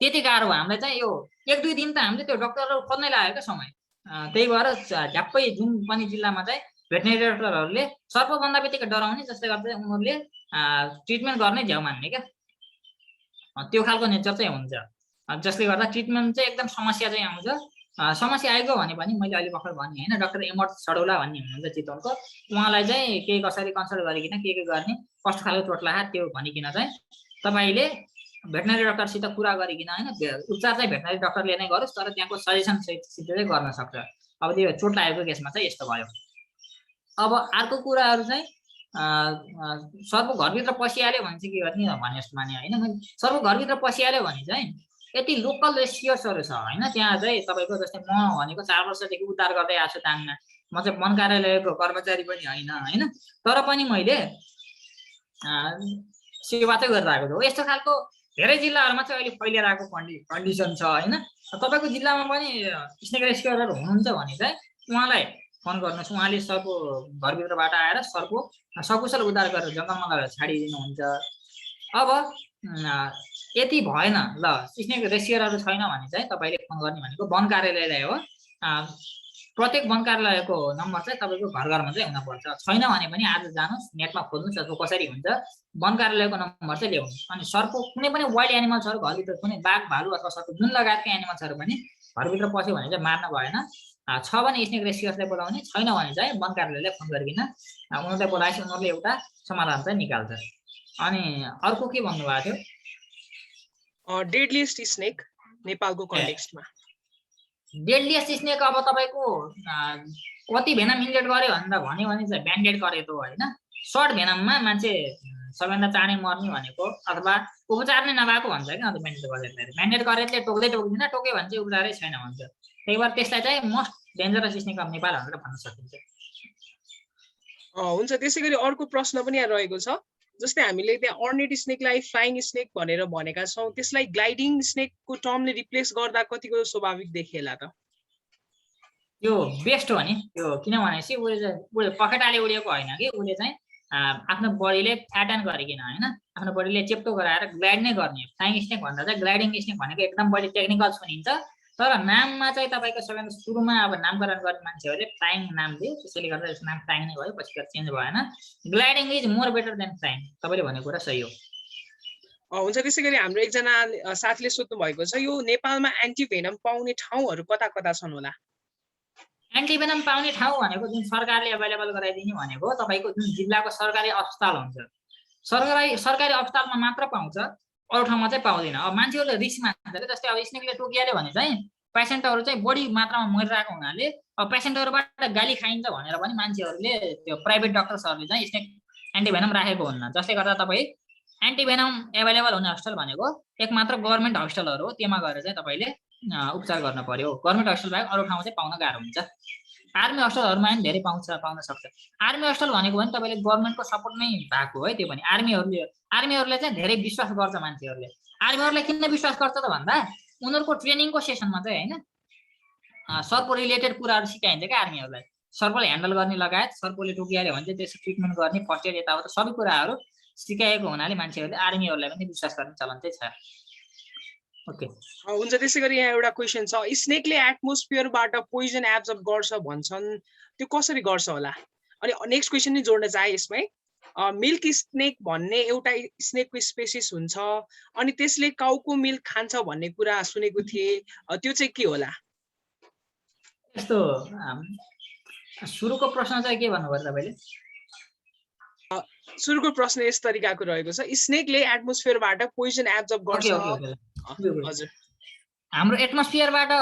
त्यति गाह्रो भयो हामीलाई चाहिँ यो 1-2 दिन त हामीले त्यो डक्टरहरू खोज्नै लाग्यो क्या समय। त्यही भएर झ्याप्पै जुन पनि जिल्लामा चाहिँ भेटनरी डक्टरहरूले सर्पभन्दा बित्तिकै डराउने, जसले गर्दा उनीहरूले ट्रिटमेन्ट गर्ने झ्याउ मान्ने क्या, त्यो खालको नेचर चाहिँ हुन्छ। जसले गर्दा ट्रिटमेन्ट चाहिँ एकदम समस्या चाहिँ आउँछ। समस्या आइगयो भने पनि मैले अहिले भर्खर भने होइन, डाक्टर एमर सडौला भन्ने हुनुहुन्छ चितवनको, उहाँलाई चाहिँ के कसरी कन्सल्ट गरिकन के गर्ने, कस्तो खालको चोट लाग्यो त्यो भनिकन चाहिँ तपाईँले भेटनरी डक्टरसित कुरा गरिकन होइन उपचार चाहिँ भेटनरी डक्टरले नै गरोस्, तर त्यहाँको सजेसनसित चाहिँ गर्न सक्छ। अब त्यो चोट लागेको केसमा चाहिँ यस्तो भयो। अब अर्को कुराहरू चाहिँ सर्प घरभित्र पसिहाल्यो भने चाहिँ के गर्ने भने जस्तो माने होइन। मैले सर्प घरभित्र पसिहाल्यो भने चाहिँ यति लोकल रेस्क्युर्सहरू छ होइन, त्यहाँ चाहिँ तपाईँको जस्तै म भनेको 4 वर्षदेखि उद्धार गर्दै आएको छु दाङमा। म चाहिँ वन कार्यालयको कर्मचारी पनि होइन, तर पनि मैले सेवा चाहिँ गरिरहेको छु। यस्तो खालको धेरै जिल्लाहरूमा चाहिँ अहिले फैलिएर आएको कन्डिसन छ होइन। तपाईँको जिल्लामा पनि स्नेक रेस्क्युरर हुनुहुन्छ भने चाहिँ उहाँलाई फोन गर्नुहोस्। उहाँले सर्पको घरभित्रबाट आएर सर्पको सकुशल उद्धार गरेर जङ्गलमा लगेर छाडिदिनुहुन्छ। अब यति भएन ल स्नेक रेस्क्युरर छैन भने चाहिँ तपाईँले फोन गर्ने भनेको वन कार्यालयलाई हो। प्रत्येक वन कार्यालयको नम्बर चाहिँ तपाईँको घर घरमा चाहिँ हुनुपर्छ। छैन भने पनि आज जानुहोस् नेटमा खोज्नुहोस् सर्प कसरी हुन्छ, वन कार्यालयको नम्बर चाहिँ ल्याउनुहोस्। अनि सर्प कुनै पनि वाइल्ड एनिमल्सहरू घरभित्र कुनै बाघ भालु अथवा सर्प जुन लगायतका एनिमल्सहरू पनि घरभित्र पस्यो भने चाहिँ मार्न भएन। छ भने स्नेक रेस्क्युरलाई बोलाउने, छैन भने चाहिँ वन कार्यालयलाई फोन गरिकन उनीहरूलाई बोलाएपछि उनीहरूले एउटा समाधान चाहिँ निकाल्छ। अनि अर्को के भन्नुभएको थियो? डेडलिएस्ट स्नेक नेपालको कन्टेक्स्टमा? डेडलिएस्ट स्नेक अब तपाईँको कति भेनम इन्जेक्ट गर्यो भनेर भन्यो भने चाहिँ ब्यान्डेड गरेको होइन। सर्ट भेनममा मान्छे सबैभन्दा चाँडै मर्ने भनेको अथवा उपचार नै नभएको भन्छ कि अन्त ब्यान्डेड गरेर। ब्यान्डेड गरेरले टोक्दै टोक्दिन, टोक्यो भने चाहिँ उपचारै छैन भन्छ। त्यही भएर त्यसलाई चाहिँ most dangerous snake of Nepal भनेर भन्न सकिन्छ। हुन्छ, त्यसै गरी अर्को प्रश्न पनि यहाँ रहेको छ। जस्तै हामीले त्यहाँ अर्नेट स्नेकलाई फ्लाइङ स्नेक भनेर भनेका छौँ, त्यसलाई ग्लाइडिङ स्नेकको टर्मले रिप्लेस गर्दा कतिको स्वाभाविक देखिएला त? यो बेस्ट हो नि त्यो, किनभनेपछि उसले पखेटाले उडेको होइन कि, उसले चाहिँ आफ्नो बडीले फ्याटन गरिकन होइन, आफ्नो बडीले चेप्टो गराएर ग्लाइड नै गर्ने। फ्लाइङ स्नेक भन्दा चाहिँ ग्लाइडिङ स्नेक भनेको एकदम बढी टेक्निकल सुनिन्छ, तर नाममा चाहिँ तपाईँको सबैभन्दा सुरुमा अब नामकरण गर्ने मान्छेहरूले फ्लाइङ नाम दियो, त्यसैले गर्दा यसको नाम फ्लाइङ नै भयो, पछि गएर चेन्ज भएन। Gliding is more better than flying, तपाईँले भनेको कुरा सही हो। हुन्छ, त्यसै गरी हाम्रो एकजना साथीले सोध्नु भएको छ, यो नेपालमा एन्टिभेनम पाउने ठाउँहरू कता कता छन् होला? एन्टिभेनम पाउने ठाउँ भनेको जुन सरकारले एभाइलेबल गराइदिने भनेको तपाईँको जुन जिल्लाको सरकारी अस्पताल हुन्छ, सरकारी अस्पतालमा मात्र पाउँछ, अरू ठाउँमा चाहिँ पाउँदैन। अब मान्छेहरूले रिस्क मान्छ कि, जस्तै अब स्नेकले टोकिहाल्यो भने चाहिँ पेसेन्टहरू चाहिँ बढी मात्रामा मरिरहेको हुनाले अब पेसेन्टहरूबाट गाली खाइन्छ भनेर पनि मान्छेहरूले त्यो प्राइभेट डक्टर्सहरूले चाहिँ स्नेक एन्टिभेनम राखेको हुन्न। जसले गर्दा तपाईँ एन्टिभेनम एभाइलेबल हुने हस्पिटल भनेको एक मात्र गभर्मेन्ट हस्पिटलहरू हो, त्यसमा गएर चाहिँ तपाईँले उपचार गर्न पर्यो। गभर्मेन्ट हस्पिटल बाहेक अरू ठाउँ चाहिँ पाउन गाह्रो हुन्छ। आर्मी हस्पिटलहरूमा पनि धेरै पाउन सक्छ। आर्मी हस्पिटल भनेको पनि तपाईँले गभर्मेन्टको सपोर्ट नै भएको है, त्यो पनि आर्मीहरूले चाहिँ धेरै विश्वास गर्छ मान्छेहरूले। आर्मीहरूले किन विश्वास गर्छ त भन्दा उनीहरूको ट्रेनिङको सेसनमा चाहिँ होइन सर्पो रिलेटेड कुराहरू सिकाइन्छ क्या आर्मीहरूलाई। सर्पले ह्यान्डल गर्ने लगायत सर्पले टोकिहाल्यो भने चाहिँ त्यसको ट्रिटमेन्ट गर्ने, फर्स्ट एड यताउता सबै कुराहरू सिकाएको हुनाले मान्छेहरूले आर्मीहरूलाई पनि विश्वास गर्ने चलन चाहिँ छ। ओके, हुन्छ, त्यसै गरी यहाँ एउटा क्वेसन छ, स्नेकले एटमोस्फियरबाट पोइजन एब्जर्ब गर्छ भन्छन्, त्यो कसरी गर्छ होला? अनि नेक्स्ट क्वेसन नि जोड्न चाहे यसमै, मिल्क स्नेक भन्ने एउटा स्नेकको स्पेसिस हुन्छ, अनि त्यसले काउको मिल्क खान्छ भन्ने कुरा सुनेको थिएँ, त्यो चाहिँ के होला? यस्तो सुरुको प्रश्न चाहिँ के भन्नुभयो तपाईँले? सुरुको प्रश्न यस तरिकाको रहेको छ, स्नेकले एटमोस्फियरबाट पोइजन एब्जर्ब गर्छ। हजुर, हाम्रो एटमोस्फियरबाट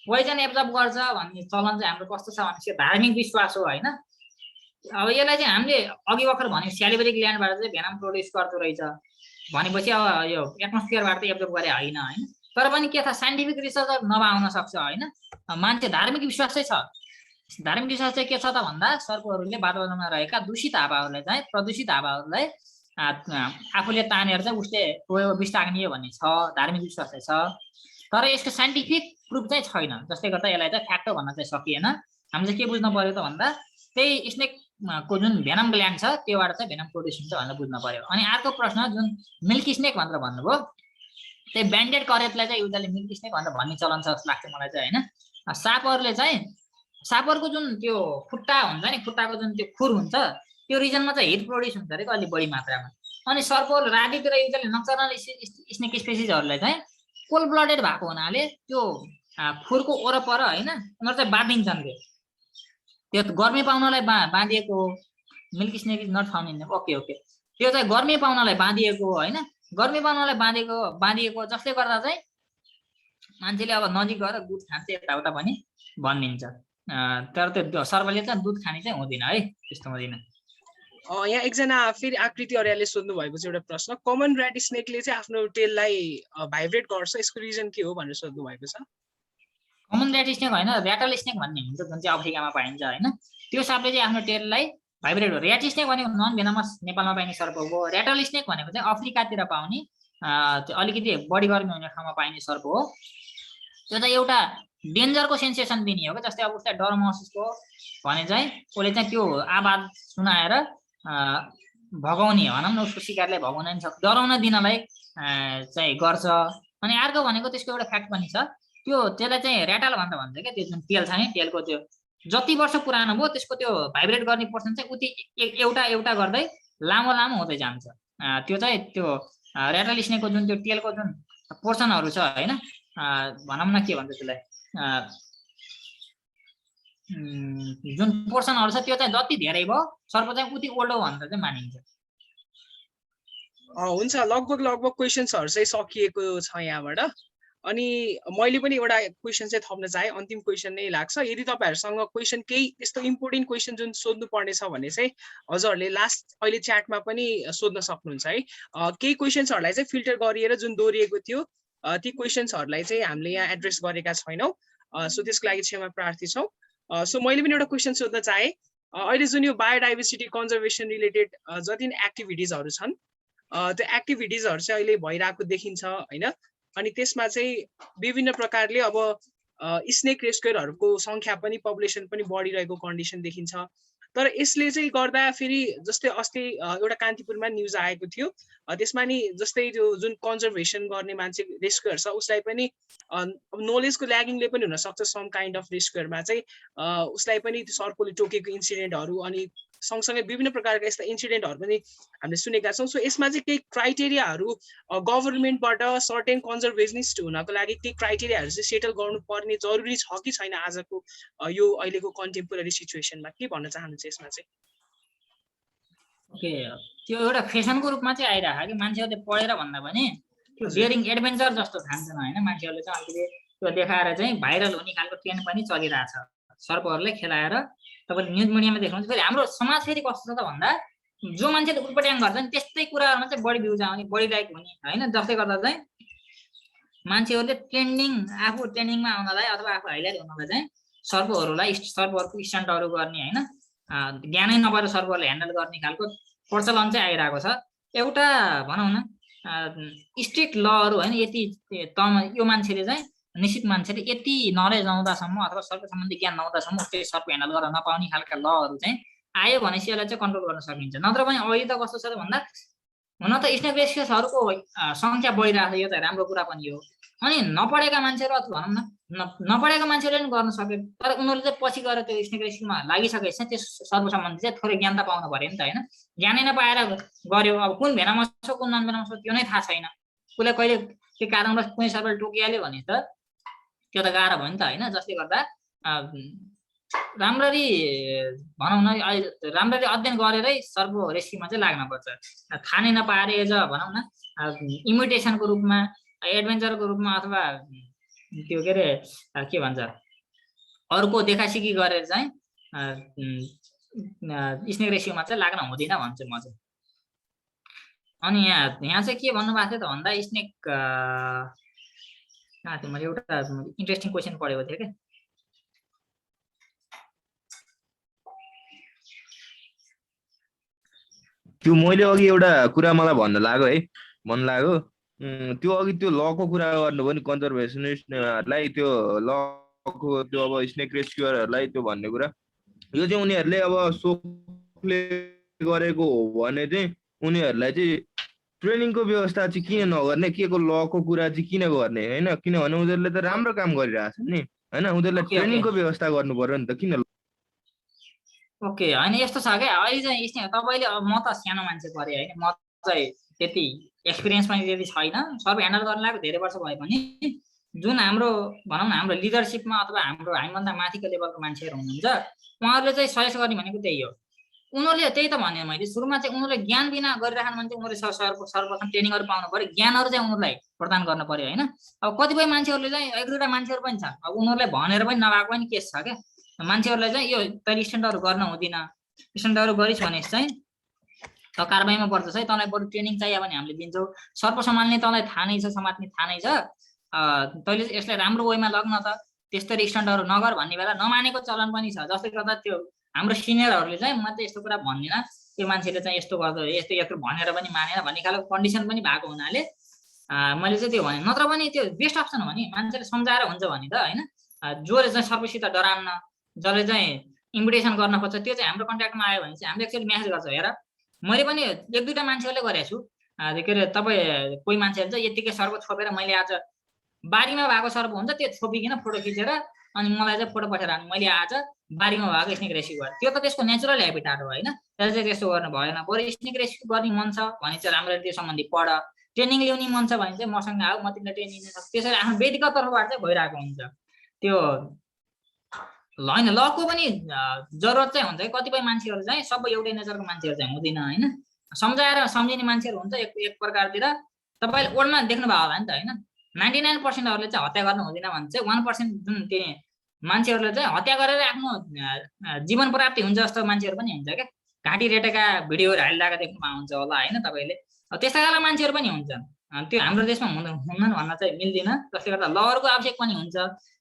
पोइजन एब्जर्ब गर्छ भन्ने चलन चाहिँ हाम्रो कस्तो छ भने धार्मिक विश्वास हो होइन। अब यसलाई चाहिँ हामीले अघि भर्खर भनेको स्यालिभरी ग्ल्यान्डबाट चाहिँ भेनम प्रोड्युस गर्दो रहेछ भनेपछि अब यो एटमोस्फियरबाट त एब्जर्ब गरे होइन होइन। तर पनि के छ, साइन्टिफिक रिसर्च नभउन सक्छ होइन। मान्छे धार्मिक विश्वास चाहिँ छ। धार्मिक विश्वास चाहिँ के छ त भन्दा सर्पहरूले वातावरणमा रहेका दूषित हावाहरूलाई चाहिँ प्रदूषित हावाहरूलाई आफूले तानेर चाहिँ उसले विष लाग्ने भन्ने छ, धार्मिक विश्वास चाहिँ छ। तर यसको साइन्टिफिक प्रुफ चाहिँ छैन, जसले गर्दा यसलाई चाहिँ फ्याक्ट भन्न चाहिँ सकिएन। हामीले के बुझ्नु पर्यो त भन्दा त्यही स्नेकको जुन भेनम ग्ल्यान्ड छ त्योबाट चाहिँ भेनम प्रोड्युस हुन्छ भनेर बुझ्नु पर्यो। अनि अर्को प्रश्न जुन मिल्क स्नेक भनेर भन्नुभयो, त्यही ब्यान्डेड करेटलाई चाहिँ उनीहरूले मिल्क स्नेक भनेर भन्ने चलन छ जस्तो लाग्छ मलाई चाहिँ होइन। सापहरूले चाहिँ सापरको जुन त्यो खुट्टा हुन्छ नि, खुट्टाको जुन त्यो खुर हुन्छ त्यो रिजनमा चाहिँ हिट प्रोड्युस हुन्छ अरे अलि बढी मात्रामा। अनि सर्पहरू रातितिर युजली नक्चरनल स्नेक स्पेसिसहरूलाई चाहिँ कोल्ड ब्लडेड भएको हुनाले त्यो खुरको वरपर होइन उनीहरू चाहिँ बाँधिन्छन्। त्यो गर्मी पाउनलाई बाँधिएको milk snake is not found in. Okay, त्यो चाहिँ गर्मी पाउनलाई बाँधिएको होइन, गर्मी पाउनलाई बाँधिएको जसले गर्दा चाहिँ मान्छेले अब नजिक गएर दुध खान्छ यताउता पनि भनिदिन्छ। तर त्यो सर्पले चाहिँ दुध खाने चाहिँ हुँदैन है, त्यस्तो हुँदैन। यहाँ एकजना फेरि आकृति अर्यालले सोध्नु भएको छ एउटा प्रश्न, कमन ऱ्याट स्नेकले चाहिँ आफ्नो टेललाई भाइब्रेट गर्छ, यसको रिजन के हो भनेर सोध्नु भएको छ। कमन ऱ्याट स्नेक होइन, ऱ्याटल स्नेक भन्ने हुन्छ जुन चाहिँ अफ्रिकामा पाइन्छ होइन, त्यो सापले चाहिँ आफ्नो टेललाई भाइब्रेट हो। ऱ्याट स्नेक भनेको नन भेनमस नेपालमा पाइने सर्प हो। ऱ्याटल स्नेक भनेको चाहिँ अफ्रिकातिर पाउने अलिकति बढी गर्मी हुने ठाउँमा पाइने सर्प हो। त्यो चाहिँ एउटा डेन्जरको सेन्सेसन दिने हो क्या। जस्तै अब उसलाई डर महसुस भयो भने चाहिँ उसले चाहिँ त्यो आवाज सुनाएर भगाउने भनौँ न, उसको शिकारलाई भगाउन पनि सक्छ, डराउन दिनलाई चाहिँ गर्छ। अनि अर्को भनेको त्यसको एउटा फ्याक्ट पनि छ, त्यसलाई चाहिँ ऱ्याटल भन्छ क्या। त्यो जुन टेल छ नि, टेलको त्यो जति वर्ष पुरानो भयो त्यसको त्यो भाइब्रेट गर्ने पोर्सन चाहिँ उति एउटा गर्दै लामो हुँदै जान्छ। त्यो चाहिँ त्यो ऱ्याटल स्नेकको जुन त्यो टेलको जुन पोर्सनहरू छ होइन, भनौँ न के भन्छ त्यसलाई, जुन पोर्सनहरू छ त्यो चाहिँ जति धेरै भयो सर्प चाहिँ उति ओल्डो भनेर चाहिँ मानिन्छ। हुन्छ, लगभग क्वेसन्सहरू चाहिँ सकिएको छ यहाँबाट। अनि मैले पनि एउटा क्वेसन चाहिँ थप्न चाहे, अन्तिम क्वेसन नै लाग्छ। यदि तपाईहरुसँग क्वेसन केही त्यस्तो इम्पोर्टेन्ट क्वेसन जुन सोध्नु पर्ने छ भने चाहिँ हजुरहरूले लास्ट अहिले च्याटमा पनि सोध्न सक्नुहुन्छ है। केही क्वेसन्सहरूलाई चाहिँ फिल्टर गरिएर जुन दोहोरिएको थियो ती क्वेसन्सहरूलाई चाहिँ हामीले यहाँ एड्रेस गरेका छैनौँ, सो त्यसको लागि क्षमा प्रार्थी छौँ। सो मैले पनि एउटा क्वेसन सोध्न चाहे, अहिले जुन यो बायोडाइभर्सिटी कन्जर्भेसन रिलेटेड जति पनि एक्टिभिटिजहरू छन् त्यो एक्टिभिटिजहरू चाहिँ अहिले भइरहेको देखिन्छ होइन। अनि त्यसमा चाहिँ विभिन्न प्रकारले अब स्नेक रेस्क्युरहरूको सङ्ख्या पनि पपुलेसन पनि बढिरहेको कन्डिसन देखिन्छ। तर यसले चाहिँ गर्दा फेरि जस्तै अस्ति एउटा कान्तिपुरमा न्युज आएको थियो, त्यसमा नि जस्तै त्यो जुन कन्जर्भेसन गर्ने मान्छे रेस्क्युअर छ उसलाई पनि नलेजको ल्यागिङले पनि हुनसक्छ, सम काइन्ड अफ रेस्क्युअरमा चाहिँ उसलाई पनि त्यो सर्पले टोकेको इन्सिडेन्टहरू अनि सँगसँगै विभिन्न प्रकारका यस्ता इन्सिडेन्टहरू पनि हामीले सुनेका छौँ। सो यसमा चाहिँ केही क्राइटेरियाहरू गभर्मेन्टबाट सर्टेन कन्जर्भेसनिस्ट हुनको लागि केही क्राइटेरियाहरू चाहिँ सेटल गर्नुपर्ने जरुरी छ कि छैन आजको यो अहिलेको कन्टेम्पोरेरी सिचुएसनमा, के भन्न चाहनुहुन्छ यसमा चाहिँ? ओके, त्यो एउटा फेसनको रूपमा चाहिँ आइरहेको कि मान्छेहरूले पढेर भन्दा पनि त्यो डेयरिङ एडभेन्चर जस्तो ठान्छन् होइन। मान्छेहरूले चाहिँ अलिकति त्यो देखाएर चाहिँ भाइरल हुने खालको ट्रेन्ड पनि चलिरहेछ। सर्पहरूले खेलाएर तपाईँले न्युज मिडियामा देख्नुहुन्छ। फेरि हाम्रो समाज फेरि कस्तो छ त भन्दा जो मान्छेले उल्पट्याङ गर्छ नि त्यस्तै कुराहरूमा चाहिँ बढी भ्युज आउने, बढी लाइक हुने होइन। जसले गर्दा चाहिँ मान्छेहरूले आफू ट्रेन्डिङमा आउनलाई अथवा आफू हाइलाइट हुनलाई चाहिँ सर्पहरूको स्टन्टहरू गर्ने होइन, ज्ञानै नभएर सर्पहरूले ह्यान्डल गर्ने खालको प्रचलन चाहिँ आइरहेको छ। एउटा भनौँ न स्ट्रिक्ट लहरू होइन, यति यो मान्छेले चाहिँ निश्चित मान्छेले यति नलेज नहुँदासम्म अथवा सर्प सम्बन्धी ज्ञान नहुँदासम्म उसले सर्प ह्यान्डल गर्न नपाउने खालका लहरू चाहिँ आयो भनेपछि यसलाई चाहिँ कन्ट्रोल गर्न सकिन्छ। नत्र पनि अहिले त कस्तो छ त भन्दा हुन त स्नेक रेस्क्युअर्सहरूको सङ्ख्या बढिरहेको छ, यो त राम्रो कुरा पनि हो। अनि नपढेका मान्छेहरू अथवा भनौँ न नपढेका मान्छेहरूले पनि गर्न सक्यो, तर उनीहरूले चाहिँ पछि गएर त्यो स्नेक रेस्क्युमा लागिसकेपछि चाहिँ त्यस सर्प सम्बन्धी चाहिँ थोरै ज्ञान त पाउनु पऱ्यो नि त होइन। ज्ञानै नपाएर गऱ्यो, अब कुन भेनामा छ कुन नन भेनामा छ त्यो नै थाहा छैन, उसलाई कहिले के कारणवश कुनै सर्पले टोकिहाल्यो भने त त्यो त गाह्रो भयो नि त होइन। जसले गर्दा राम्ररी भनौँ न राम्ररी अध्ययन गरेरै सर्प रेस्क्युमा चाहिँ लाग्नुपर्छ। थाहा नै नपाएर एज भनौँ न इमिटेसनको रूपमा एडभेन्चरको रूपमा अथवा त्यो के अरे के भन्छ अरूको देखासिकी गरेर चाहिँ स्नेक रेस्क्युमा चाहिँ लाग्न हुँदैन भन्छु म चाहिँ। अनि यहाँ चाहिँ के भन्नुभएको थियो त भन्दा स्नेक मैले एउटा इन्ट्रेस्टिङ क्वेसन पढेको थिएँ क्या। त्यो मैले अघि एउटा कुरा मलाई भन्न लाग्यो है, मन लाग्यो त्यो अघि त्यो लको कुरा गर्नुभयो नि कन्जर्भेसनिस्टहरूलाई, त्यो लको त्यो अब स्नेक रेस्क्युअरहरूलाई त्यो भन्ने कुरा, यो चाहिँ उनीहरूले अब सोखले गरेको हो भने चाहिँ उनीहरूलाई चाहिँ ट्रेनिङको व्यवस्था चाहिँ किन नगर्ने, के को लको कुरा चाहिँ किन गर्ने होइन। किनभने उनीहरूले त राम्रो काम गरिरहेछन् नि होइन, उनीहरूलाई ट्रेनिङको व्यवस्था गर्नु पर्यो नि त, किन? ओके, होइन यस्तो छ क्या अहिले चाहिँ तपाईँले अब म त सानो मान्छे परेँ होइन, म चाहिँ त्यति एक्सपिरियन्स पनि त्यति छैन, सर्प ह्यान्डल गर्न लागेको धेरै वर्ष भयो पनि जुन हाम्रो भनौँ न हाम्रो लिडरसिपमा अथवा हाम्रो हामीभन्दा माथिको लेभलको मान्छेहरू हुनुहुन्छ उहाँहरूले चाहिँ सजेस्ट गर्ने भनेको त्यही हो। उनीहरूले त्यही त भने मैले सुरुमा चाहिँ उनीहरूले ज्ञान बिना गरिराख्नु भने चाहिँ उनीहरूले सर्वप्रथम ट्रेनिङहरू पाउनु पऱ्यो, ज्ञानहरू चाहिँ उनीहरूलाई प्रदान गर्नु पऱ्यो होइन। अब कतिपय मान्छेहरूले चाहिँ एक दुईवटा मान्छेहरू पनि छ अब उनीहरूलाई भनेर पनि नभएको पनि केस छ क्या। मान्छेहरूलाई चाहिँ यो तैँले स्टन्टहरू गर्न हुँदैन, स्टन्टहरू गरिस् भने चाहिँ त कारबाहीमा पर्छ है, तँलाई बरु ट्रेनिङ चाहियो भने हामीले दिन्छौँ, सर्प सम्हाल्ने तँलाई थाहा नै छ, समात्ने थाहा नै छ, तैँले यसलाई राम्रो वेमा लग्न त त्यस्तरी स्टन्टहरू नगर भन्ने बेला नमानेको चलन पनि छ। जसले गर्दा त्यो हाम्रो सिनियरहरूले चाहिँ म त यस्तो कुरा भन्दिनँ, त्यो मान्छेले चाहिँ यस्तो गर्दो यस्तो यत्रो भनेर पनि मानेन भन्ने खालको कन्डिसन पनि भएको हुनाले मैले चाहिँ त्यो भने। नत्र पनि त्यो बेस्ट अप्सन हो नि, मान्छेले सम्झाएर हुन्छ भने त होइन। जसले चाहिँ सर्पसित डराउन, जसले चाहिँ इन्भिटेसन गर्न खोज्छ त्यो चाहिँ हाम्रो कन्ट्याक्टमा आयो भने चाहिँ हामीले एक्चुअली म्यासेज गर्छ, हेर मैले पनि एक दुईवटा मान्छेहरूले गरेको छु, के अरे तपाईँ कोही मान्छेहरू चाहिँ यत्तिकै सर्प छोपेर मैले आज बारीमा भएको सर्प हुन्छ त्यो छोपिकन फोटो खिचेर अनि मलाई चाहिँ फोटो पठाएर मैले आज बारीमा भएको स्नेक रेस्क्यु गरेँ, त्यो त त्यसको नेचुरल हेबिटाट हो होइन। त्यसले चाहिँ त्यस्तो गर्नु भएन, बरु स्नेक रेस्क्यु गर्ने मन छ भने चाहिँ राम्ररी त्यो सम्बन्धी पढ, ट्रेनिङ ल्याउने मन छ भने चाहिँ मसँग आऊ, म तिमीलाई ट्रेनिङ दिन सक्छु। त्यसरी आफ्नो व्यक्तिगत तर्फबाट चाहिँ भइरहेको हुन्छ त्यो होइन। लको पनि जरुरत चाहिँ हुन्छ, कतिपय मान्छेहरू चाहिँ सबै एउटै नेचरको मान्छेहरू चाहिँ हुँदैन होइन, सम्झाएर सम्झिने मान्छेहरू हुन्छ एक प्रकारतिर। तपाईँले ओल्डमा देख्नु भयो होला नि त होइन, 99%हरूले चाहिँ हत्या गर्नु हुँदैन भने चाहिँ 1% जुन त्यही मान्छेहरूले चाहिँ हत्या गरेर आफ्नो जीवन प्राप्ति हुन्छ जस्तो मान्छेहरू पनि हुन्छ क्या। घाँटी रेटेका भिडियोहरू हालिरहेको देख्नु पाउनुहुन्छ होला होइन तपाईँले। त्यस्ता खालका मान्छेहरू पनि हुन्छन्। त्यो हाम्रो देशमा हुँदैन भन्न चाहिँ मिल्दैन। जसले गर्दा लहरको आवश्यक पनि हुन्छ।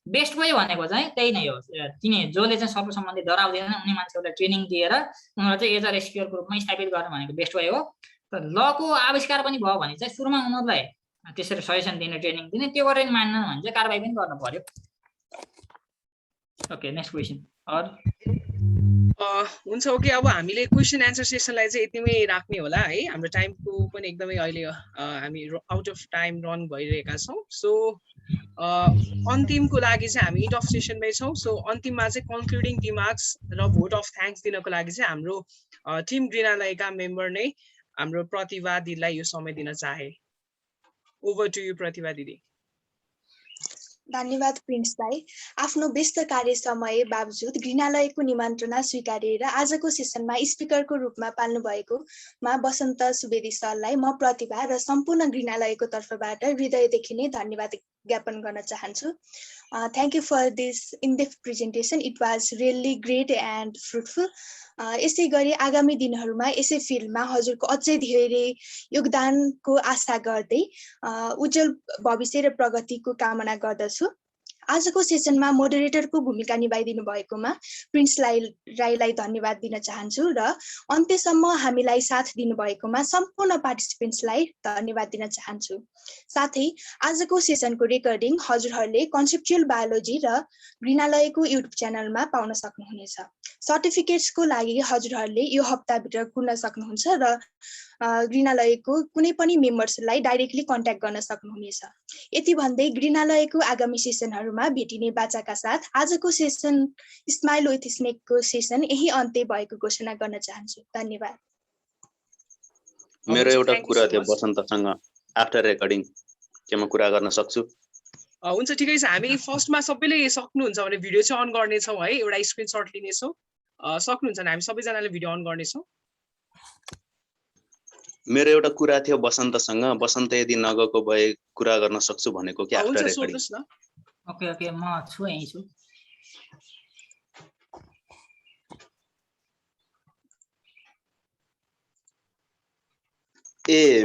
बेस्ट वे भनेको चाहिँ त्यही नै हो। तिनी जसले चाहिँ सर्वसम्बन्धी डराउँदैन उनी मान्छेहरूलाई ट्रेनिङ दिएर उनीहरूलाई चाहिँ एज अ रेस्क्युअरको रूपमा स्थापित गर्नु भनेको बेस्ट वे हो। तर लको आविष्कार पनि भयो भने चाहिँ सुरुमा उनीहरूलाई त्यसरी सजेसन दिने ट्रेनिङ दिने, त्यो गरेर मान्दैन भने चाहिँ कारबाही पनि गर्नु पर्यो। Okay next question. हुन्छ ओके, अब हामीले क्वेसन एन्सर सेसनलाई चाहिँ यतिमै राख्ने होला है। हाम्रो टाइमको पनि एकदमै अहिले हामी आउट अफ टाइम रन भइरहेका छौँ। सो अन्तिमको लागि चाहिँ हामी इन्ड अफ सेसनमै छौँ। सो अन्तिममा चाहिँ कन्क्लुडिङ रिमार्क्स र भोट अफ थ्याङ्क्स दिनको लागि चाहिँ हाम्रो टिम गृहणालयका मेम्बर नै हाम्रो प्रतिभा दिदीलाई यो समय दिन चाहे। ओभर टु यु प्रतिभा दिदी। धन्यवाद प्रिन्स भाइ। आफ्नो व्यस्त कार्य समय बावजुद गृहणालयको निमन्त्रणा स्वीकारेर आजको सेसनमा स्पिकरको रूपमा पाल्नु भएकोमा बसन्त सुवेदी सरलाई म प्रतिभा र सम्पूर्ण गृहणालयको तर्फबाट हृदयदेखि नै धन्यवाद ज्ञापन गर्न चाहन्छु। Thank you for this in-depth presentation. It was really great and fruitful. यसै गरी आगामी दिनहरूमा यसै फिल्डमा हजुरको अझै धेरै योगदानको आशा गर्दै उज्जवल भविष्य र प्रगतिको कामना गर्दछु। आजको सेसनमा मोडरेटरको भूमिका निभाइदिनु भएकोमा प्रिन्स राईलाई धन्यवाद दिन चाहन्छु र अन्त्यसम्म हामीलाई साथ दिनुभएकोमा सम्पूर्ण पार्टिसिपेन्ट्सलाई धन्यवाद दिन चाहन्छु। साथै आजको सेसनको रेकर्डिङ हजुरहरूले कन्सेप्चुअल बायोलोजी र गृहणालयको युट्युब च्यानलमा पाउन सक्नुहुनेछ। सर्टिफिकेट्सको लागि हजुरहरूले यो हप्ताभित्र कुर्न सक्नुहुन्छ र गृहणालयको कुनै पनि मेम्बर्सलाई डाइरेक्टली कन्ट्याक्ट गर्न सक्नुहुनेछ। यति भन्दै गृहणालयको आगामी सेसनहरूमा भेटिने बाचाका साथ आजको सेसन स्माइल विथ स्नेकको सेसन यही अन्त्य भएको घोषणा गर्न चाहन्छु। धन्यवाद। मेरो एउटा कुरा थियो बसन्तसँग आफ्टर रेकर्डिङ के म कुरा गर्न सक्छु? हुन्छ ठिकै छ। हामी फर्स्टमा सबैले सक्नुहुन्छ भने भिडियो चाहिँ अन गर्नेछौँ है, एउटा स्क्रिनसट लिनेछौँ। सक्नुहुन्छ भने हामी सबैजनाले भिडियो अन गर्नेछौँ। मेरो एउटा कुरा थियो बसन्तसँग। बसन्त यदि नगएको भए कुरा गर्न सक्छु भनेको कि आफ्टर रेकर्डिङ। ओके ओके म छु यही छु।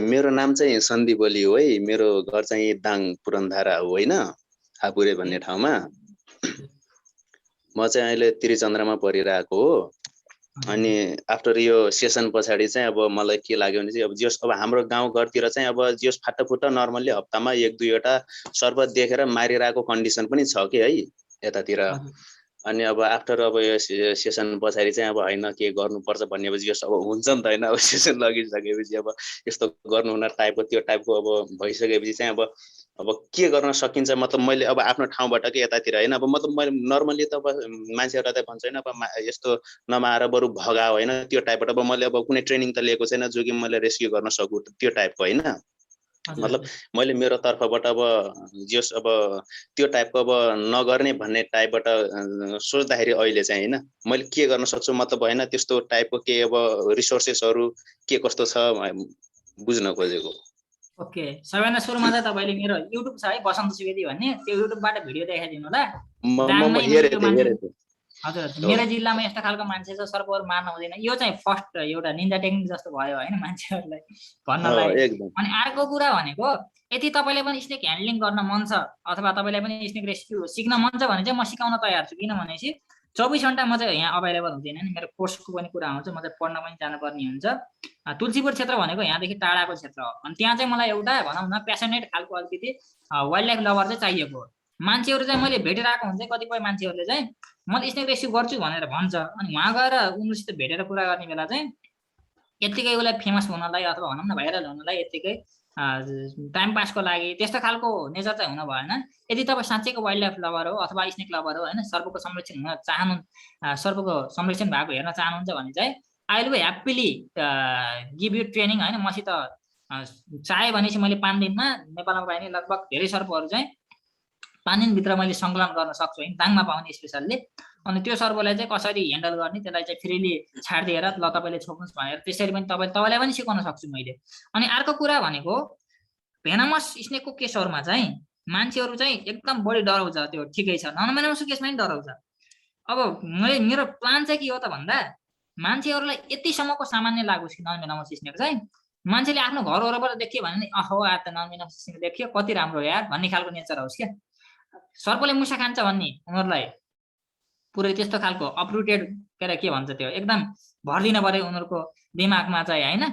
मेरो नाम चाहिँ सन्दीप ओली हो है। मेरो घर चाहिँ दाङ पुरनधारा हो होइन, हापुरे भन्ने ठाउँमा। म चाहिँ अहिले त्रिचन्द्रमा परिरहेको हो। अनि आफ्टर यो सेसन पछाडि चाहिँ अब मलाई के लाग्यो भने चाहिँ अब हाम्रो गाउँघरतिर चाहिँ अब जस फाटाफुट्टा नर्मल्ली हप्तामा 1-2वटा सर्प देखेर मारिरहेको कन्डिसन पनि छ कि है यतातिर। अनि अब आफ्टर अब यो सेसन पछाडि चाहिँ अब होइन के गर्नुपर्छ भन्नेपछि जस अब हुन्छ नि त होइन। अब सेसन लगिसकेपछि अब यस्तो गर्नु हुन टाइपको त्यो टाइपको अब भइसकेपछि चाहिँ अब के गर्न सकिन्छ, मतलब मैले अब आफ्नो ठाउँबाट के यतातिर होइन। अब मतलब मैले नर्मल्ली त अब मान्छेहरूलाई त भन्छ होइन अब यस्तो नमाएर बरु भगा होइन, त्यो टाइपबाट अब मैले अब कुनै ट्रेनिङ त लिएको छैन जो कि मैले रेस्क्यु गर्न सकु त्यो टाइपको होइन। मतलब मैले मेरो तर्फबाट अब जस अब त्यो टाइपको अब नगर्ने भन्ने टाइपबाट सोच्दाखेरि अहिले चाहिँ होइन मैले के गर्न सक्छु, मतलब होइन त्यस्तो टाइपको के अब रिसोर्सेसहरू के कस्तो छ बुझ्न खोजेको। ओके, सबैभन्दा सुरुमा चाहिँ तपाईँले मेरो युट्युब छ है बसन्त सुवेदी भन्ने, त्यो युट्युबबाट भिडियो देखाइदिनु होला। हजुर, मेरो जिल्लामा यस्तो खालको मान्छे छ सर्पहरू मार्न हुँदैन, यो चाहिँ फर्स्ट एउटा निन्जा टेक्निक जस्तो भयो होइन मान्छेहरूलाई भन्नलाई। अनि अर्को कुरा भनेको यदि तपाईँले पनि स्नेक ह्यान्डलिङ गर्न मन छ अथवा तपाईँलाई पनि स्नेक रेस्क्यु सिक्न मन छ भने चाहिँ म सिकाउन तयार छु। किनभनेपछि 24 घण्टा म चाहिँ यहाँ अभाइलेबल हुँदैन नि, मेरो कोर्सको पनि कुरा आउँछ, म चाहिँ पढ्न पनि जानुपर्ने हुन्छ। तुलसीपुर क्षेत्र भनेको यहाँदेखि टाढाको क्षेत्र हो। अनि त्यहाँ चाहिँ मलाई एउटा भनौँ न प्यासनेट खालको अलिकति वाइल्ड लाइफ लभर चाहिँ चाहिएको हो। मान्छेहरू चाहिँ मैले भेटिरहेको हुन्छ, कतिपय मान्छेहरूले चाहिँ मैले स्नेक रेस्क्यु गर्छु भनेर भन्छ। अनि उहाँ गएर उनीसित भेटेर कुरा गर्ने बेला चाहिँ यत्तिकै उसलाई फेमस हुनलाई अथवा भनौँ न भाइरल हुनलाई यत्तिकै टाइम पासको लागि त्यस्तो खालको नेचर चाहिँ हुन भएन। यदि तपाईँ साँच्चैको वाइल्ड लाइफ लभर हो अथवा स्नेक लभर हो होइन, सर्पको संरक्षण हुन चाहनु, सर्पको संरक्षण भएको हेर्न चाहनुहुन्छ भने चाहिँ I will be happily give you training होइन। मसित चाहे भनेपछि मैले 5 दिनमा नेपालमा पाइने लगभग धेरै सर्पहरू चाहिँ 5 दिनभित्र मैले सङ्कलन गर्न सक्छु होइन, दाङमा पाउने स्पेसल्ली। अनि त्यो सर्पलाई चाहिँ कसरी ह्यान्डल गर्ने त्यसलाई चाहिँ फ्रिली छाडिदिएर ल तपाईँले छोड्नुहोस् भनेर त्यसरी पनि तपाईँलाई पनि सिकाउन सक्छु मैले। अनि अर्को कुरा भनेको भेनमस स्नेकको केसहरूमा चाहिँ मान्छेहरू चाहिँ एकदम बढी डराउँछ त्यो ठिकै छ नन बेनामस केसमा नि डराउँछ अब मेरो प्लान चाहिँ के हो त भन्दा मान्छेहरूलाई यतिसम्मको सामान्य लागोस् कि नन बेनामस स्नेक चाहिँ मान्छेले आफ्नो घर वरबाट देखियो भने नि अहो आ त नन बेनामस स्नेक देखियो कति राम्रो यार भन्ने खालको नेचर होस् क्या सर्पले मुसा खान्छ भन्ने उनीहरूलाई पुरै त्यस्तो खालको अपरुटेड के भन्छ त्यो एकदम भर्दिन पर्यो उनीहरूको दिमागमा चाहिँ होइन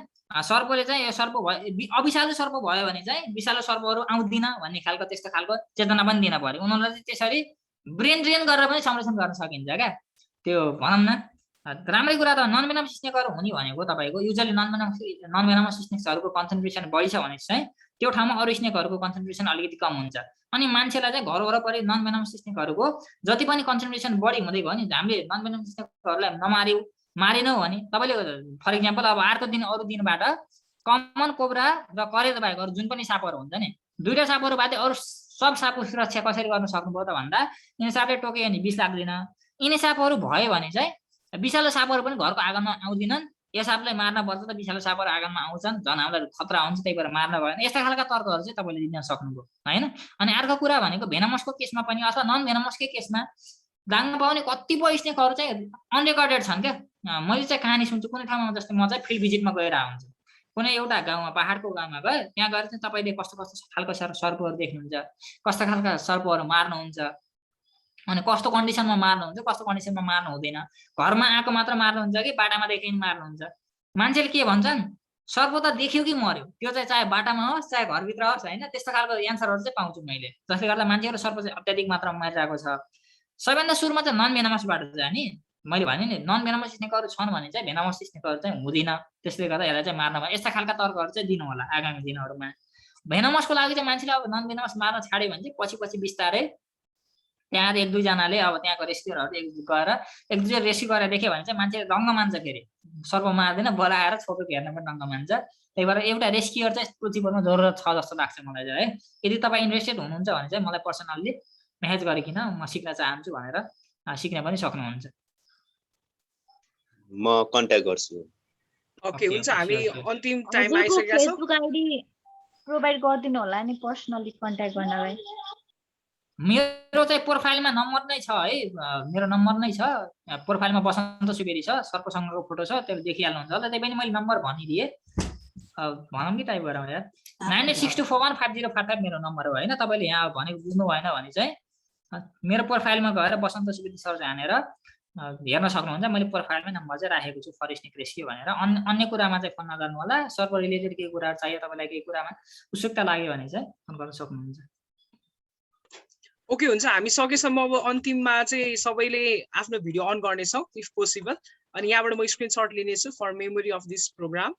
सर्पले चाहिँ यो सर्प भयो अविषालु सर्प भयो भने चाहिँ विषालु सर्पहरू आउँदिन भन्ने खालको त्यस्तो खालको चेतना पनि दिन पर्यो उनीहरूलाई चाहिँ त्यसरी ब्रेन ड्रेन गरेर पनि संरक्षण गर्न सकिन्छ क्या त्यो भनौँ न राम्रै कुरा त नन बेनामस स्नेकहरू हुने भनेको तपाईँको युजली नन बेनामस स्नेक्सहरूको कन्सन्ट्रेसन बढी छ भने चाहिँ त्यो ठाउँमा अरू स्नेकहरूको कन्सन्ट्रेसन अलिकति कम हुन्छ अनि मान्छेलाई चाहिँ घर वरपरि नन बेनामस स्नेकहरूको जति पनि कन्सन्ट्रेसन बढी हुँदै भयो नि हामीले नन बेनामस स्नेकहरूलाई नमार्यौँ मारेनौँ भने तपाईँले फर इक्जाम्पल अब अर्को दिन अरू दिनबाट कमन कोब्रा र करेज बाहेक अरू जुन पनि सापहरू हुन्छ नि दुईटा सापहरू बादै अरू सब सापको सुरक्षा कसरी गर्न सक्नुभयो त भन्दा यिनी सापले टोक्यो भने विष लाग्दैन यिनी सापहरू भयो भने चाहिँ विषालु सापहरू पनि घरको आँगनमा आउँदिनन् यो सापलाई मार्न पर्छ त विषालु सापहरू आँगनमा आउँछन् झन् हामीलाई खतरा हुन्छ त्यही भएर मार्न भएन यस्ता खालका तर्कहरू चाहिँ तपाईँले दिन सक्नुभयो होइन अनि अर्को कुरा भनेको भेनमसको केसमा पनि अथवा नन भेनमसकै केसमा दाङ्गा पाउने कतिपय स्नेकहरू चाहिँ अनरेकर्डेड छन् क्या मैले चाहिँ कहानी सुन्छु कुनै ठाउँमा जस्तै म चाहिँ फिल्ड भिजिटमा गएर हुन्छु कुनै एउटा गाउँमा पहाडको गाउँमा गए त्यहाँ गएर चाहिँ तपाईँले कस्तो कस्तो खालको सर्पहरू देख्नुहुन्छ कस्ता खालका सर्पहरू मार्नुहुन्छ अनि कस्तो कन्डिसनमा मार्नुहुन्छ कस्तो कन्डिसनमा मार्नु हुँदैन घरमा आएको मात्र मार्नुहुन्छ कि बाटामा देखि मार्नुहुन्छ मान्छेले के भन्छन् सर्प त देख्यो कि मर्यो त्यो चाहिँ चाहे बाटामा होस् चाहे घरभित्र होस् होइन त्यस्तो खालको एन्सरहरू चाहिँ पाउँछु मैले जसले गर्दा मान्छेहरू सर्प चाहिँ अत्याधिक मात्रामा मारिरहेको छ सबैभन्दा सुरुमा चाहिँ नन भेनमसबाट जाने मैले भने नि नन भेनमस स्नेकहरू छन् भने चाहिँ भेनमस स्नेकहरू चाहिँ हुँदैन त्यसले गर्दा यसलाई चाहिँ मार्नमा यस्ता खालका तर्कहरू चाहिँ दिनु होला आगामी दिनहरूमा भेनमसको लागि चाहिँ मान्छेले अब नन भेनमस मार्न छाड्यो भने चाहिँ पछि पछि बिस्तारै त्यहाँ एक दुईजनाले अब त्यहाँको रेस्क्युरहरू गएर एक दुईजना रेस्क्यु गरेर देख्यो भने चाहिँ मान्छे रङ्ग मान्छ फेरि सर्प मार्दैन बोलाएर छोपेको हेर्न पनि रङ्ग मान्छ त्यही भएर एउटा रेस्क्युर चाहिँ यस्तो जीवनमा जरुरत छ जस्तो लाग्छ मलाई चाहिँ है यदि तपाईँ इन्ट्रेस्टेड हुनुहुन्छ भने चाहिँ मलाई पर्सनल्ली मेसेज गरिकन म सिक्न चाहन्छु भनेर सिक्न पनि सक्नुहुन्छ म कन्ट्याक्ट गर्छु ओके हुन्छ हामी अन्तिम टाइम हजुरको आइसकेका छौँ फेसबुक आइडी प्रोभाइड गरिदिनु होला नि पर्सनली कन्ट्याक्ट गर्नलाई मेरो चाहिँ प्रोफाइलमा नम्बर नै छ है मेरो नम्बर नै छ प्रोफाइलमा बसन्त सुवेदी छ सर्पसँगको फोटो छ त्यो देखिहाल्नुहुन्छ होला त्यही पनि मैले नम्बर भनिदिएँ भनौँ कि टाइप गरौँ यार 9862415055 मेरो नम्बर हो होइन तपाईँले यहाँ भनेको बुझ्नु भएन भने चाहिँ मेरो प्रोफाइलमा गएर बसन्त सुवेदी सर्च हानेर हेर्न सक्नुहुन्छ मैले प्रोफाइलमै नम्बर चाहिँ राखेको छु फर स्नेक रेस्क्यु भनेर अन्य कुरामा चाहिँ फोन नगर्नु होला सर्प रिलेटेड केही कुराहरू चाहियो तपाईँलाई केही कुरामा उत्सुकता लाग्यो भने चाहिँ फोन गर्न सक्नुहुन्छ ओके हुन्छ हामी सकेसम्म अब अन्तिममा चाहिँ सबैले आफ्नो भिडियो अन गर्नेछौँ इफ पोसिबल अनि यहाँबाट म स्क्रिनसट लिनेछु for memory of this program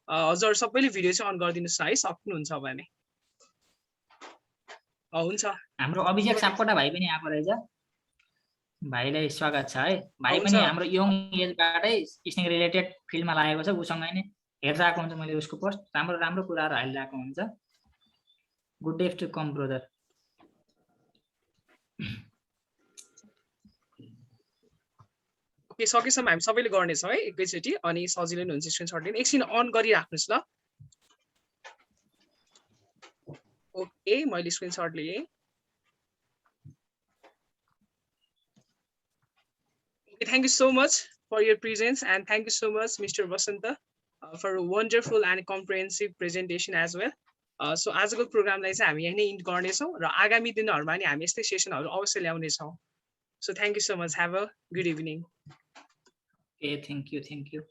हजुर सबैले भिडियो चाहिँ अन गरिदिनुहोस् है सक्नुहुन्छ भने हुन्छ हाम्रो अभिषेक सापकोटा भाइ पनि आएको रहेछ भाइलाई स्वागत छ है भाइ पनि हाम्रो यङ एजबाटै स्नेक रिलेटेड फिल्डमा लागेको छ उसँगै नै हेरिरहेको हुन्छ मैले उसको पोस्ट राम्रो राम्रो कुराहरू हालिरहेको हुन्छ good day to come brother okay सकेसम्म हामी सबैले गर्नेछौँ है एकैचोटि अनि सजिलो नै हुन्छ स्क्रिनसट लिनु एकछिन अन गरिराख्नुहोस् ल ओके मैले स्क्रिनसट लिएँ Okay, thank you so much for your presence and thank you so much Mr. Vasanta for a wonderful and comprehensive presentation as well. So आजको प्रोग्रामलाई चाहिँ हामी यही नै इन्ड गर्नेछौँ र आगामी दिनहरुमा नि हामी यस्तै सेसनहरु अवश्य ल्याउने छौँ. So thank you so much. Have a good evening. Okay, thank you.